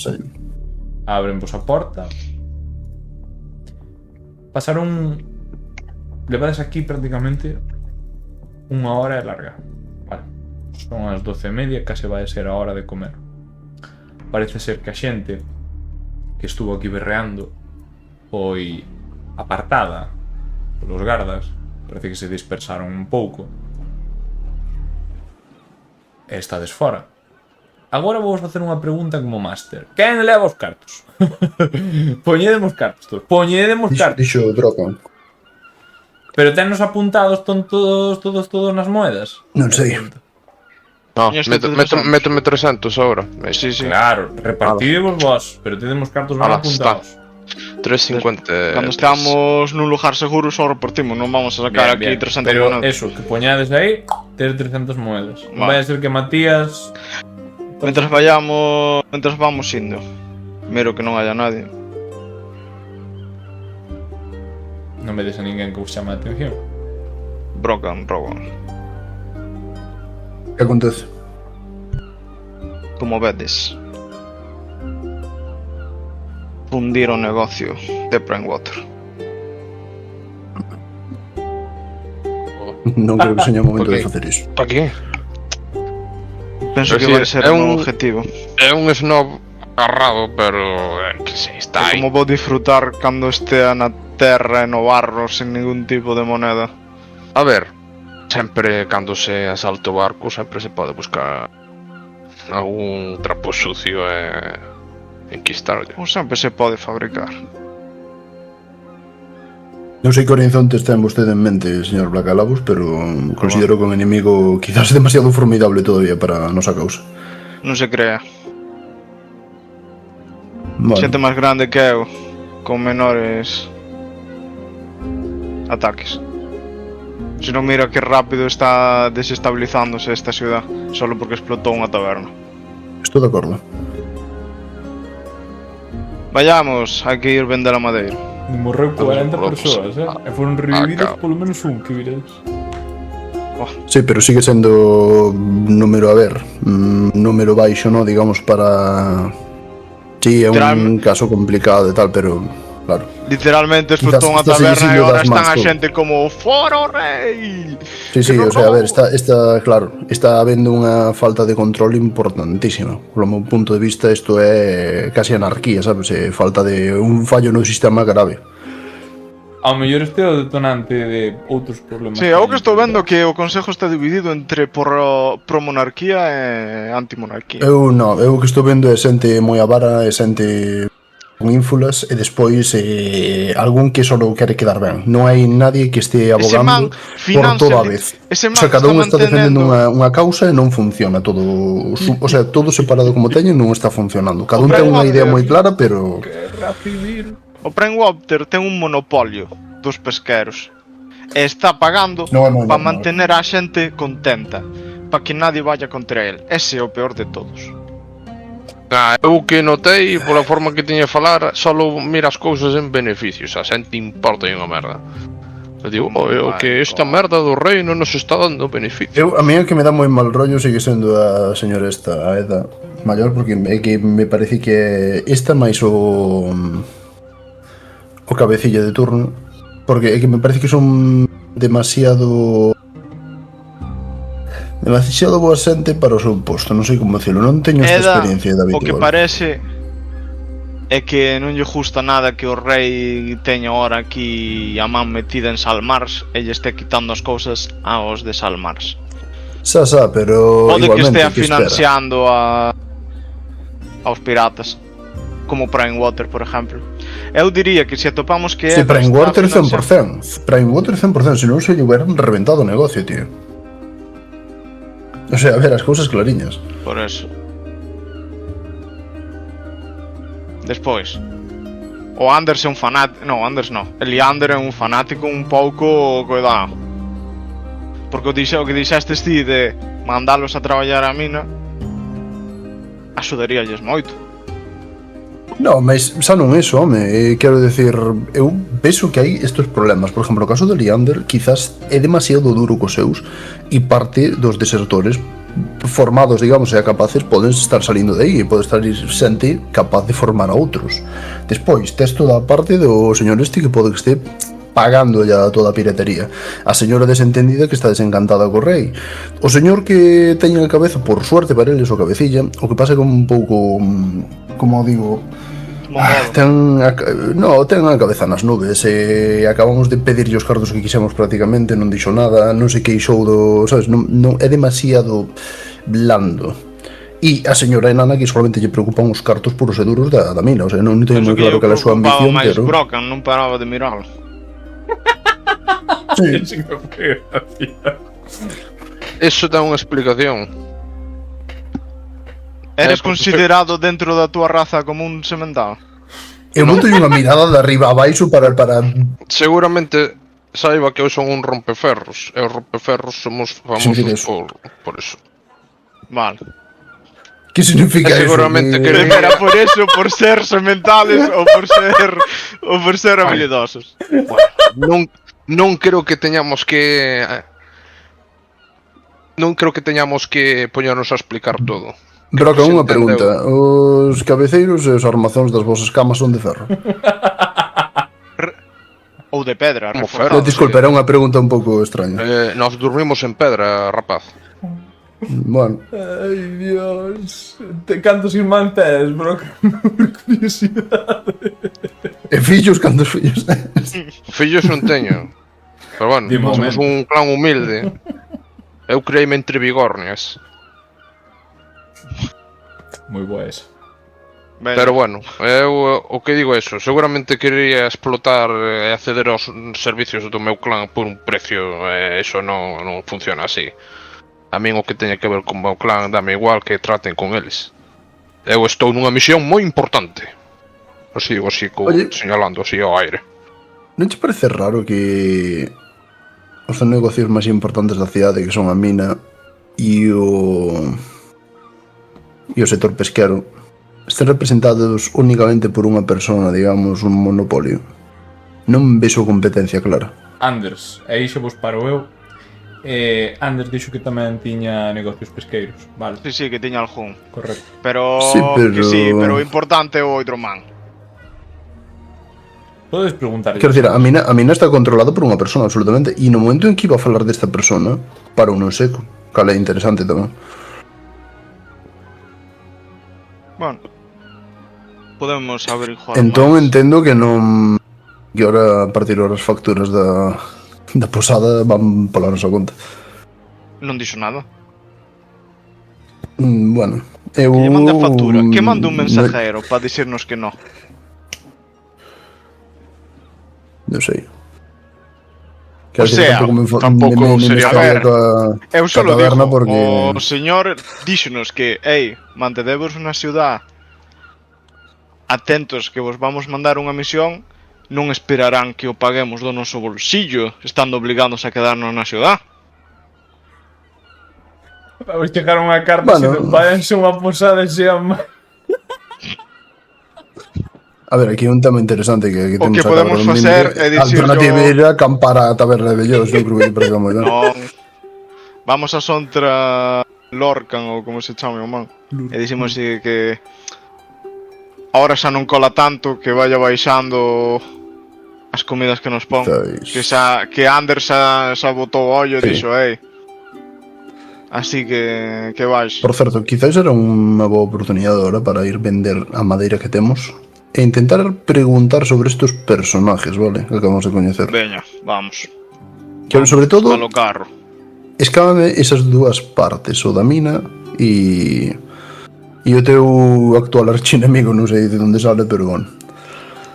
abren vos a porta. Pasaron... levades aquí prácticamente unha hora e larga. Vale. Son as 12:30, case vai ser a hora de comer. Parece ser que a xente que estuvo aquí berreando foi apartada polos gardas. Parece que se dispersaron un pouco. E estades fora. Agora vou facer unha pregunta como máster. Quen leva os cartos? Poñedemos cartos todos. Poñedemos cartos.
Dixo Drogon.
Pero tennos apuntados todos nas moedas?
Non sei.
No,
Tiñas
métome 300 ahora.
Sí.
Claro, repartidevos vos, pero tedemos cartos ben
Ala,
apuntados.
350.
Cando estamos nun lugar seguro só repartimos, non vamos a sacar aquí 300
pero
monedas.
eso, que poñades aí, ter 300 moedas. Non
Vale.
vai a ser que Matías...
Mentras vamos indo. Miro que non haya nadie.
Non me des a ninguén que vos chame a atención.
Brogan.
Que acontece?
Como vedes, fundir o negocio de Prankwater.
Non creo que seña o momento
ok.
de facer iso.
Pa que?
Penso
Pero
que
sí,
vai ser
é
un
un-
objetivo.
É un snob agarrado, pero que se está
É
aí.
como vou disfrutar cando estea na terra e no barro sen ningún tipo de moneda.
A ver, sempre cando se asalta o barco, sempre se pode buscar algún trapo sucio e enquistarlle.
Ou sempre se pode fabricar.
Non sei que horizontes ten vostede en mente, señor Blackalabus, pero considero que un enemigo quizás demasiado formidable todavía para a nosa causa.
Non se crea.
Vale.
Xente máis grande que eu, con menores ataques. Se non mira que rápido está desestabilizándose esta ciudad, solo porque explotou unha taberna.
Estou de acordo.
Vayamos, hai que ir vender a madeira.
Morreu 40
Todos
persoas, E foron revividos polo menos un, que viredes.
Sí, pero sigue sendo número, a ver, número baixo, ¿no? Digamos, para... Sí, é un caso complicado e tal, pero, claro.
Literalmente explotou unha taberna e agora están a xente como Foro Rei.
Sí, o sea, a ver, está claro, está habendo unha falta de control importantísima. Polo meu punto de vista, isto é casi anarquía, sabes? Falta de un fallo no sistema grave.
Ao mellor este é o detonante de outros problemas.
Sí, eu que estou vendo que o Consello está dividido entre pro-monarquía e anti-monarquía.
Eu que estou vendo é xente moi avara e xente con ínfulas e despois algún que só quere quedar ben. Non hai nadie que este abogando por toda a vez. O sea, cada un está defendendo unha causa e non funciona todo. O sea, todo separado como teñen non está funcionando. Cada un ten unha idea moi clara, pero...
O Brainwater ten un monopolio dos pesqueros e está pagando para mantener a xente contenta, para que nadie vaya contra el. Ese é o peor de todos.
Eu que notei, pola forma que tiña a falar, só mira as cousas en beneficios, a xente importa unha merda. Eu digo, que esta merda do reino nos está dando beneficios.
A mí o que me dá moi mal rollo sigue sendo a señora esta, a Eda maior, porque é que me parece que esta máis o cabecilla de turno, porque é que me parece que son demasiado boa xente para o seu posto, non sei como decirlo, non teño esta experiencia de habitual.
O que parece é que non lle gusta nada que o rei teña ahora aquí a man metida en Salmars e lle este quitando as cousas aos de Salmars.
Pero
pode
igualmente
que estea financiando aos piratas, como Brainwater, por exemplo. Eu diría que se atopamos que
sí, Brainwater 100%. Brainwater 100%, se non se lle hubieran reventado o negocio, tío. O sea, a ver, as cousas clariñas.
Por eso. Despois, o Anders é un fanático... No, Anders no. Eliander é un fanático un pouco... Cuidado. Porque o que dixestes ti de mandalos a traballar a mina axudaríalles moito.
No, mas xa non iso, home, quero decir, eu penso que hai estes problemas. Por exemplo, o caso de Leander quizás é demasiado duro cos seus e parte dos desertores formados, digamos, e capaces poden estar salindo de aí e pode estar xente capaz de formar a outros. Despois, tes toda a parte do señor este que pode que este pagando ya toda a piratería. A señora desentendida que está desencantada co rei. O señor que teña a cabeza, por suerte para eles, o cabecilla, o que pasa como un pouco, como digo, ten a cabeza nas nubes e acabamos de pedirlle os cartos que quixemos prácticamente, non dixo nada, non se queixou do, sabes, non é demasiado blando. E a señora enana que solamente lle preocupan os cartos puros e duros da mina, o sea, non teño moi claro que é a súa ambición, pero
Brocan non paraba de miralo.
Sí.
Eso dá unha explicación.
Eres considerado dentro da túa raza como un sementado?
Eu non teño unha mirada de arriba a baixo para...
Seguramente saiba que eu son un rompeferros. E os rompeferros somos famosos por eso.
Vale.
Que significa eso?
Seguramente que
era por eso, por ser sementales ou por ser habilidosos.
Bueno, non creo que teñamos que poñernos a explicar todo.
Broca, unha pregunta. Os cabeceiros e os armazóns das vosas camas son de ferro?
Ou de pedra,
Disculpe, era unha pregunta un pouco extraña.
Nós dormimos en pedra, rapaz.
Bueno.
Ai, Dios. Cantos irmáns tes, Broca? Por curiosidade.
E fillos, cantos fillos tes?
Fillos non teño. Pero bueno, somos un clan humilde. Eu creíme entre bigornias.
Moi boa esa.
Pero bueno, eu o que digo é eso. Seguramente quería explotar e acceder aos servicios do meu clan por un precio. Eso non funciona así. A min o que teña que ver con o meu clan dame igual que traten con eles. Eu estou nunha misión moi importante. Así señalando así ao aire.
Non te parece raro que os negocios máis importantes da cidade, que son a mina e o sector pesquero, estén representados únicamente por unha persona, digamos, un monopolio? non vexo competencia clara.
Anders, e aí xa vos paro eu. Anders dixo que tamén tiña negocios pesqueiros, vale,
Sí, que tiña algún.
correcto.
Pero
Sí, pero-
que sí, pero o importante é o hidromán.
Podes preguntar.
Quero dicir, a mina está controlada por unha persona, absolutamente, e no momento en que iba a falar desta persona, para un seco, cal é interesante tamén.
Bueno, podemos averiguar
Entón
máis.
entendo que non... que ahora a partir das facturas da posada van pola nosa conta.
Non dixo nada.
Bueno, eu...
Que lle mande a factura. Que manda un mensajero para dicirnos que no.
Non sei.
O sea, tampouco sería ver. Eu só lo digo,
porque...
o señor díxonos que, mantedevos na ciudad atentos que vos vamos mandar unha misión, non esperarán que o paguemos do noso bolsillo, estando obligados a quedarnos na ciudad.
Vamos chegar unha carta
Bueno.
se váyanse unha posada e sean máis.
A ver, aquí hai un tema interesante que
O
temos
que
a
podemos
Cabra do
facer
Mimbre.
é
A
dicirllo-
alternativa é ir a acampar a taberna de Bellos, non creo que para moi ben.
Non. Vamos a Sontra Lorcan ou como se chame o man. E dicimos que ahora xa non cola tanto, que vaya baixando as comidas que nos pon.
Pois-
Que Anders xa botou o ollo e
Sí.
dixo, así que baixo.
Por certo, quizás era unha boa oportunidade ahora para ir vender a madeira que temos e intentar preguntar sobre estes personajes, vale? Que acabamos de coñecer.
Veña, vamos.
Que sobre todo,
A lo carro.
escábame esas dúas partes, o da mina e o teu actual archinemigo, non sei de onde sale, pero bueno.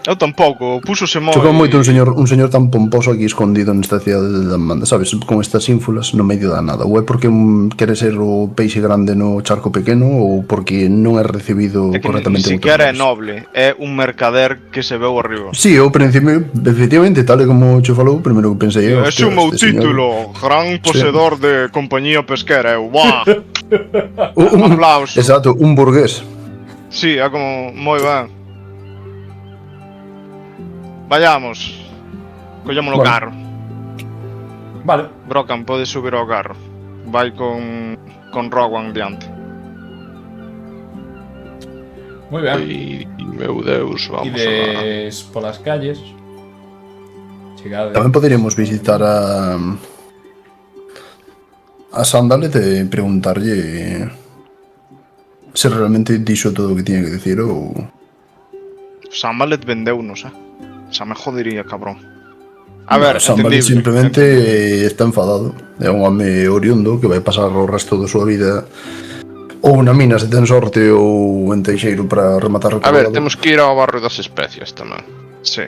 Eu tampouco, púxose moi.
Chocou moito un señor tan pomposo aquí escondido nesta cidade da Manda, sabes, con estas ínfulas no medio da nada. Ou é porque quere ser o peixe grande no charco pequeno ou porque non é recibido
É que ni
correctamente en outros
siquiera é
lugares.
noble, é un mercader que se veu arriba.
Sí, ao principio, efectivamente, tal e como che falou, primeiro que pensei
É
hostia,
o meu
este señor-
título, gran poseedor de compañía pesquera. Eu, ¡buah!
Un
aplauso.
Exacto, un burgués.
Sí, é como moi ben. Vayamos. Collamos o
Vale.
carro.
Vale,
Brocan, podes subir ao carro. Vai con Rowan diante.
moi ben.
Ai, meu Deus, vamos a...
Ides polas calles. Chegade.
Tamén poderíamos visitar a Sandalet e preguntarlle se realmente dixo todo o que tiña que decir ou...
Sambalet vendeunos, Xa me jodería, cabrón. A ver,
Sandalet
entendible.
simplemente está enfadado. É un home oriundo que vai pasar o resto da súa vida ou na mina se ten sorte ou en Teixeiro para rematar
A ver, temos que ir ao barrio das especias tamén.
Sí.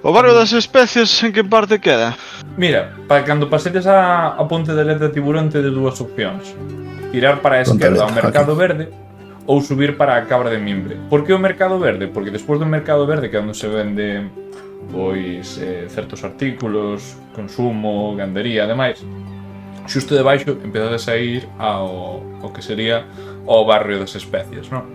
O barrio das especies en que parte queda?
Mira, para cando pasetes a Ponte de Letra Tiburón tedes dúas opcións. Tirar para a
Ponte
esquerda
Letra,
ao Mercado Verde ou subir para a Cabra de Mimbre. Por que o Mercado Verde? Porque despois do Mercado Verde, que é onde se vende pois certos artículos, consumo, gandería, ademais, xusto debaixo empezades a ir ao que sería o barrio das especias, non?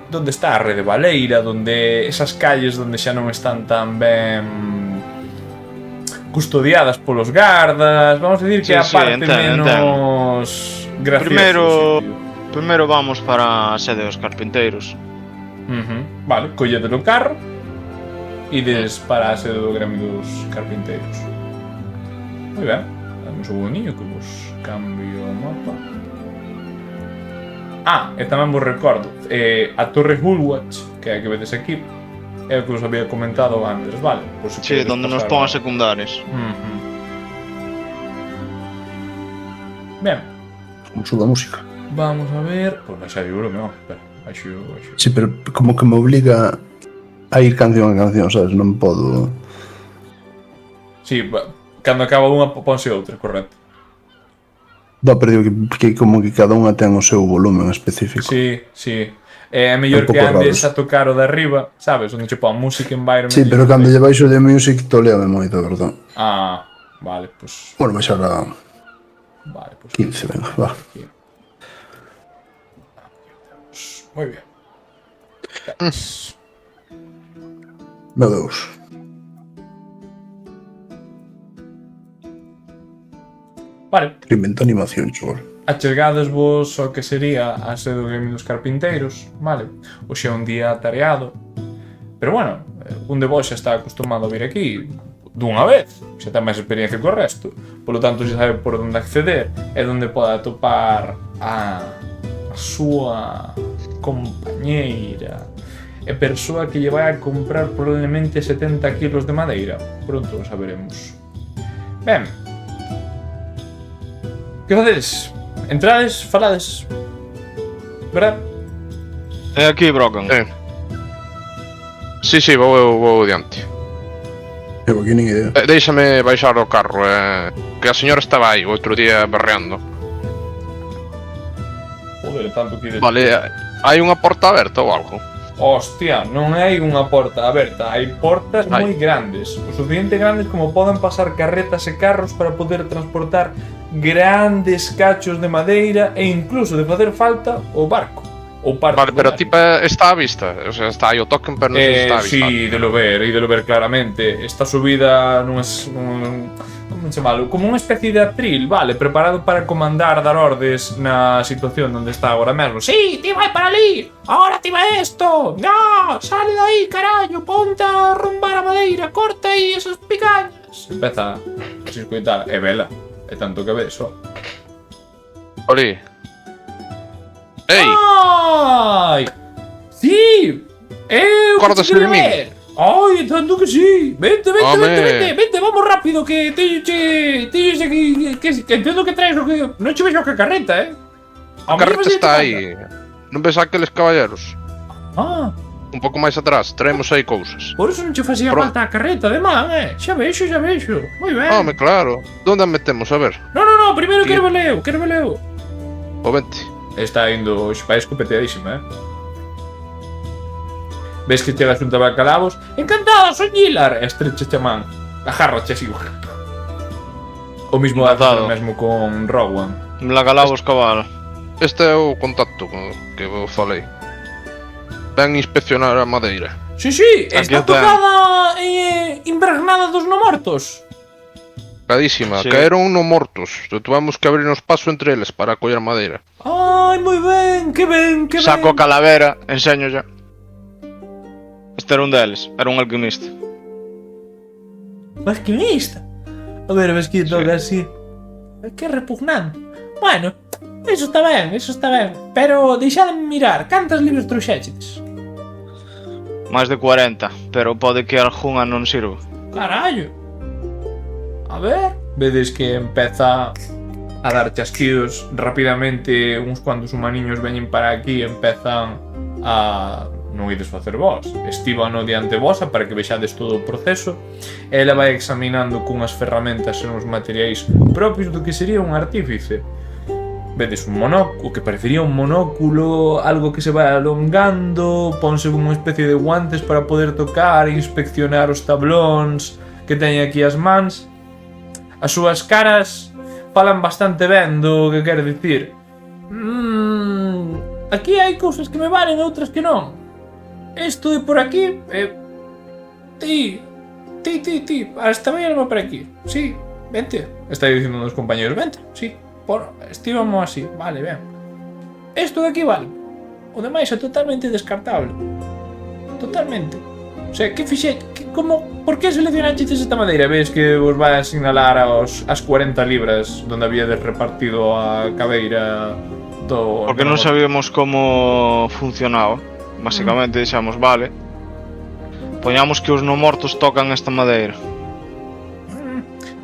Donde está a Rede Baleira, donde esas calles donde xa non están tan ben custodiadas polos gardas, vamos a decir que
Sí,
a
sí,
parte
entendo,
menos graciosa.
Primeiro vamos para a sede dos carpinteiros.
Vale, collede no carro e des para a sede do gremio dos carpinteiros. Moi ben, dame un segundinho que vos cambio o mapa. E tamén vos recordo, a Torre Hullwatch, que é a que vedes aquí, é o que vos había comentado antes, vale? Por se
Sí,
queredes
donde nos
pasar
pon
a-
as secundarias.
Ben,
Uso da música.
vamos a ver... Pois vai xa euro, meu, espera, baixo.
Sí, pero como que me obliga a ir canción a canción, sabes? Non podo...
Sí, cando acaba unha, ponse outra, correcto.
Pero digo que como que cada unha ten o seu volumen específico.
Sí, sí. É mellor
Un pouco
que andes
raros.
a tocar o de arriba, sabes? Onde che pon Music Environment.
Sí, pero cando lle baixo de music toleame moito, verdad?
Vale, pues...
Bueno, baixar a
Vale, pues...
15, venga, va.
Muy bien.
Meu Deus.
Vale,
Tremenda animación, chaval.
achegades vos ao que sería a sede do Gremio dos Carpinteiros, vale? Hoxe é un día atareado, pero bueno, un de vos xa está acostumado a vir aquí dunha vez, xa ten máis experiencia co resto, polo tanto xa sabe por onde acceder e onde pode atopar a súa compañeira e persoa que lle vai a comprar probablemente 70 kilos de madeira. Pronto o saberemos. Ben, que facedes? Entrades, falades, verdad?
É aquí, Brogan.
Sí, vou diante.
Eu aquí nin idea.
Déixame baixar o carro, que a señora estaba aí outro día berreando.
Joder, tanto que...
Vale, hai unha porta aberta ou algo?
Hostia, non hai unha porta aberta, hai portas moi grandes, o suficiente grandes como poden pasar carretas e carros para poder transportar grandes cachos de madeira e incluso de facer falta o barco. O parque.
Vale, pero tipo está a vista, o sea, está aí o token, pero non sei se está a vista.
Sí, de lo ver claramente. Está subida como chamalo? Como unha especie de atril, vale, preparado para comandar, dar ordes na situación onde está agora mesmo. Sí, ti vai para ali, agora ti vai esto. No, sale de aí, carallo, ponte a rombar a madeira, corta aí esas picañas. Empeza a se escoitar, e vela, é tanto que ve só.
Oli. Ei!
Ai! Sí! Eu
Acordas de mí?
Ai, tanto que sí! Vente, vamos rápido, que teño aquí, que entendo que traes o que... Non che vexo que a carreta,
A carreta está aí. Non ves aqueles caballeros?
Ah,
Un pouco máis atrás, traemos aí cousas.
por eso non che facía falta a carreta de man, Xa vexo. Moi ben.
Home, claro. Donde a metemos? A ver.
No, primeiro quero veleo.
O vente.
Está indo vai escopeteadísima, Ves que chega xunto a Bacalabos. Encantada, son Gilar. Estrecha a man. Agárrache así. O mismo
Encantado.
o mesmo con Rowan.
Blacalabos cabal.
Este é o contacto que vos falei. Ven inspeccionar a madeira.
Sí, está
está.
tocada impregnada dos no mortos.
Cadísima,
Sí.
caeron no mortos. Tuvemos que abrirnos paso entre eles para coller madeira.
Ai, moi ben, que ben.
Saco a calavera, enseño ya. Este era un deles, era un alquimista.
Alquimista. A ver, ves que toca así. Que repugnante. Bueno, eso está ben. Pero deixadme mirar, cantas libros trouxeches?
Máis de 40, pero pode que algunha non sirva.
Carallo. A ver. Vedes que empeza a dar chasquidos rapidamente. Uns cuantos humaniños veñen para aquí e empezan a... Non ides facer vos. Estíbano diante vosa para que vexades todo o proceso. Ela vai examinando cunhas ferramentas e uns materiais propios do que sería un artífice. Vedes un monóculo, o que parecería un monóculo, algo que se vai alongando, ponse unha especie de guantes para poder tocar e inspeccionar os tablóns que teñen aquí as mans. As súas caras falan bastante ben do que quere dicir. Aquí hai cousas que me valen e outras que non. Isto de por aquí, ti, hasta mañana por aquí. Sí, vente. Está dicindo dos compañeros, vente, sí. Estivamos así, vale, ben. Isto de aquí vale. O demais é totalmente descartable. Totalmente. O sea, que fixe... Por que seleccionaches esta madeira? Ves que vos vai a sinalar as 40 libras donde habíades repartido a cabeira do...
Porque non sabíamos como funcionaba. Basicamente dixamos, vale, poñamos que os no mortos tocan esta madeira.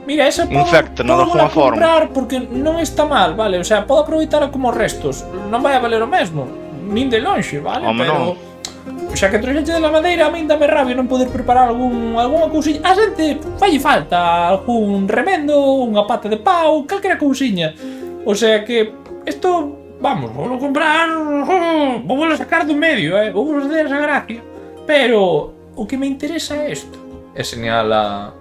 Mira, esa
Infecta, non de alguma forma.
comprar porque non está mal, vale? O sea, podo aproveitala como restos. Non vai a valer o mesmo, nin de lonxe, vale?
Home,
pero...
non.
Xa que trouxeche de la madeira, a min dame rabia non poder preparar algunha cousiña. A xente falle falta algún remendo, unha pata de pau, calquera cousiña. O sea que, isto... Vamos, vou comprar, vou sacar do medio, vou facer esa gracia. Pero o que me interesa é isto. E sinala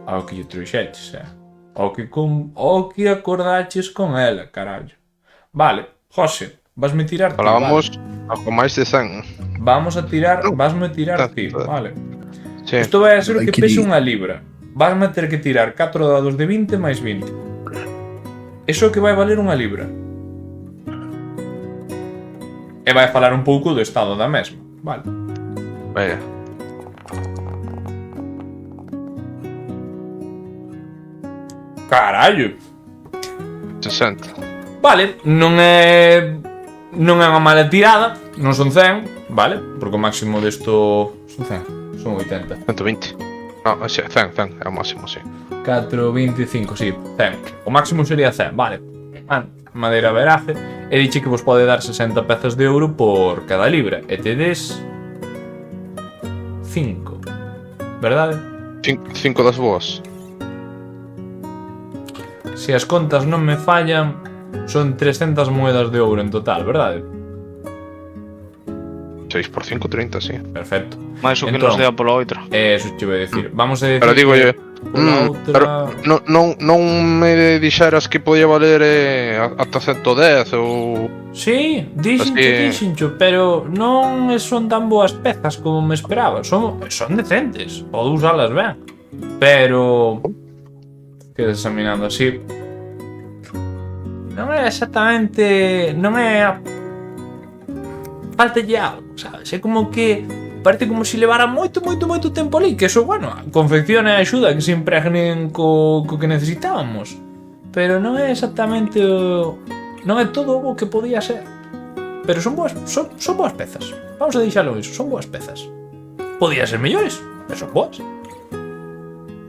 ao que lle trouxeches, ao que acordaches con ela, carallo. Vale, José, vasme tirar ti,
Falábamos
vale?
algo máis de 100.
Vamos a tirar, vasme a tirar ti, vale.
Sí.
Isto vai a ser o que
Hai que
pese
ir.
unha libra. Vasme a ter que tirar 4 dados de 20 máis 20. Eso é o que vai valer unha libra. E vai falar un pouco do estado da mesma, vale.
Venga.
Carallo.
60.
Vale, non é unha mala tirada, non son 100, vale? Porque o máximo desto son 100, son 80.
120. No, sí, 100, é o máximo, sí.
4, 25, sí, 100. O máximo sería 100, vale. Madeira veraje. E diche que vos pode dar 60 pezas de ouro por cada libra. E tedes 5, verdade?
5 das boas.
Se as contas non me fallan, son 300 moedas de ouro en total, verdade?
6 por 5, 30, sí.
Perfecto.
Mais o que
Entón,
nos dea pola outra.
Eso che vou dicir. Vamos a decir
Pero digo
que
yo,
pola outra...
pero non me dixeras que podía valer ata 110 ou...
Sí,
Así-
dixencho, pero non son tan boas pezas como me esperaba. Son decentes, podo usalas ben. Pero... que examinando así... Non é exactamente... Non é... faltalle algo, sabes? É como que... parece como se levara moito tempo ali. Que eso, bueno, a confección e a axuda que se impregnen co que necesitábamos. Pero non é exactamente o... non é todo o que podía ser. Pero son boas pezas. Vamos a deixalo iso, son boas pezas. Podía ser mellores, pero son boas.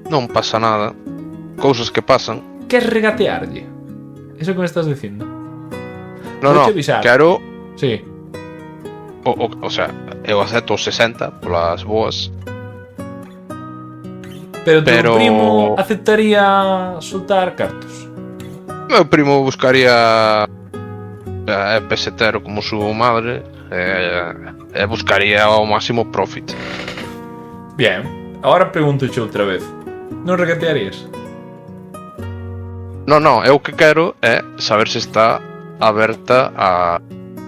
Non pasa nada. Cousas que pasan.
Queres regatearlle? Eso que me estás dicindo.
No,
Vouche avisar.
quero...
Sí.
O sea, eu acepto os 60 polas boas.
Pero tu
Pero-
primo aceptaría soltar cartos.
Meu primo buscaría pesetero como su madre e buscaría o máximo profit.
Bien. Ahora pregúntoche outra vez. Non regatearías?
No, eu o que quero é saber se está aberta a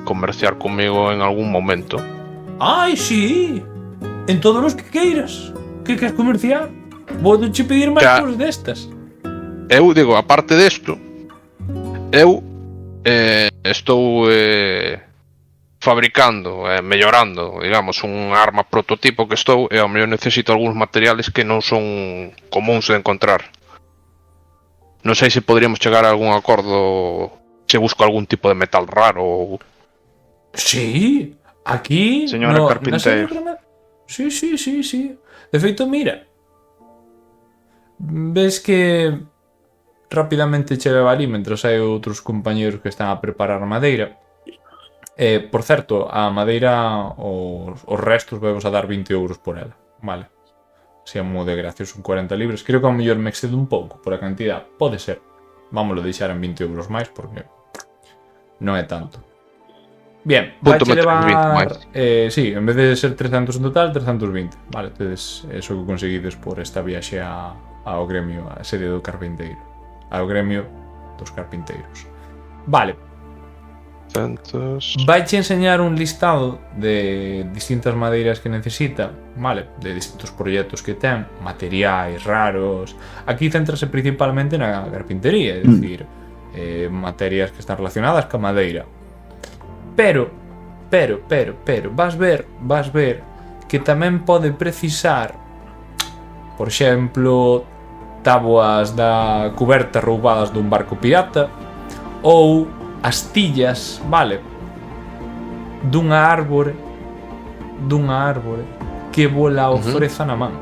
comerciar comigo en algún momento.
Ai, sí. En todos os que queiras. Que queres comerciar? Vou che pedir máis
Ya.
cousas destas.
Eu digo, aparte desto, eu estou fabricando, mellorando, digamos, un arma prototipo que estou e ao mellor necesito algúns materiales que non son comuns de encontrar. Non sei se poderíamos chegar a algún acordo se busco algún tipo de metal raro ou...
Sí, aquí...
Señora
no,
carpinteiro.
Sí. De feito, mira. Ves que rapidamente chega ali mentras hai outros compañeros que están a preparar madeira. Por certo, a madeira, os restos vamos a dar 20 euros por ela. Vale. Se amo de gracia, son 40 libras. Creo que ao mellor me excedo un pouco por a cantidad. Pode ser. Vámoslo deixar en 20 euros máis porque non é tanto. Bien,
Punto
vai
meter 20
levar...
máis.
sí, en vez de ser 300 en total, 320. Vale, tedes eso que conseguides por esta viaxe ao gremio, a sede do carpinteiro. Ao gremio dos carpinteiros. Vale,
Centos...
vaiche enseñar un listado de distintas madeiras que necesita, vale, de distintos proxectos que ten, materiais raros. Aquí céntrase principalmente na carpintería, é dicir, materias que están relacionadas ca madeira. Pero, vas ver que tamén pode precisar, por exemplo, táboas da cuberta roubadas dun barco pirata ou astillas, vale, dunha árbore que vola ofreza na man.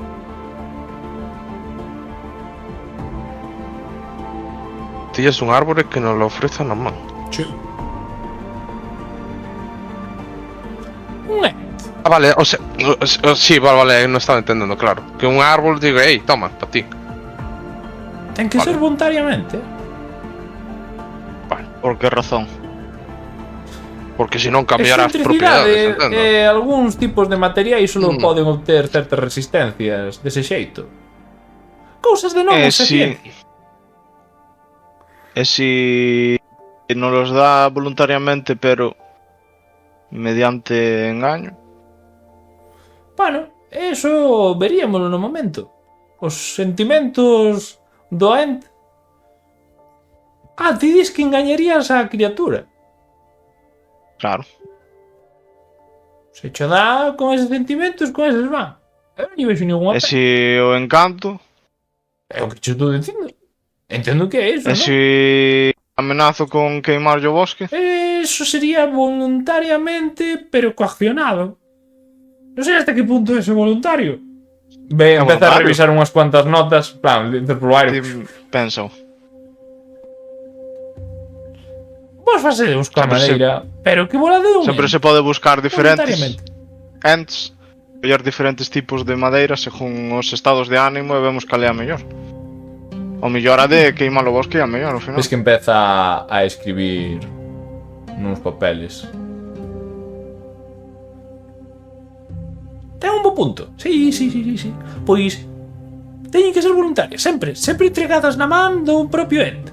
Tillas un árbore que nos lo ofreza na man.
Sí.
Vale, o sea, sí, vale, non estaba entendendo, claro. Que un árbol digo, ei, toma, para ti.
Ten que
Vale.
ser voluntariamente.
Por que razón?
Porque se non cambiar as propiedades, entendo.
Algúns tipos de materiais só poden obter certas resistencias dese xeito. Cousas de non se ciencia.
Si nos los da voluntariamente, pero mediante engaño.
Bueno, eso veríamoslo no momento. Os sentimentos do ente. Ti dis que engañarías a criatura.
Claro.
Se che dá con eses sentimentos, con eses van. Eu non vexo ningún
E se o encanto?
É o que che estou dicindo. Entendo que é iso,
E
non?
se amenazo con queimar o bosque?
Eso sería voluntariamente, pero coaccionado. Non sei hasta que punto é eso voluntario. Empeza a
voluntario.
revisar unhas cuantas notas, plan, dices polo aire.
Penso.
Vos facedes coa
Sempre
madeira, pero que bola de un
Sempre se pode buscar diferentes
voluntariamente.
entes, mellor diferentes tipos de madeira según os estados de ánimo e vemos cal é a mellor. O mellor a de queimar o bosque é a mellor, ao final.
Ves que empeza a escribir nuns papeles. Ten un bo punto. Sí. Pois teñen que ser voluntarias, sempre entregadas na man do propio ente.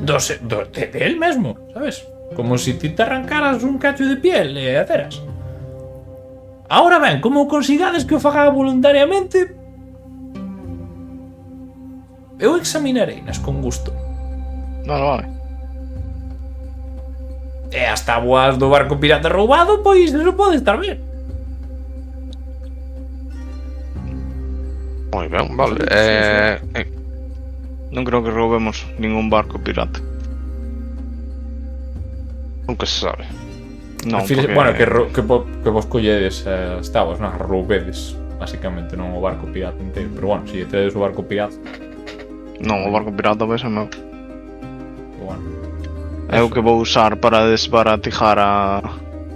De él mesmo, sabes? Como si ti te arrancaras un cacho de piel e aceras. Ahora ben, como consigades que o faga voluntariamente, eu examinareinas con gusto.
Non, vale.
E as tabuas do barco pirata roubado, pois eso pode estar ben.
Moi ben, vale.
Non creo que roubemos ningún barco pirata.
Nunca se sabe.
Non,
Refires-
porque...
Bueno, que vos colledes as tabuas, non? As roubedes, basicamente, non o barco pirata inteiro. Pero bueno, se tedes o barco pirata,
Non, o barco pirata vai ser meu.
bueno.
É o que vou usar para desbaratijar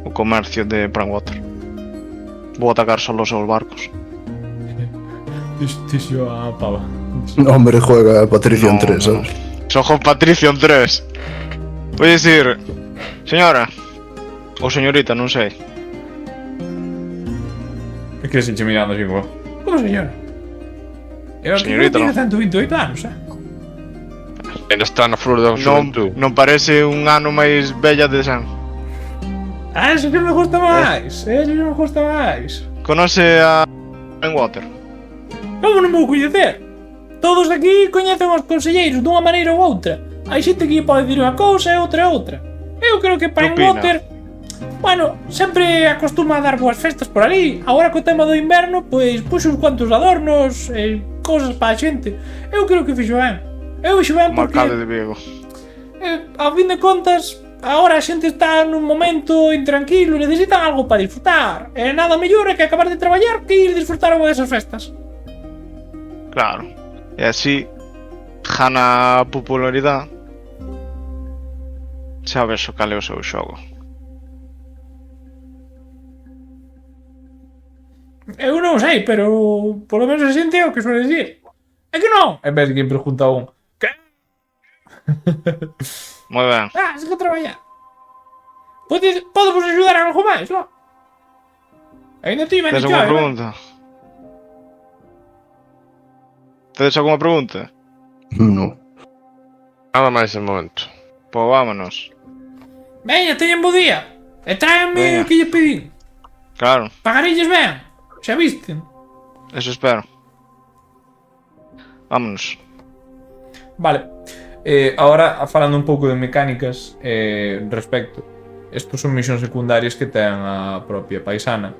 o comercio de Prankwater. Vou atacar só os seus barcos.
Dixo a pava.
Hombre, juega Patricio en
No,
3,
no.
¿sabes?
Sojo Patricio en 3. Voy a decir, señora, ou señorita, non sei.
Que queres enche mirando así como... Como señora? Eu aquí
Señorita,
non
non.
tiene 128 anos,
Ainda está na flor da
Non,
xuventud.
non parece un ano máis bella de San.
Eso que me gusta máis. Eso que me gusta máis.
Conoce a Prankwater?
Como non vou coñecer? Todos aquí coñecen os conselleiros dunha maneira ou outra. Hai xente que pode dicir unha cousa e outra outra. Eu creo que Prankwater, bueno, sempre acostuma a dar boas festas por ali. Agora co tema do inverno, pois puxo uns cuantos adornos e cousas para a xente. Eu creo que fixo ben. Eu fixo ben
O alcalde
porque,
de Vigo.
a fin de contas, agora a xente está nun momento intranquilo, necesitan algo para disfrutar. E nada mellor é que acabar de traballar que ir disfrutar unha desas festas.
Claro. E así, gana popularidade. Sabes o cal é o seu xogo.
Eu non sei, pero polo menos a xente é o que suele dicir. É que non? En vez de que pregunta un que?
Moi ben.
Es que traballar. Podo vos axudar en algo máis, non? Ainda ti me
Tedes
dicho,
alguma pregunta? Tedes alguma pregunta?
No.
Nada máis de momento.
Pois vámonos.
Veña, teñen bo día. E tráenme
Veña.
o que lle pedín.
Claro,
Pagarilles ben. Xa visten.
eso espero. Vámonos.
Vale. Ahora, falando un pouco de mecánicas respecto. Estos son misións secundarias que ten a propia paisana.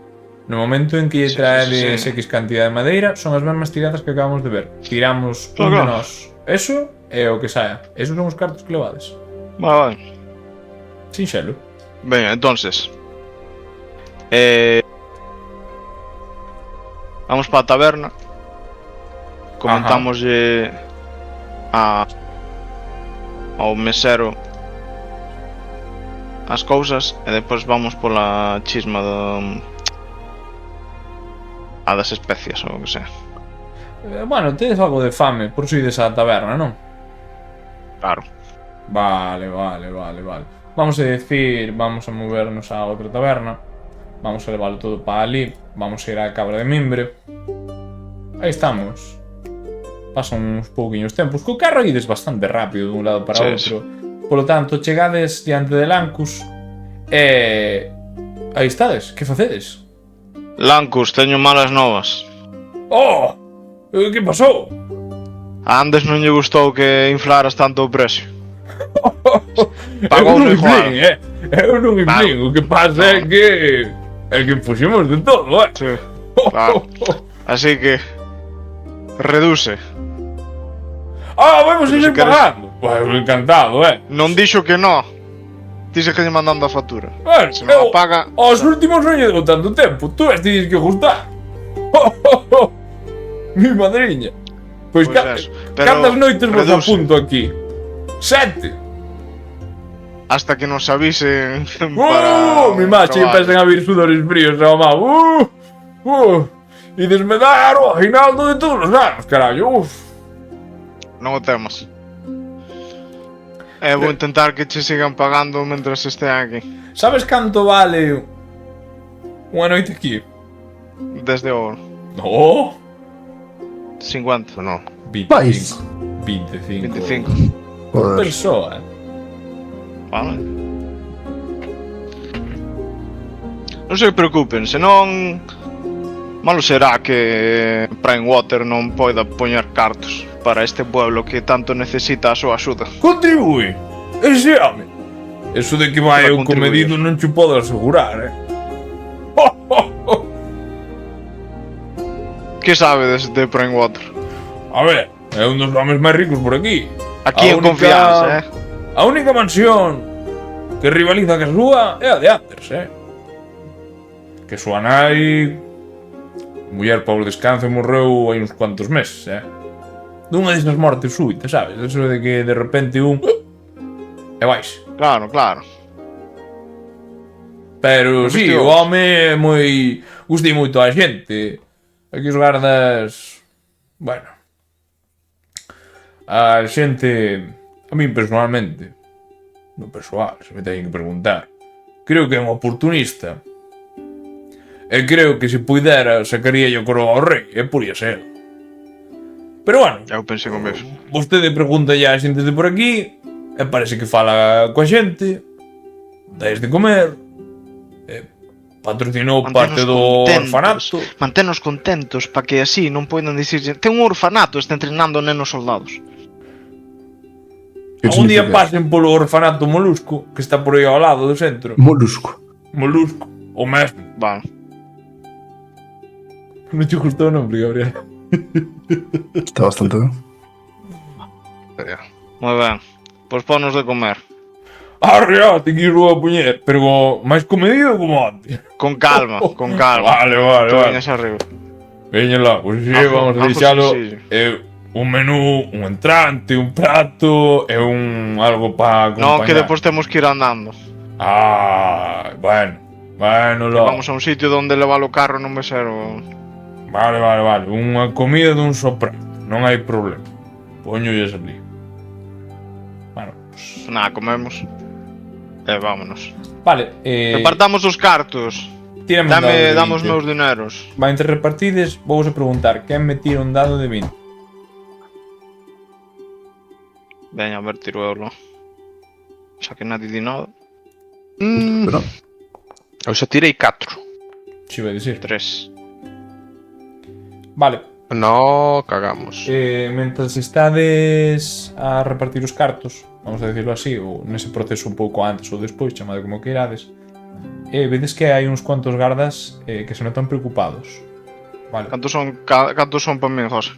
No momento en que lle
Sí,
traedes
sí.
X cantidad de madeira, son as mesmas tiradas que acabamos de ver. Tiramos un de
Claro.
nós. Eso é o que saia. Esos son os cartos que levades.
Vale.
Sinxelo.
Veña, entonces. Vamos para a taberna. Comentámoslle ao mesero as cousas e depois vamos pola chisma das especias ou o que sea.
Bueno, tedes algo de fame, por si ides á taberna, non?
Claro.
Vale. Vamos a decir, vamos a movernos a outra taberna. Vamos a levarlo todo para ali. Vamos a ir á cabra de mimbre. Aí estamos. Pasan uns pouquiños tempos. Co carro ides bastante rápido dun lado para
Sí,
outro. Polo tanto, chegades diante de Lancus e... aí estades, que facedes?
Lancus, teño malas novas.
Oh! Que pasou?
A Andes non lle gustou que inflaras tanto o precio.
Eu non
igual.
inflín, Eu non inflín. O que pasa é que puxemos de todo,
Sí, claro. Así que reduce.
Vamos a
Pero
ir
se queres-
pagando. Bueno, encantado,
Non dixo que no. Dice que lle mandando a factura.
Bueno,
Se non a paga,
Aos últimos non lle deu tanto tempo. Tú estes que gustar. Mi madriña. Pois
Pois eso, pero
cantas noites vos
reduce.
apunto aquí? 7.
hasta que nos avisen para
Mi macho, que
traballo.
pensan a vir sudores fríos, mamá. E desmedar o aguinaldo de todos os anos, carallo.
Non o temas. Vou intentar que che sigan pagando mentras estean aquí.
Sabes canto vale unha noite aquí?
Desde o
No.
50.
No.
25. 25.
25.
Por
Joder.
persoa.
Vale. Non se preocupen, senón malo será que Primewater non poida poñer cartos para este pueblo que tanto necesita a súa axuda.
Contribui. Ese home. Eso de que vai
Para
eu comedido non che podo asegurar,
Que sabedes de Primewater?
A ver, é un dos homes máis ricos por aquí.
Aquí
A
en
única-
confianza,
A única mansión que rivaliza que a súa é a de Anders, Que súa nai... Muller Paulo Descanso morreu hai uns cuantos meses, Dunha desas mortes súbitas, sabes? Eso de que de repente e vais.
Claro, claro.
Pero
Mas
sí,
tío-
o home é moi... Gustei moito a xente. Aquí os gardas... Bueno... A xente... A min personalmente... No persoal, se me teñen que preguntar. Creo que é un oportunista. E creo que se puidera sacaría yo coroa ao rei. E podía ser. Pero bueno...
Eu pensei con eso.
Vostede pregunta ya a xente de por aquí e parece que fala coa xente, dais de comer, patrocinou parte do orfanato.
Mantenos contentos para que así non poidan dicir ten un orfanato, está entrenando nenos soldados.
Que
Algún día
significa?
pasen polo orfanato Molusco, que está por aí ao lado do centro.
Molusco.
Molusco, o mesmo.
Vale.
Non te gustou o nombre, Gabriel?
Está bastante ben.
Moi ben. Pois ponos de comer.
Arrea, te que vou a poñer, pero máis comedido como antes.
Con calma, con calma.
Vale,
Que
vale.
veñas arriba.
Veña lá, pois si
Ajo-
vamos a
ajo
deixalo
sencillo.
un menú, un entrante, un prato e un algo para acompañar.
Non, que depois temos que ir andando.
Bueno,
Que
lo.
vamos a un sitio onde levar o carro non me servo.
Vale. Unha comida dun só prato, non hai problema. Poño ya ali. Bueno, pues...
Nada, comemos. Vámonos.
Vale,
Repartamos os cartos.
tírame un dado de
Dame os
20.
meus dineros.
Va, entre repartides, vou a preguntar quen me tira un dado de 20.
Veña, a ver, tiro euro. Xa que nadie di nada.
Pero,
Eu xa tirei 4.
Si vai dicir.
3.
Vale,
No, cagamos.
mentras estades a repartir os cartos, vamos a decirlo así, ou nese proceso un pouco antes ou despois, chamade como queirades, vedes que hai uns cuantos gardas que se notan preocupados. Vale.
Cantos son para min, José?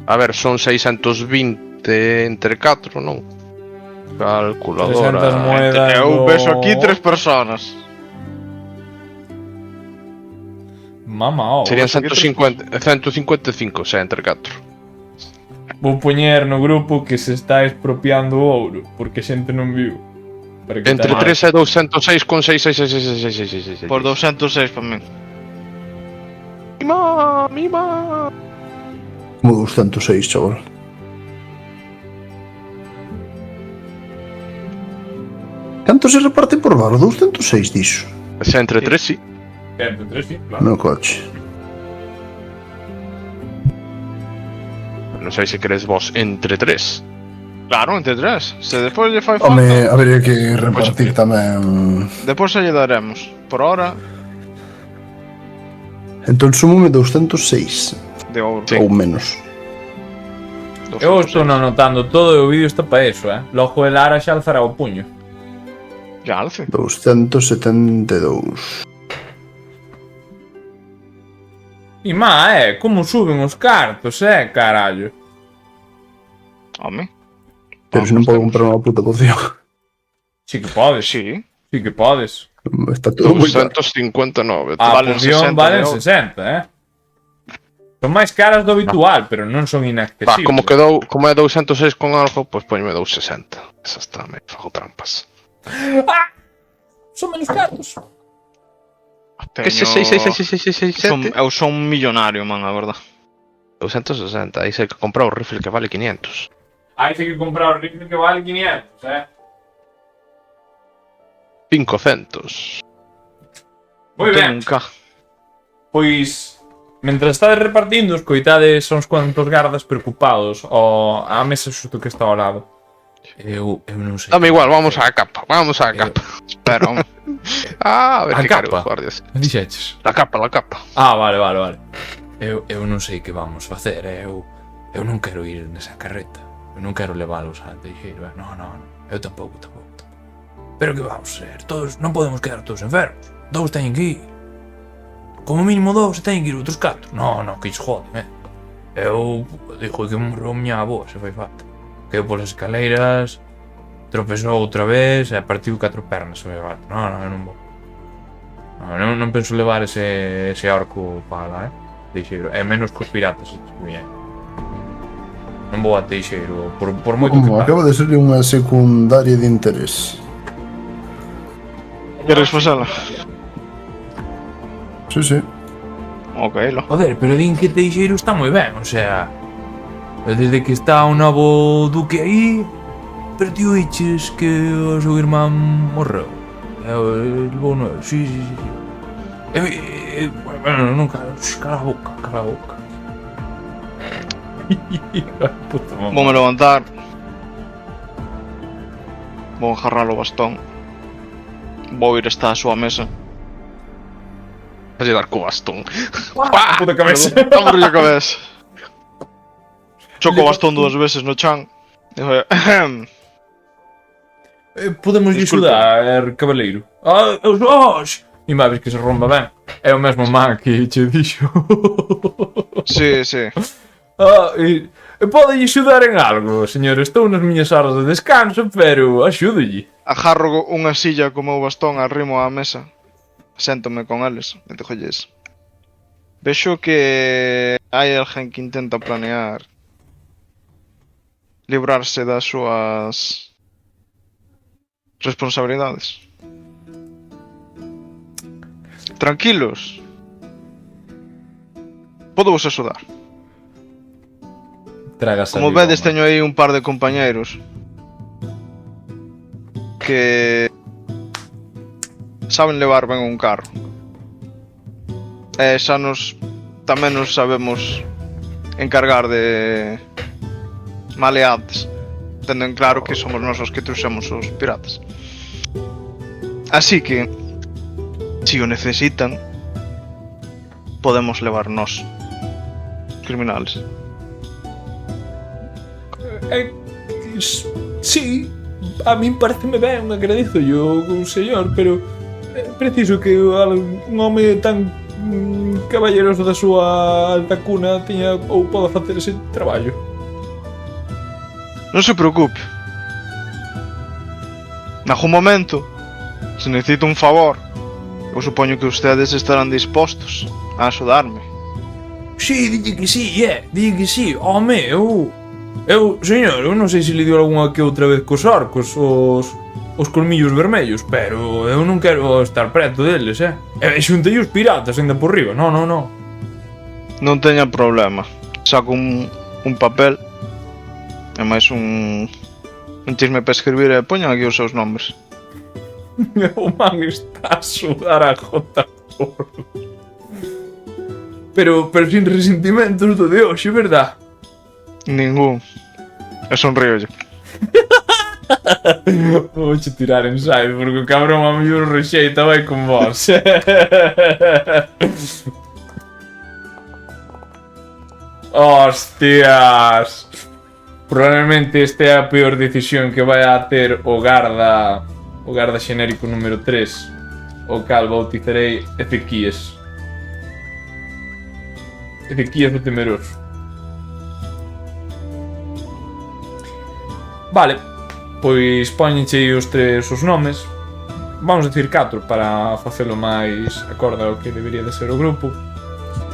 A ver, son 620 entre 4, non?
300
Calculadora.
moedas.
Eu vexo aquí 3 personas.
Mamá,
Serían
Vexo aquí
155, xa, entre 4.
vou poñer no grupo que se está expropiando o ouro, porque a xente non viu. Para que
Entre
tal-
3 e 206 con 6666666.
Por 206 para min.
Mima.
como 206, chaval. Canto se reparte por bar? 206, dixo.
Xa entre 3, sí.
Entre tres, sí, claro.
No coche.
Non sei se queres vos entre 3.
Claro, entre 3. Se despois lle fai falta,
Home, habería que repartir tamén...
despois se lle daremos. Por ahora,
Entón sumome 206
De ouro.
Sí.
ou menos.
Eu estou anotando todo e o vídeo está para eso, Logo el Lara xa alzará o puño.
Ya alce.
272.
E má, como suben os cartos, carallo.
Home.
Pero se non podo comprar unha puta poción.
Sí que podes,
Sí.
sí que podes.
Está todo moi caro.
259.
A
Valen
poción
60
valen
de ouro.
60, Son máis caras do habitual, pero non son inaccesibles.
Como é 206 con algo, pois poñme 260. Esa está, me fago trampas.
Son menos caros.
Que se 66667?
Eu son un millonario, man, a verdad.
260, aí sei que comprar o rifle que vale 500.
Aí sei que comprar o rifle que vale 500,
500.
Moi ben.
Nunca.
Pois, mentras estades repartindo, escoitades uns cuantos gardas preocupados a mesa xusto que está ao lado. Eu non sei.
Dame igual, vamos á capa.
Espera, home.
A ver
A
que
capa?
quero, guardias.
Me dixeches?
La capa.
Vale. Eu non sei que vamos facer, eu non quero ir nesa carreta. Eu non quero leválos a Teixeiro, Non. Eu tampouco. Pero que vamos ser? Todos, non podemos quedar todos enfermos. 2 teñen que ir. Como mínimo 2 teñen que ir outros 4. Non, que iso joden, Eu dixo que morreu miña avó, se fai falta. Quedou polas escaleiras, tropezou outra vez e partiu 4 pernas, se fai falta. Non, eu non vou. Non penso levar ese orco para lá, Teixeiro. É menos cos piratas, Non vou a Teixeiro, por moito que
Como
pague.
acaba de ser unha secundaria de interés.
Queres facela?
Sí.
Ok, lo.
Joder, pero din que Teixeiro está moi ben, o sea... Desde que está o novo duque aí... Pero ti oiches que o seu irmán morreu. El vou no... Sí. Bueno, non cala a boca. Puta mamá.
Voume levantar. Vou agarrar o bastón. Vou ir hasta a súa mesa.
Vas a dar co bastón.
Puta cabeza.
Vamos a cabeza. Choco o bastón 2 veces no chan. Digo,
Podemos
Disculpe.
axudar, cabaleiro. E má vez que se romba ben. É o mesmo man que che dixo.
Sí.
Pode axudar en algo, señor. Estou nas miñas horas de descanso, pero axúdolle.
Agarro unha silla co meu bastón, arrimo á mesa. Séntome con eles e dixolles. Vexo que hai alguén que intenta planear librarse das súas responsabilidades. Tranquilos. Podo vos axudar.
Tragas
Como vedes, teño aí un par de compañeiros que saben levar ben un carro. E xa tamén nos sabemos encargar de maleantes, tendo en claro que somos nosos que trouxemos os piratas. Así que, si o necesitan, podemos levar nós, criminales.
Sí, a min pareceme ben, agradezo yo, señor, pero preciso que un home tan caballeroso da súa alta cuna teña ou poda facer ese traballo.
Non se preocupe. Nalgún momento, se necesito un favor, eu supoño que ustedes estarán dispostos a axudarme.
Sí, dille que sí, home, señor, eu non sei se le dio algunha que outra vez cos orcos, os colmillos vermellos, pero eu non quero estar preto deles, E xuntei os piratas ainda por riba, non.
Non teña problema. Saco un papel e máis un chisme para escribir e poñan aquí os seus nombres.
O man está a sudar a gota por... Pero sin resentimentos do de hoxe, verdad?
Ningún. E sonrío yo.
Vou che tirar ensaio, porque o cabrón a mellor rexeita vai con vos. Hostias. Probablemente esta é a peor decisión que vai a ter o garda xenérico número 3, o cal bautizarei Ezequías. Ezequías o Temeroso. Vale, pois poñenche os tres os nomes. Vamos dicir 4 para facelo máis acorde ao que debería de ser o grupo.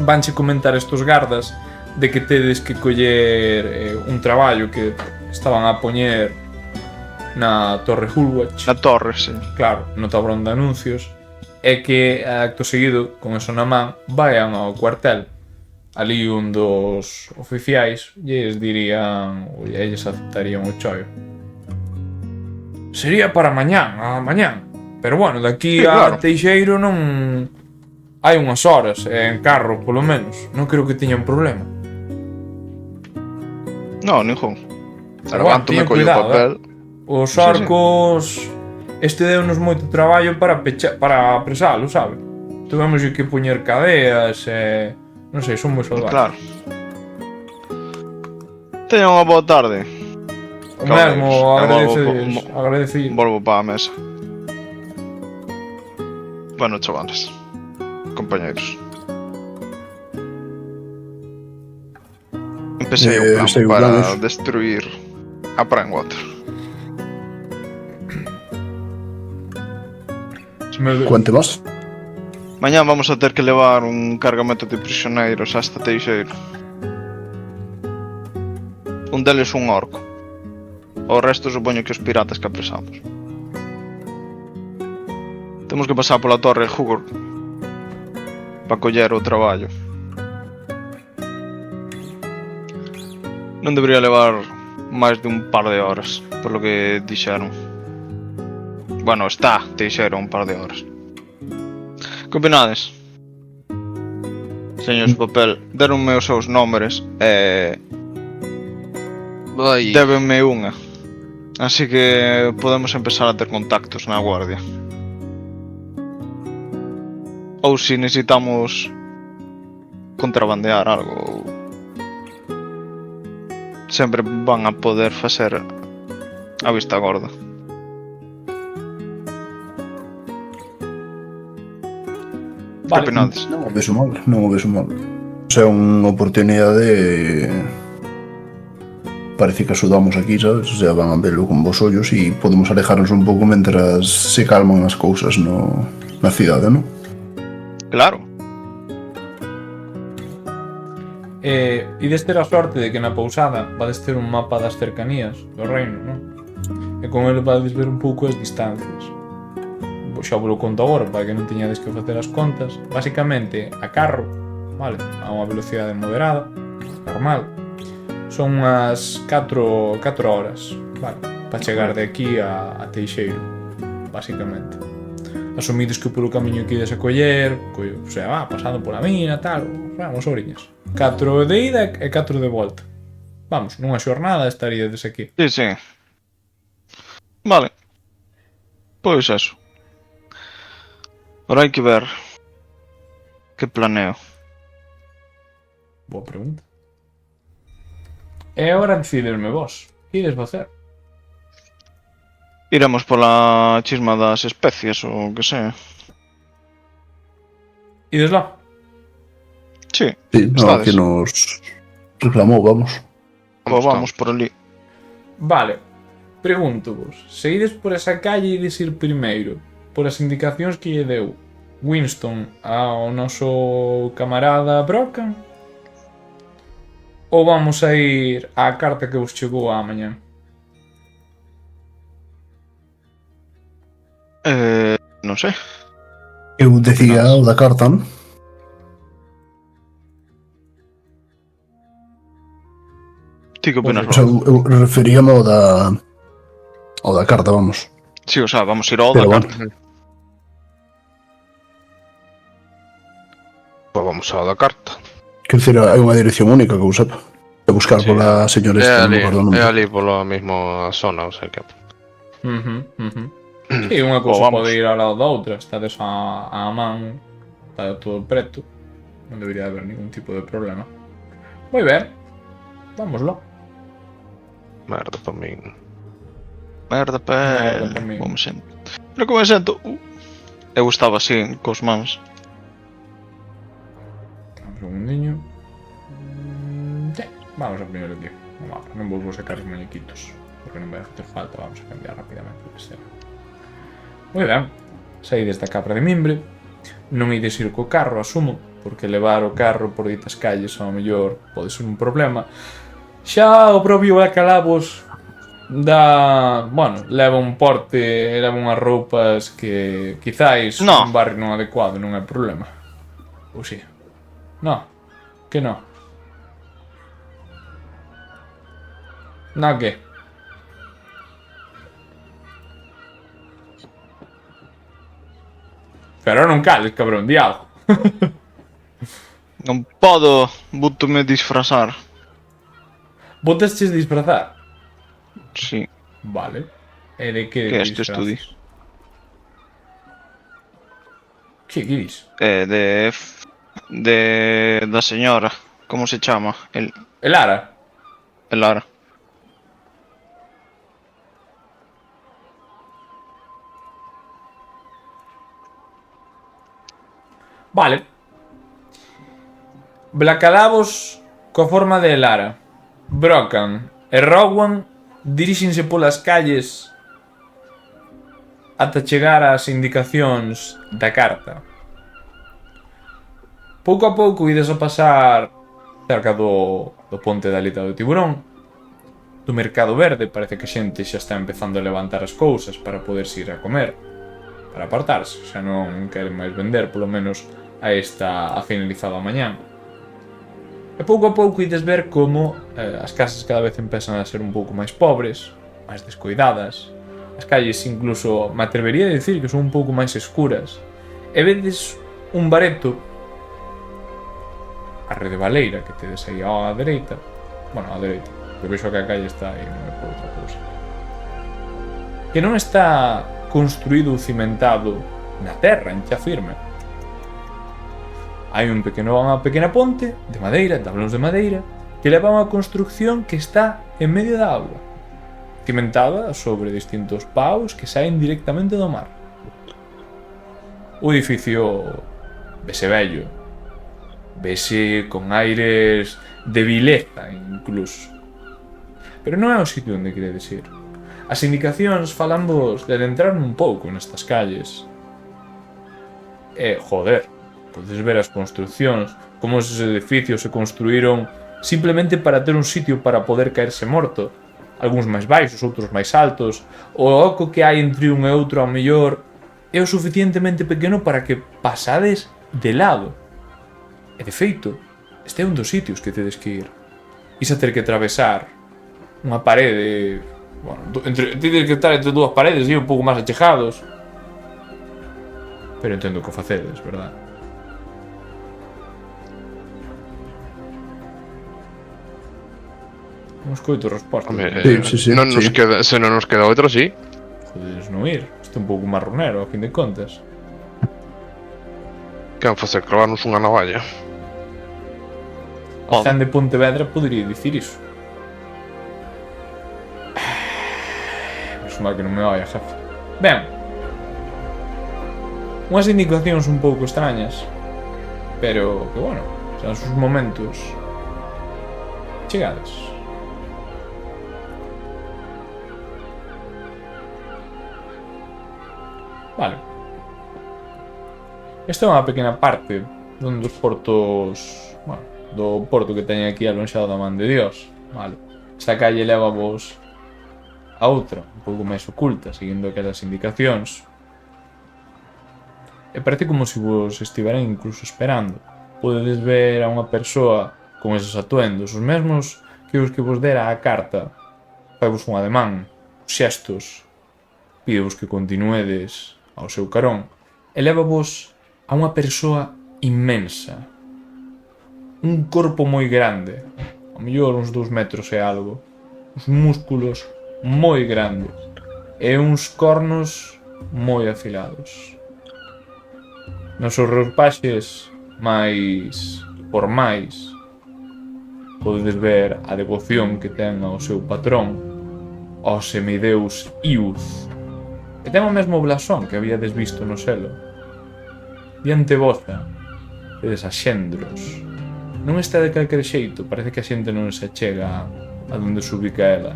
Vanche comentar estos gardas de que tedes que coller un traballo que estaban a poñer na Torre Hulwach.
Na torre, sí.
Claro, no tablón de anuncios. E que, acto seguido, con eso na man, vayan ao cuartel. Ali un dos oficiais lles dirían, ou lles aceptarían o chollo. Sería para mañán, a mañán. Pero bueno, daqui
sí,
a
claro.
Teixeiro non... Hai unhas horas, en carro, polo menos. Non creo que teñan problema.
No, ningún.
Levanto-me
teñan
collo o
cuidado,
papel.
Os orcos... Este deu-nos moito traballo para apresalo, sabe? Tuvemos que poñer cadeas e... Non sei, son moi salvajes.
Claro. Teña unha boa tarde.
O mesmo,
Caballeros.
agradecido.
Volvo para a mesa. Bueno, chavales. Compañeiros. Empecé un plan
sei,
para
vamos.
destruir a Primewater.
Cuente más.
Mañán vamos a ter que levar un cargamento de prisioneiros hasta Teixeiro. Un deles un orco. O resto supoño que os piratas que apresamos. Temos que pasar pola torre Hugor para coller o traballo. Non debería levar máis de un par de horas, polo que dixeron. Bueno, está Teixeiro un par de horas. Que opinades? Señores papel, deronme os seus nombres e
Vai.
débenme unha. Así que podemos empezar a ter contactos na guardia. Ou se necesitamos contrabandear algo, sempre van a poder facer a vista gorda. Que opinades?
Non o vexo mal, non o vexo mal. Se é unha oportunidade, parece que axudamos aquí, sabes? O sea, van a velo con vos ollos e podemos alejarnos un pouco mentras se calman as cousas na cidade, non?
Claro.
Ides ter a sorte de que na pousada vades ter un mapa das cercanías do reino, non? E con ele vades ver un pouco as distancias. Xa vos lo conto agora para que non teñades que facer as contas. Basicamente, a carro, vale, a unha velocidade moderada, normal, son unhas 4 horas, vale, para chegar de aquí a Teixeiro, basicamente. Asumides que polo camiño que ides a coller, o sea, pasando pola mina, tal, vamos, oriñas. 4 de ida e 4 de volta. Vamos, nunha xornada estaríades aquí.
Sí, sí. Vale. Pois eso. Ahora hai que ver que planeo.
Boa pregunta. E agora decidirme vos. Que ides facer?
Iremos pola chisma das especies ou que sea.
Ides lá?
Sí,
Sí, no,
Estades.
que nos reclamou, vamos.
pois vamos por ali.
Vale. Pregunto vos. Se ides por esa calle ides ir primeiro por as indicacións que lle deu Winston ao noso camarada Brocken? Ou vamos a ir á carta que vos chegou á mañá?
Non sei.
Eu decía o da carta, non?
Ti que opinas,
O sea, eu referíame ao da carta, vamos.
Sí, o sea, vamos a ir ao
Pero
da
bueno.
carta.
Pois vamos ao da carta.
Quer dizer, hai unha dirección única que eu sepa. De buscar
Sí.
pola señora
É
esta, non me
ali,
acordo o nome.
é ali polo mesmo zona, o sea que...
Sí, unha cousa
vamos.
pode ir ao lado da outra. Estades a man, está todo preto. Non debería haber ningún tipo de problema. Moi ben. Vámoslo.
Merda para min.
Merda,
Merda pa min.
Como sempre. Pero como me sento... Eu estaba así, cos mans.
Un segundiño. Sí, vamos a poñer aquí. No mapa. Non vou sacar os muñequitos. Porque non vai a facer falta. Vamos a cambiar rapidamente o que sea. Moi ben. Saídes da Capra de Mimbre. Non ides ir co carro, asumo, porque levar o carro por ditas calles ao mellor pode ser un problema. Xa o propio Bacalabos leva un porte, leva unhas roupas que quizáis
No.
un barrio non adecuado non é problema. Ou si? No, que no. No que? Pero non cales, cabrón, di algo.
Non podo, bútome disfrazar.
Botasches disfrazar?
Sí,
Vale. E de que
que este
disfrazas?
estudi.
Que dis?
Da señora. Como se chama?
El Lara?
El Lara.
Vale. Blacalabos coa forma de Lara. Brocan e Rowan diríxense polas calles ata chegar ás indicacións da carta. Pouco a pouco ides a pasar cerca do ponte da Aleta do Tiburón, do Mercado Verde. Parece que a xente xa está empezando a levantar as cousas para poderse ir a comer, para apartarse, xa non queren máis vender, polo menos a finalizado a mañán. E pouco a pouco ides ver como as casas cada vez empezan a ser un pouco máis pobres, máis descoidadas. As calles incluso me atrevería a dicir que son un pouco máis escuras. E vedes un bareto, a Rede Baleira, que tedes aí á dereita. Bueno, á dereita, que vexo que a calle está aí, non é por outra cousa. Que non está construído ou cimentado na terra, en xa firme. Hai unha pequena ponte de madeira, tablóns de madeira, que leva a unha construcción que está en medio da auga, cimentada sobre distintos paus que saen directamente do mar. O edificio vese vello, vese con aires de vileza incluso, pero non é o sitio onde queredes ir. As indicacións falan vos de adentrar un pouco nestas calles. E, joder, podes ver as construccións, como esos edificios se construíron simplemente para ter un sitio para poder caerse morto. Algúns máis baixos, outros máis altos. O oco que hai entre un e outro ao mellor é o suficientemente pequeno para que pasades de lado. E de feito, este é un dos sitios que tedes que ir. Ís a ter que atravesar unha parede... Bueno, tedes que estar entre dúas paredes e un pouco máis achegados. Pero entendo que o facedes, verdad? Non escoito resposta.
Sí,
non nos
sí.
queda, se non nos queda outro, sí.
Podedes non ir. Isto é un pouco marronero, a fin de contas.
Que van facer? Clavarnos unha navalla.
A Cen de Pontevedra podería dicir iso. Menos mal que non me oia, jefe. Ben. Unhas indicacións un pouco extrañas, pero que, bueno, son sus momentos chegados. Vale. Esta é unha pequena parte dun dos portos, bueno, do porto que teñen aquí alonxado da man de Dios. Vale. Esta calle leva vos a outra, un pouco máis oculta, seguindo aquelas indicacións. E parece como se vos estiveran incluso esperando. Podedes ver a unha persoa con esos atuendos, os mesmos que os que vos dera a carta. Faivos un ademán, xestos, pídevos que continuedes ao seu carón, e leva-vos a unha persoa inmensa. Un corpo moi grande, ao mellor uns 2 metros e algo, uns músculos moi grandes, e uns cornos moi afilados. Nos seus roupaxes máis formais, podedes ver a devoción que ten ao seu patrón, ao semideus Ius. E ten o mesmo blasón que habíades visto no selo. Diante vosa, vedes a Xendros. Non está de calquer xeito, parece que a xente non se achega a donde se ubica ela.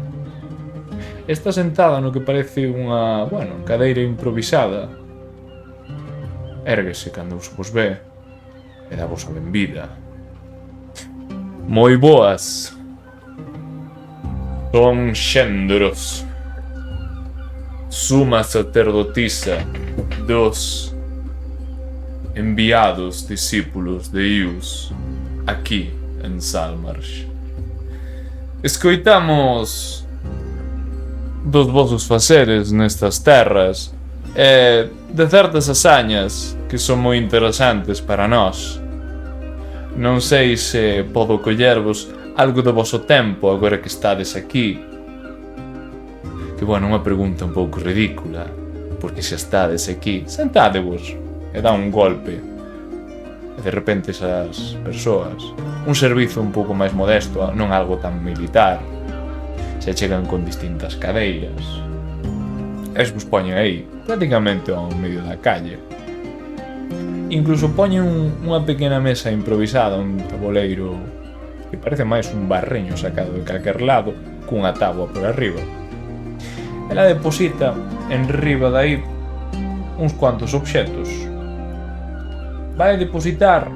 Está sentada no que parece unha, cadeira improvisada. Érguese cando vos ve e dá vos a benvida. Moi boas. Son Xendros, suma sacerdotisa dos enviados discípulos de Ius aquí en Salmarsh. Escoitamos dos vosos faceres nestas terras e de certas hazañas que son moi interesantes para nós. Non sei se podo collervos algo do voso tempo agora que estades aquí. Que unha pregunta un pouco ridícula, porque se estades aquí, sentádevos e dá un golpe. E de repente esas persoas, un servizo un pouco máis modesto, non algo tan militar, se chegan con distintas cadeiras. Es vos poñen aí, prácticamente ao medio da calle. Incluso poñen unha pequena mesa improvisada, un tabuleiro que parece máis un barreño sacado de calquer lado, cunha táboa por arriba. Ela deposita en riba dai uns cuantos obxetos. Vai depositar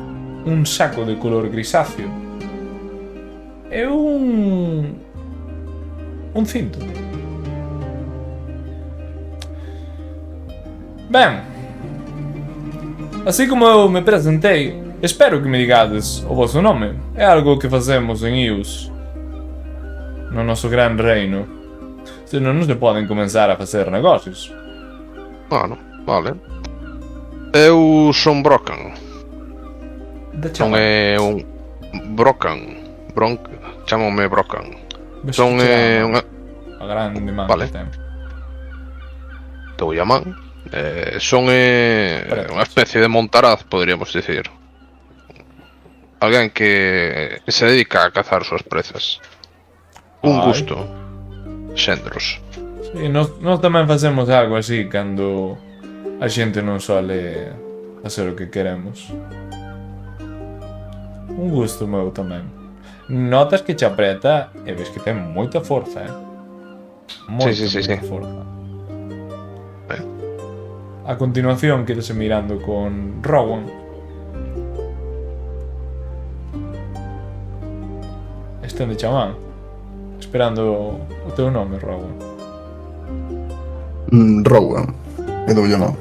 un saco de color grisáceo e un cinto. Ben, así como eu me presentei, espero que me digades o vosso nome. É algo que facemos en Ius, no noso gran reino. Senón non se poden comenzar a facer negocios.
Bueno, vale. Eu son Brocan. Son un Brocan. Chámome Brocan. Son unha...
a grande man
vale.
Que ten.
Te llaman. Son unha especie de montaraz, podríamos dicir. Alguén que se dedica a cazar súas prezas. Un gusto. Xendros.
Sí, nós tamén facemos algo así cando a xente non sole facer o que queremos. Un gusto meu tamén. Notas que che apreta e ves que ten moita forza, Moita forza. A continuación quedase mirando con Rowan. Estende chamán, esperando o teu nome, Rowan.
Rowan, e dou yo non.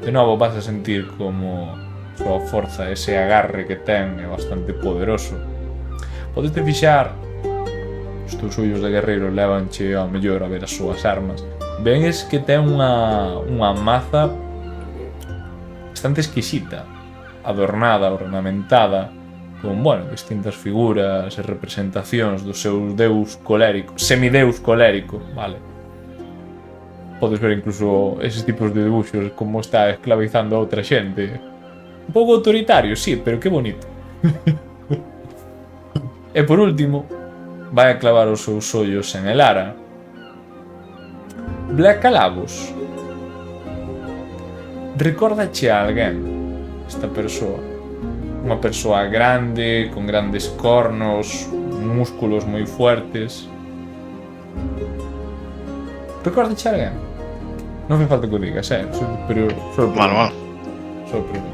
De novo vas a sentir como súa forza, ese agarre que ten é bastante poderoso. Podes te fixar, os teus ollos de guerreiro levanche ao mellor a ver as súas armas. Ves que ten unha maza bastante exquisita, adornada, ornamentada, con, distintas figuras e representacións do seu deus colérico, semideus colérico, vale? Podes ver incluso eses tipos de debuxos, como está esclavizando a outra xente. Un pouco autoritario, sí, pero que bonito. E por último, vai a clavar os seus ollos en Elara. Black Calabos. Recórdache a alguén esta persoa. Unha persoa grande, con grandes cornos, músculos moi fuertes. Recórdache a alguén? Non fai falta que o digas, pero
Manuel.
sorprende.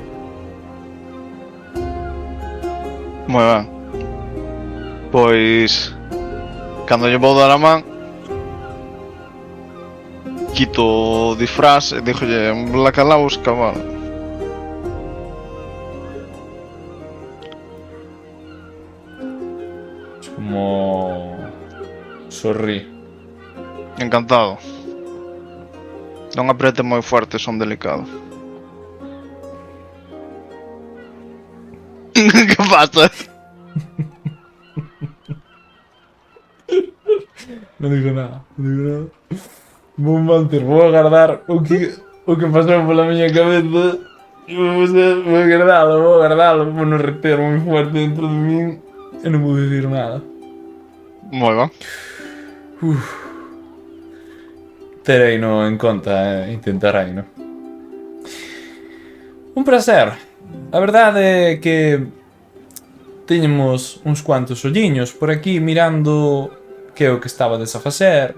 Moi ben. Pois cando lle vou dar a man, quito o disfraz e dígolle un Black Calabos cabal.
Es como sorrí.
Encantado. Non aprete moi fuerte, son delicado. Que pasa?
Non digo nada. Vou manter, vou agardar o que pasou pola miña cabeza. Vou agardalo, vou non reter moi fuerte dentro de min. Eu non vou dicir nada.
Moi ben.
Terei no en conta, intentarei, no? Un placer. A verdade é que teñemos uns cuantos olliños por aquí mirando que é o que estaba a facer,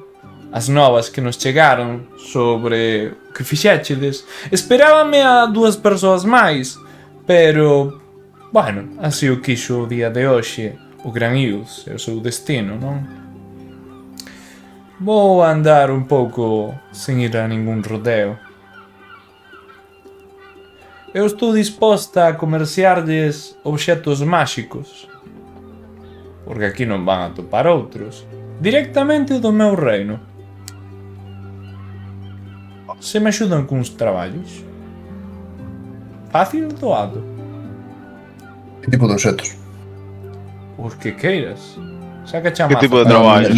as novas que nos chegaron sobre o que fixéchedes. Esperábame a 2 persoas máis, pero, bueno, así o quixo o día de hoxe o Gran Ius e o seu destino, non? Vou andar un pouco sen ir a ningún rodeo. Eu estou disposta a comerciarlles obxetos máxicos, porque aquí non van a topar outros, directamente do meu reino. Se me axudan cuns traballos. Fácil doado.
Que tipo de obxetos?
Os que queiras. Saca
Que tipo de traballos?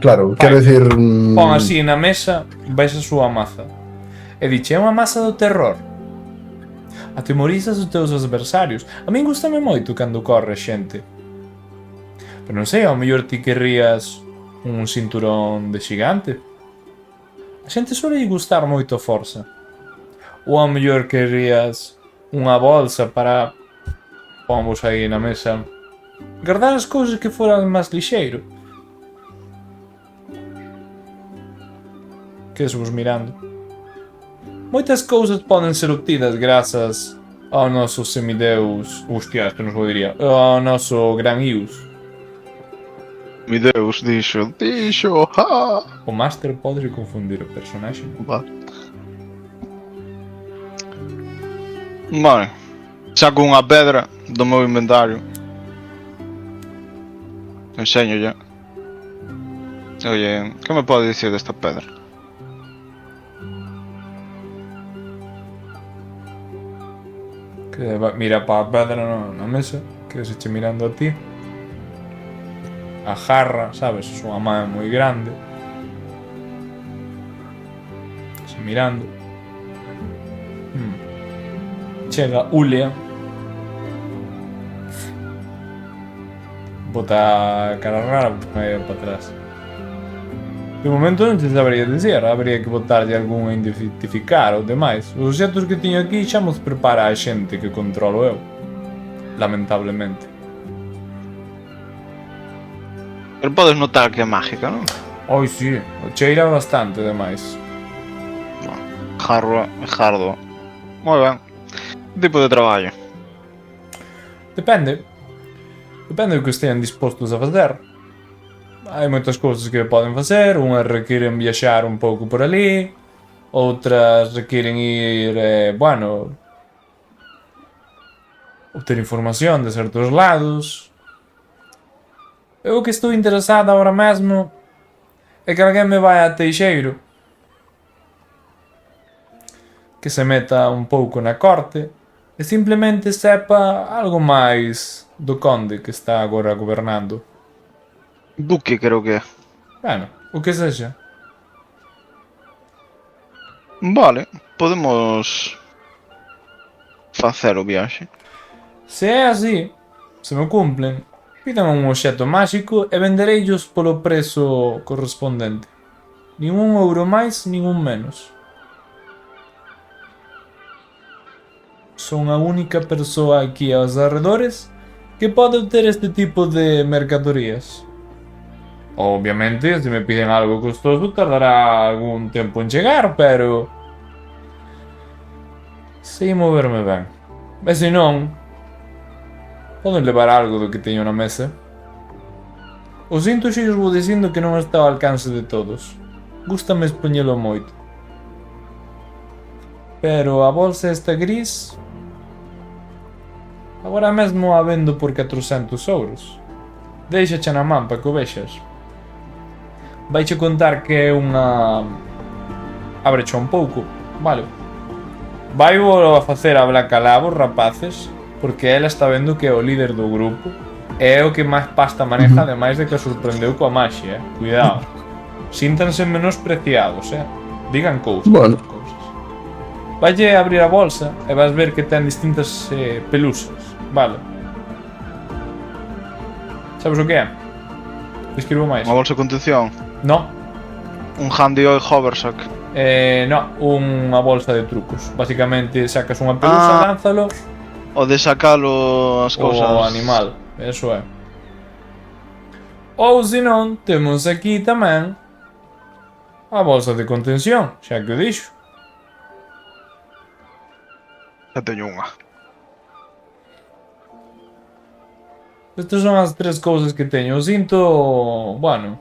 Claro, quero decir...
Pon así na mesa, vais a súa maza. E diche, é unha masa do terror. Atemorizas os teus adversarios. A min gustame moito cando corre xente. Pero non sei, ao mellor ti querrías un cinturón de xigante. A xente suele gustar moito a forza. Ou ao mellor querrías unha bolsa para... Pomos aí na mesa. Guardar as cousas que foran máis lixeiro. Quedes-vos mirando. Moitas cousas poden ser obtidas grazas ao noso semideus... Hostia, isto non se diría. Ao noso Gran Ius.
Mi Deus, dixo, ha!
O Master pode confundir o personaxe.
Vale. Vale. Saco unha pedra do meu inventario. Enseño ya. Oye, que me pode dicir desta pedra?
Que mira para a pedra na mesa, que se eche mirando a ti. A jarra, sabes, é unha man moi grande. Se mirando. Chega Ulia. Bota a cara rara para atrás. De momento non te sabería dizer, habría que botarlle algún a identificar ou demais. Os obxetos que teño aquí xa mos prepara a xente que controlo eu. Lamentablemente.
Pero podes notar que é mágica, non?
Oi, si, o cheira bastante demais.
Jardo. Moi ben. Que tipo de traballo?
Depende. Depende do que estean dispostos a facer. Hai moitas cousas que poden facer. Unhas requiren viaxar un pouco por ali. Outras requiren ir, obter información de certos lados. Eu que estou interesado agora mesmo é que alguén me vai a Teixeiro, que se meta un pouco na corte e simplemente sepa algo máis do conde que está agora gobernando.
Duque creo que é.
Bueno, o que sexa.
Vale, podemos facer o viaxe.
Se é así, se me cumplen, pidan un obxeto máxico e vendereillos polo prezo correspondente. Nin un euro máis, nin un menos. Son a única persoa aquí aos arredores que pode obter este tipo de mercadorías. Obviamente, se me piden algo costoso, tardará algún tempo en chegar, pero... sei moverme ben. E se non, poden levar algo do que teño na mesa. O sinto xe os vou dicindo que non está ao alcance de todos. Gústame expoñelo moito. Pero a bolsa esta gris... agora mesmo a vendo por 400 euros. Deixache na man para que o vexas. Vaiche contar que é unha... abrecha un pouco, vale. Vai a facer a Blanca Lavo, rapaces, porque ela está vendo que é o líder do grupo e é o que máis pasta maneja, ademais de que sorprendeu coa maxia, cuidado. Síntanse menospreciados, digan cousas.
Bueno.
Vaille abrir a bolsa e vas ver que ten distintas pelusas, vale. Sabes o que é? Describo máis.
Unha bolsa de contención.
No,
Un handy oil haversack.
no, unha bolsa de trucos. Basicamente sacas unha pelusa, lánzalo
O de sacalo as cousas.
o animal. Eso é. Ou se non, temos aquí tamén a bolsa de contención, xa que o dixo.
Já teño unha.
Estas son as tres cousas que teño. O cinto, bueno,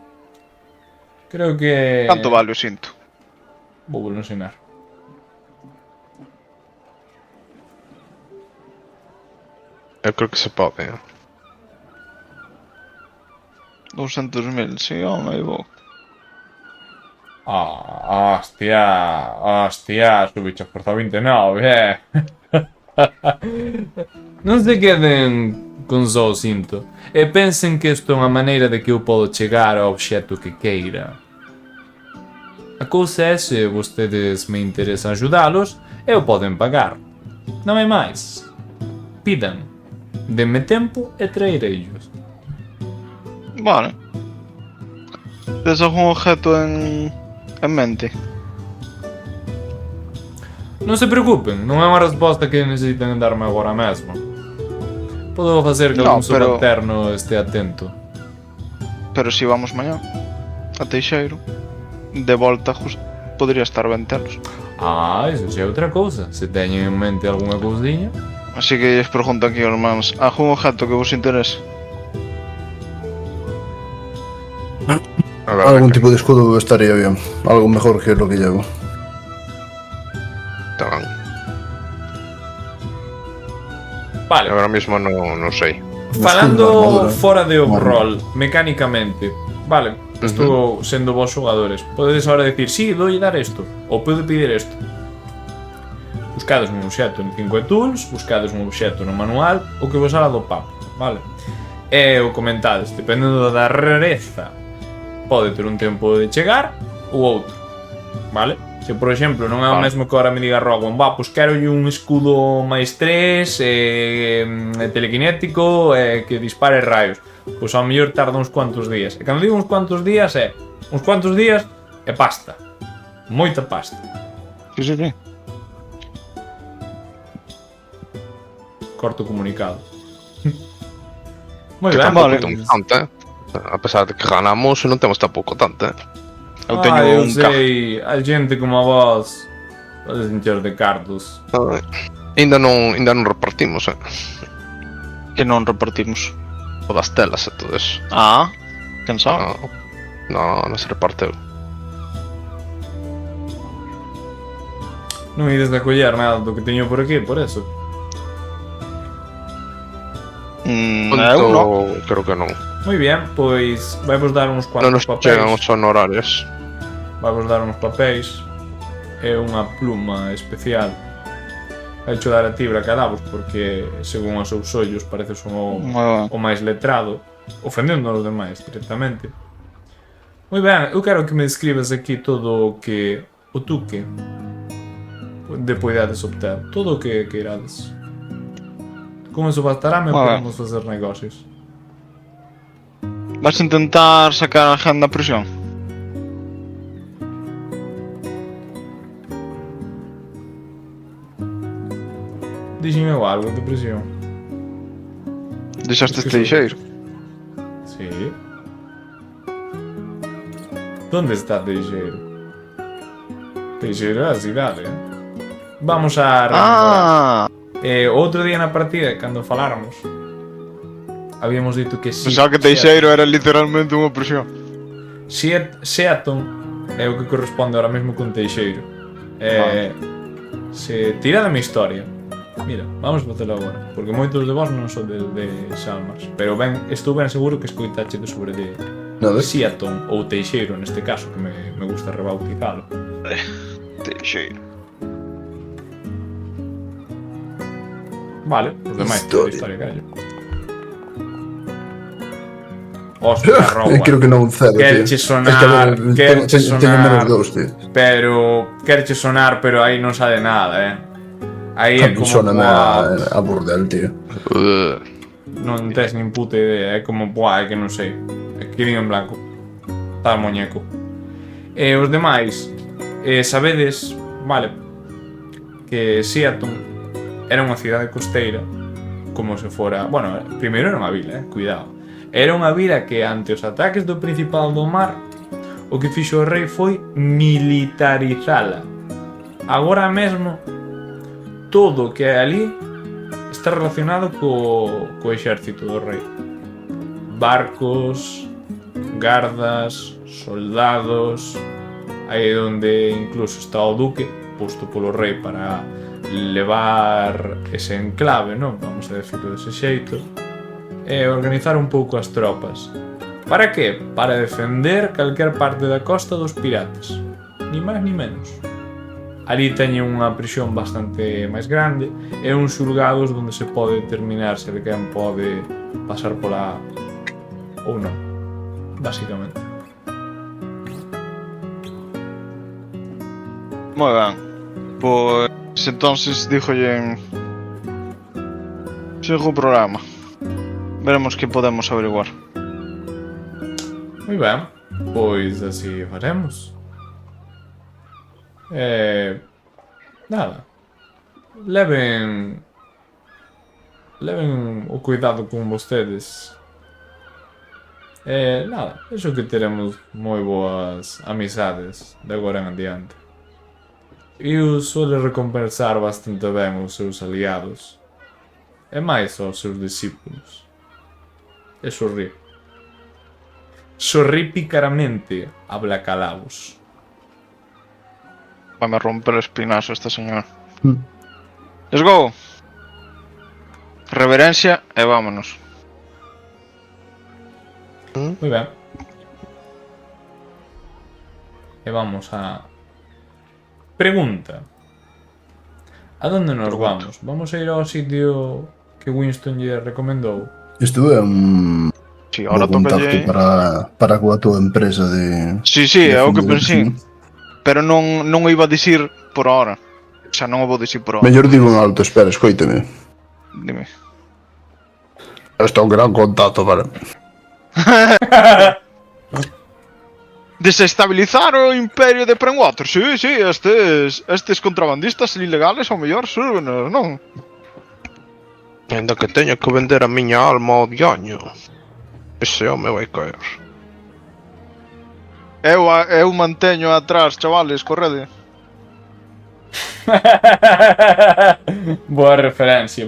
creo que...
Canto vale o cinto?
Vou vos ensinar.
Eu creo que se pode.
200.000, si, home, vou.
Hostia, subiche por 29, Non se queden con só o cinto e pensen que isto é unha maneira de que eu podo chegar ao obxecto que queira. A cousa é se vostedes me interesan ajudalos, eu poden pagar. Non é máis. Pidan. Denme tempo e traereillos.
Vale. Tes algún objeto en mente?
Non se preocupen, non é unha resposta que necesiten darme agora mesmo. Podo facer que algún subalterno este atento.
Pero si vamos mañá a Teixeiro, de volta podría estar ben telos.
Iso xa é outra cousa. Se teñen en mente algunha cousiña.
Así que lles pregunto aquí aos mans, algún objeto que vos interese?
Algún tipo de escudo estaría bien. Algo mejor que lo que llevo.
Tamén.
Vale,
Agora mismo non sei.
falando fora de overroll, mecánicamente, vale, estou sendo vos xogadores. Podedes agora decir, sí, doi dar isto, ou podo pedir isto. Buscades un obxecto en 5 tools, buscades un obxecto no manual, o que vos ala do papo, vale? E o comentades, dependendo da rareza, pode ter un tempo de chegar ou outro, vale? Se, por exemplo, non é o mesmo que agora me diga Rowan, pois quero un escudo máis 3, telequinético, que dispare raios. Pois ao mellor tarda uns cuantos días. E cando digo uns cuantos días é pasta. Moita pasta.
Sí.
Corto comunicado. Moi
Que
ben,
tampouco
vale.
temos tanto, A pesar de que ganamos, non temos tampouco tanto,
Eu teño
eu
un
sei, a xente como a vos podes encher de cartos.
Ainda non repartimos,
que non repartimos.
O das telas e todo eso.
Quen sabe?
Non se reparteu.
Non ides de acoller nada do que teño por aquí, por eso.
Eu non.
Creo que non.
Moi bien, pois vai vos dar uns
Non
cuantos
nos chegan
papéis.
os honorarios.
Vai vos dar uns papéis e unha pluma especial. Vai cho dar a ti, Bracadabos, porque según os seus ollos parece son o máis letrado, ofendendo aos demais directamente. Moi ben, eu quero que me describas aquí todo o que o tuque de poidades obter, todo o que irades. Como eso bastarame podemos facer negocios.
Vas a intentar sacar a gente da prisión?
Díxeme algo de prisión.
Deixaste Teixeiro?
Sí. ¿Dónde está Teixeiro? Teixeiro é a cidade, Vamos a rememorar. Outro día na partida, cando faláramos, habíamos dito que si...
Pensaba que Teixeiro era literalmente unha prisión.
Seaton é o que corresponde ahora mesmo con Teixeiro. Se tira da mi historia. Mira, vamos a facelo agora, porque moitos de vos non son de Salmas, pero estou ben seguro que escoitache sobre de Seaton ou Teixeiro neste caso, que me gusta rebautizalo.
Teixeiro.
Vale, os demais da historia, carallo. Hostia, Rowan.
Creo que non cedo,
Quereche sonar, pero quereche sonar, pero aí non sale nada, Aí é como
Sóname a burdel, tío.
Non tes nin puta idea, é como, buah, é que non sei. É que en blanco. Está o muñeco. E os demais, sabedes, vale, que Seattle era unha cidade costeira, como se fora... Bueno, primeiro era unha vila, cuidado. Era unha vila que ante os ataques do Principado do Mar, o que fixo o rei foi militarizala. Agora mesmo, todo o que hai ali está relacionado co exército do rei. Barcos, gardas, soldados, aí onde incluso está o duque, posto polo rei para levar ese enclave, non? Vamos a decirlo dese xeito, e organizar un pouco as tropas. Para que? Para defender calquer parte da costa dos piratas. Ni máis ni menos. Ali teñen unha prisión bastante máis grande e uns xulgados onde se pode determinar se quen pode pasar pola ou non, basicamente.
Moi ben. Pois entonces díjolle sigo o programa. Veremos que podemos averiguar.
Moi ben, pois así faremos. Nada. Leven o cuidado con vostedes. Nada, eso que teremos moi boas amizades de agora en adiante. E os suele recompensar bastante ben os seus aliados. E máis aos seus discípulos. E sorrí. Sorrí picaramente a Blacalabos.
Vai me romper o espinazo esta señora. Let's go. Reverencia e vámonos.
Moi ben. E vamos a... Pregunta. A donde nos vamos? Vamos a ir ao sitio que Winston lle recomendou?
Estuve un
Si, ahora
contacto
tocalle...
para coa túa empresa de...
Si, é o que pensei. Pero non o iba a dicir por ahora. O sea, non o vou dicir por ahora.
Mellor digo en alto, espera, escoíteme.
Dime.
Este é un gran contacto para mí.
Desestabilizar o imperio de Prenwater. Si, estes contrabandistas ilegales ao mellor sírvenos, non?
Ainda que teña que vender a miña alma ao diaño, ese home vai caer.
Eu manteño atrás, chavales, correde.
Boa referencia.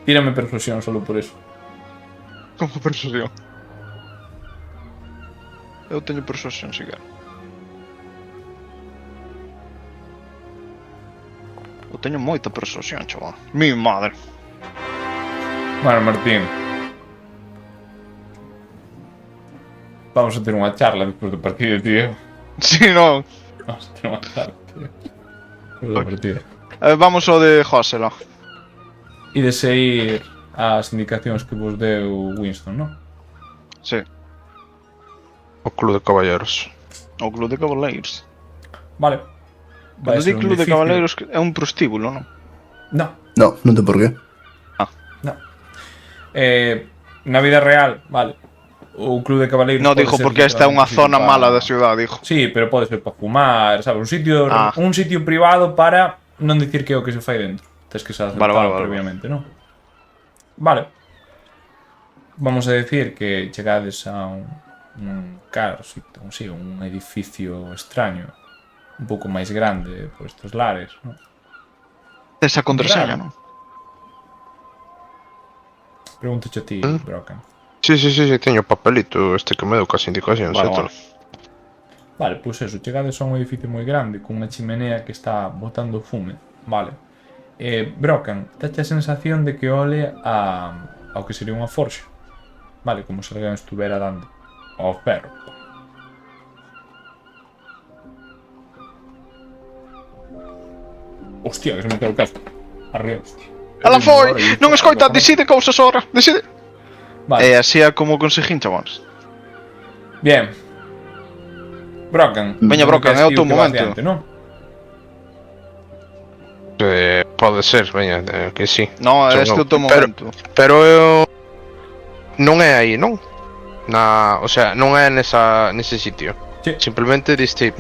Tírame persuasión solo por eso.
Como persuasión? Eu teño persuasión, si quero. Eu teño moita persuasión, chaval. Mi madre.
Bueno, Martín, vamos a ter unha charla despois do partido, tío.
Si, non.
Vamos a ter unha charla, tío. Despois do partido.
Vamos ao de José, lo.
E de seguir as indicacións que vos deu Winston, non?
Si.
O Club de Caballeros.
O Club de Cavaleiros.
Vale.
Cando di Club de Cavaleiros é un prostíbulo, non?
No.
No, non ten por qué.
Na vida real, vale. O Club de Cabaleiros...
No, dijo porque esta é unha zona mala da ciudad, dijo.
Sí, pero pode ser para fumar, sabes? Un sitio privado para non dicir que é o que se fai dentro. Tens que ser aceptado previamente, non? Vale. Vamos a decir que chegades a un edificio extraño, un pouco máis grande por estes lares, non?
Esa contraseña, non?
Pregúntache a ti, Brocken.
Sí, teño papelito este que me deu casi indicacións.
Vale, pois eso, chegades a un edificio moi grande con unha chimenea que está botando fume, vale. Brocken, dache a sensación de que ole ao que sería unha forxa, vale, como se alguén estuvera dando ao ferro. Hostia, que se meteu o casco. Arriba, hostia.
Ala foi! Non escoita, decide cousas ahora, decide.
Vale.
E así é como conseguín, chavales.
Bien. Brocken.
Veña, Brocken, é o teu momento.
Non?
Pode ser, veña, que sí.
No, este é o teu momento.
Pero non é aí, non? O sea, non é nese sitio.
Sí.
Simplemente diste,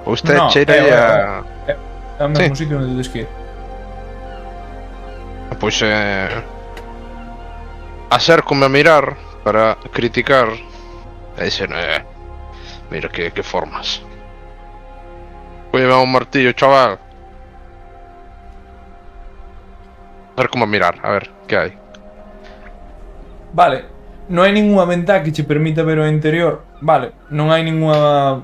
usted
No,
cheira a...
É o mesmo sitio onde tedes que ir.
Pois acércome a mirar para criticar e dixer, mira que formas. Voy a llevar un martillo, chaval. Acércome a mirar, a ver, que hai?
Vale, non hai ninguna ventá que che permita ver o interior. Vale, non hai ninguna...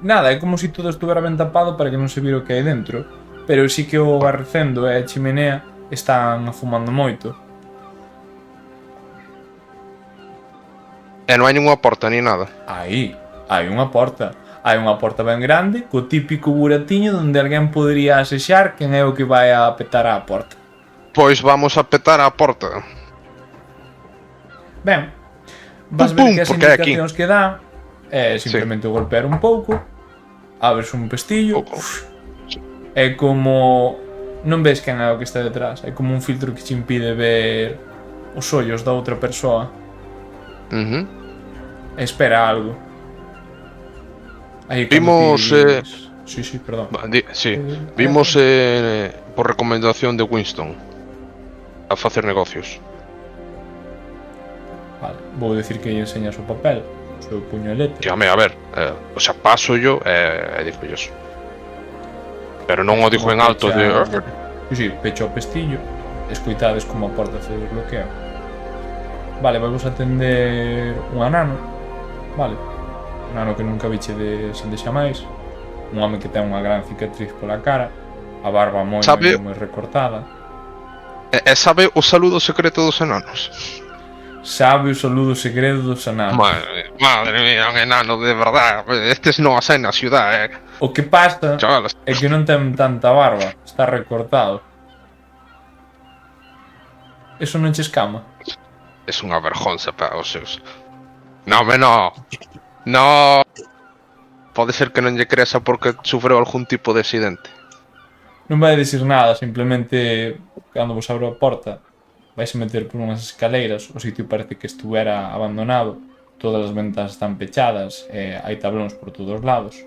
Nada, é como se todo estuvera ben tapado para que non se vira o que hai dentro. Pero sí que o barrecendo e a chimenea están afumando moito.
E non hai ninguna porta ni nada.
Aí, hai unha porta. Hai unha porta ben grande, co típico buratiño onde alguén podería asexar quen é o que vai a petar á porta.
Pois vamos a petar a porta.
Ben, vas
Pum,
ver que as
porque é aquí.
indicacións que dá é simplemente golpear un pouco, abres un pestillo, é como... Non ves quen é o que está detrás, é como un filtro que te impide ver os ollos da outra persoa. E espera algo. Aí
Vimos...
Sí, perdón.
Sí, vimos por recomendación de Winston a facer negocios.
Vale, vou decir que lle enseñas o papel, o seu puño de letra.
Dígame, a ver, o sea, paso yo e digo yo eso. Pero non o digo en alto de...
Sí, pecho o pestillo, escoitades como a porta se desbloquea. Vale, vamos a atender un anano. Vale, un anano que nunca viche de xamais. Un home que ten unha gran cicatriz pola cara, a barba moi recortada.
E sabe o saludo secreto dos enanos?
Sabe o saludo secreto dos enanos.
Madre mía, un enano de verdad. Estes non as hai na ciudad,
O que pasa
Chavalas.
é que non ten tanta barba, está recortado. Eso non che escama?
Es unha vergonza para os seus. No, no. Pode ser que non lle creasa porque sufreu algún tipo de accidente.
Non vai dicir nada, simplemente cando vos abro a porta vais a meter por unhas escaleiras. O sitio parece que estuvera abandonado, todas as ventas están pechadas e hai tablóns por todos os lados.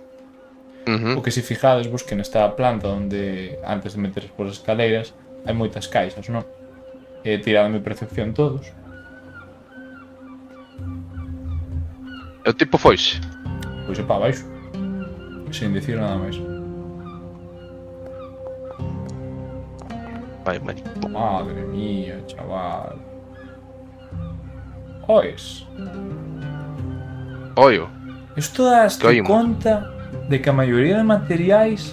O que se fijades vos que nesta planta onde antes de meteres por as escaleiras hai moitas caixas, non? E tiradme percepción todos.
E o tipo foise.
Pois é pa baixo, sen dicir nada máis.
Vai.
Madre mía, chaval. Ois,
Oio.
isto daste conta de que a maioría de materiais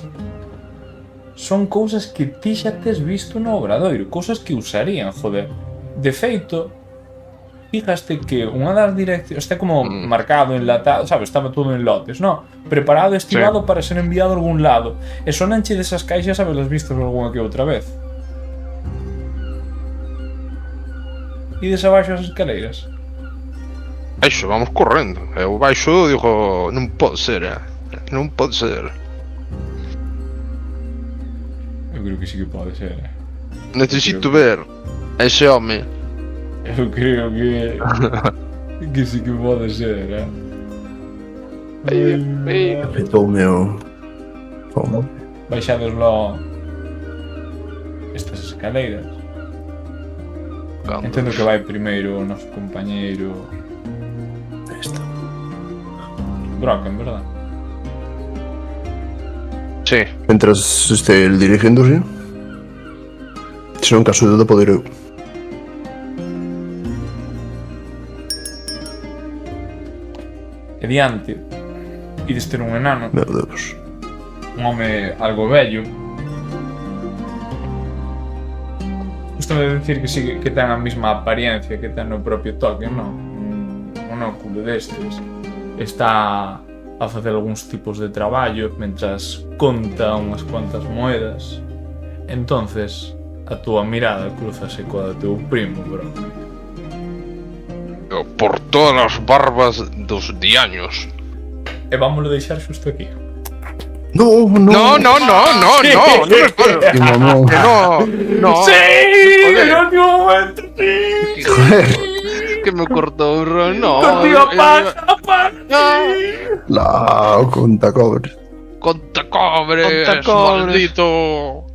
son cousas que ti xa tes visto no obradoiro, cousas que usarían, joder. De feito, fíjaste que unha das direccións está como marcado, enlatado, sabes, estaba todo en lotes, no? Preparado, estivado para ser enviado a algún lado. E sonanche desas caixas habelas visto algunha que outra vez. E desabaixo as escaleiras.
Baixo, vamos correndo. Eu baixo digo, non pode ser, non pode ser.
Eu creo que sí que pode ser,
Necesito ver a ese home.
Eu creo que sí que pode ser,
Afetoume o... Como?
Baixadeslo estas escaleiras. Entendo que vai primeiro o noso compañeiro
Esta.
Brocken, verdad?
Sí.
Mentras este el dirigéndose, se non caso de poder eu.
E diante ides ter un enano,
Meu Deus.
un home algo vello. Gústame decir que sí que ten a mesma apariencia que ten o propio Tolkien, non? Un óculo destes. Está a facer algúns tipos de traballo mentras conta unhas cuantas moedas. Entonces, a túa mirada cruzase coa do teu primo, bro.
Por todas as barbas dos diaños.
E vámoslo deixar xusto aquí.
No, no.
No recuerdo.
Sí, mamón.
Que no.
¡Sí!
Joder.
¡En el último momento! ¡Sí!
Joder.
Que me cortó, bro. No.
¡Contigo, apaga!
La conta cobre.
Conta cobres,
Conta cobres.
maldito.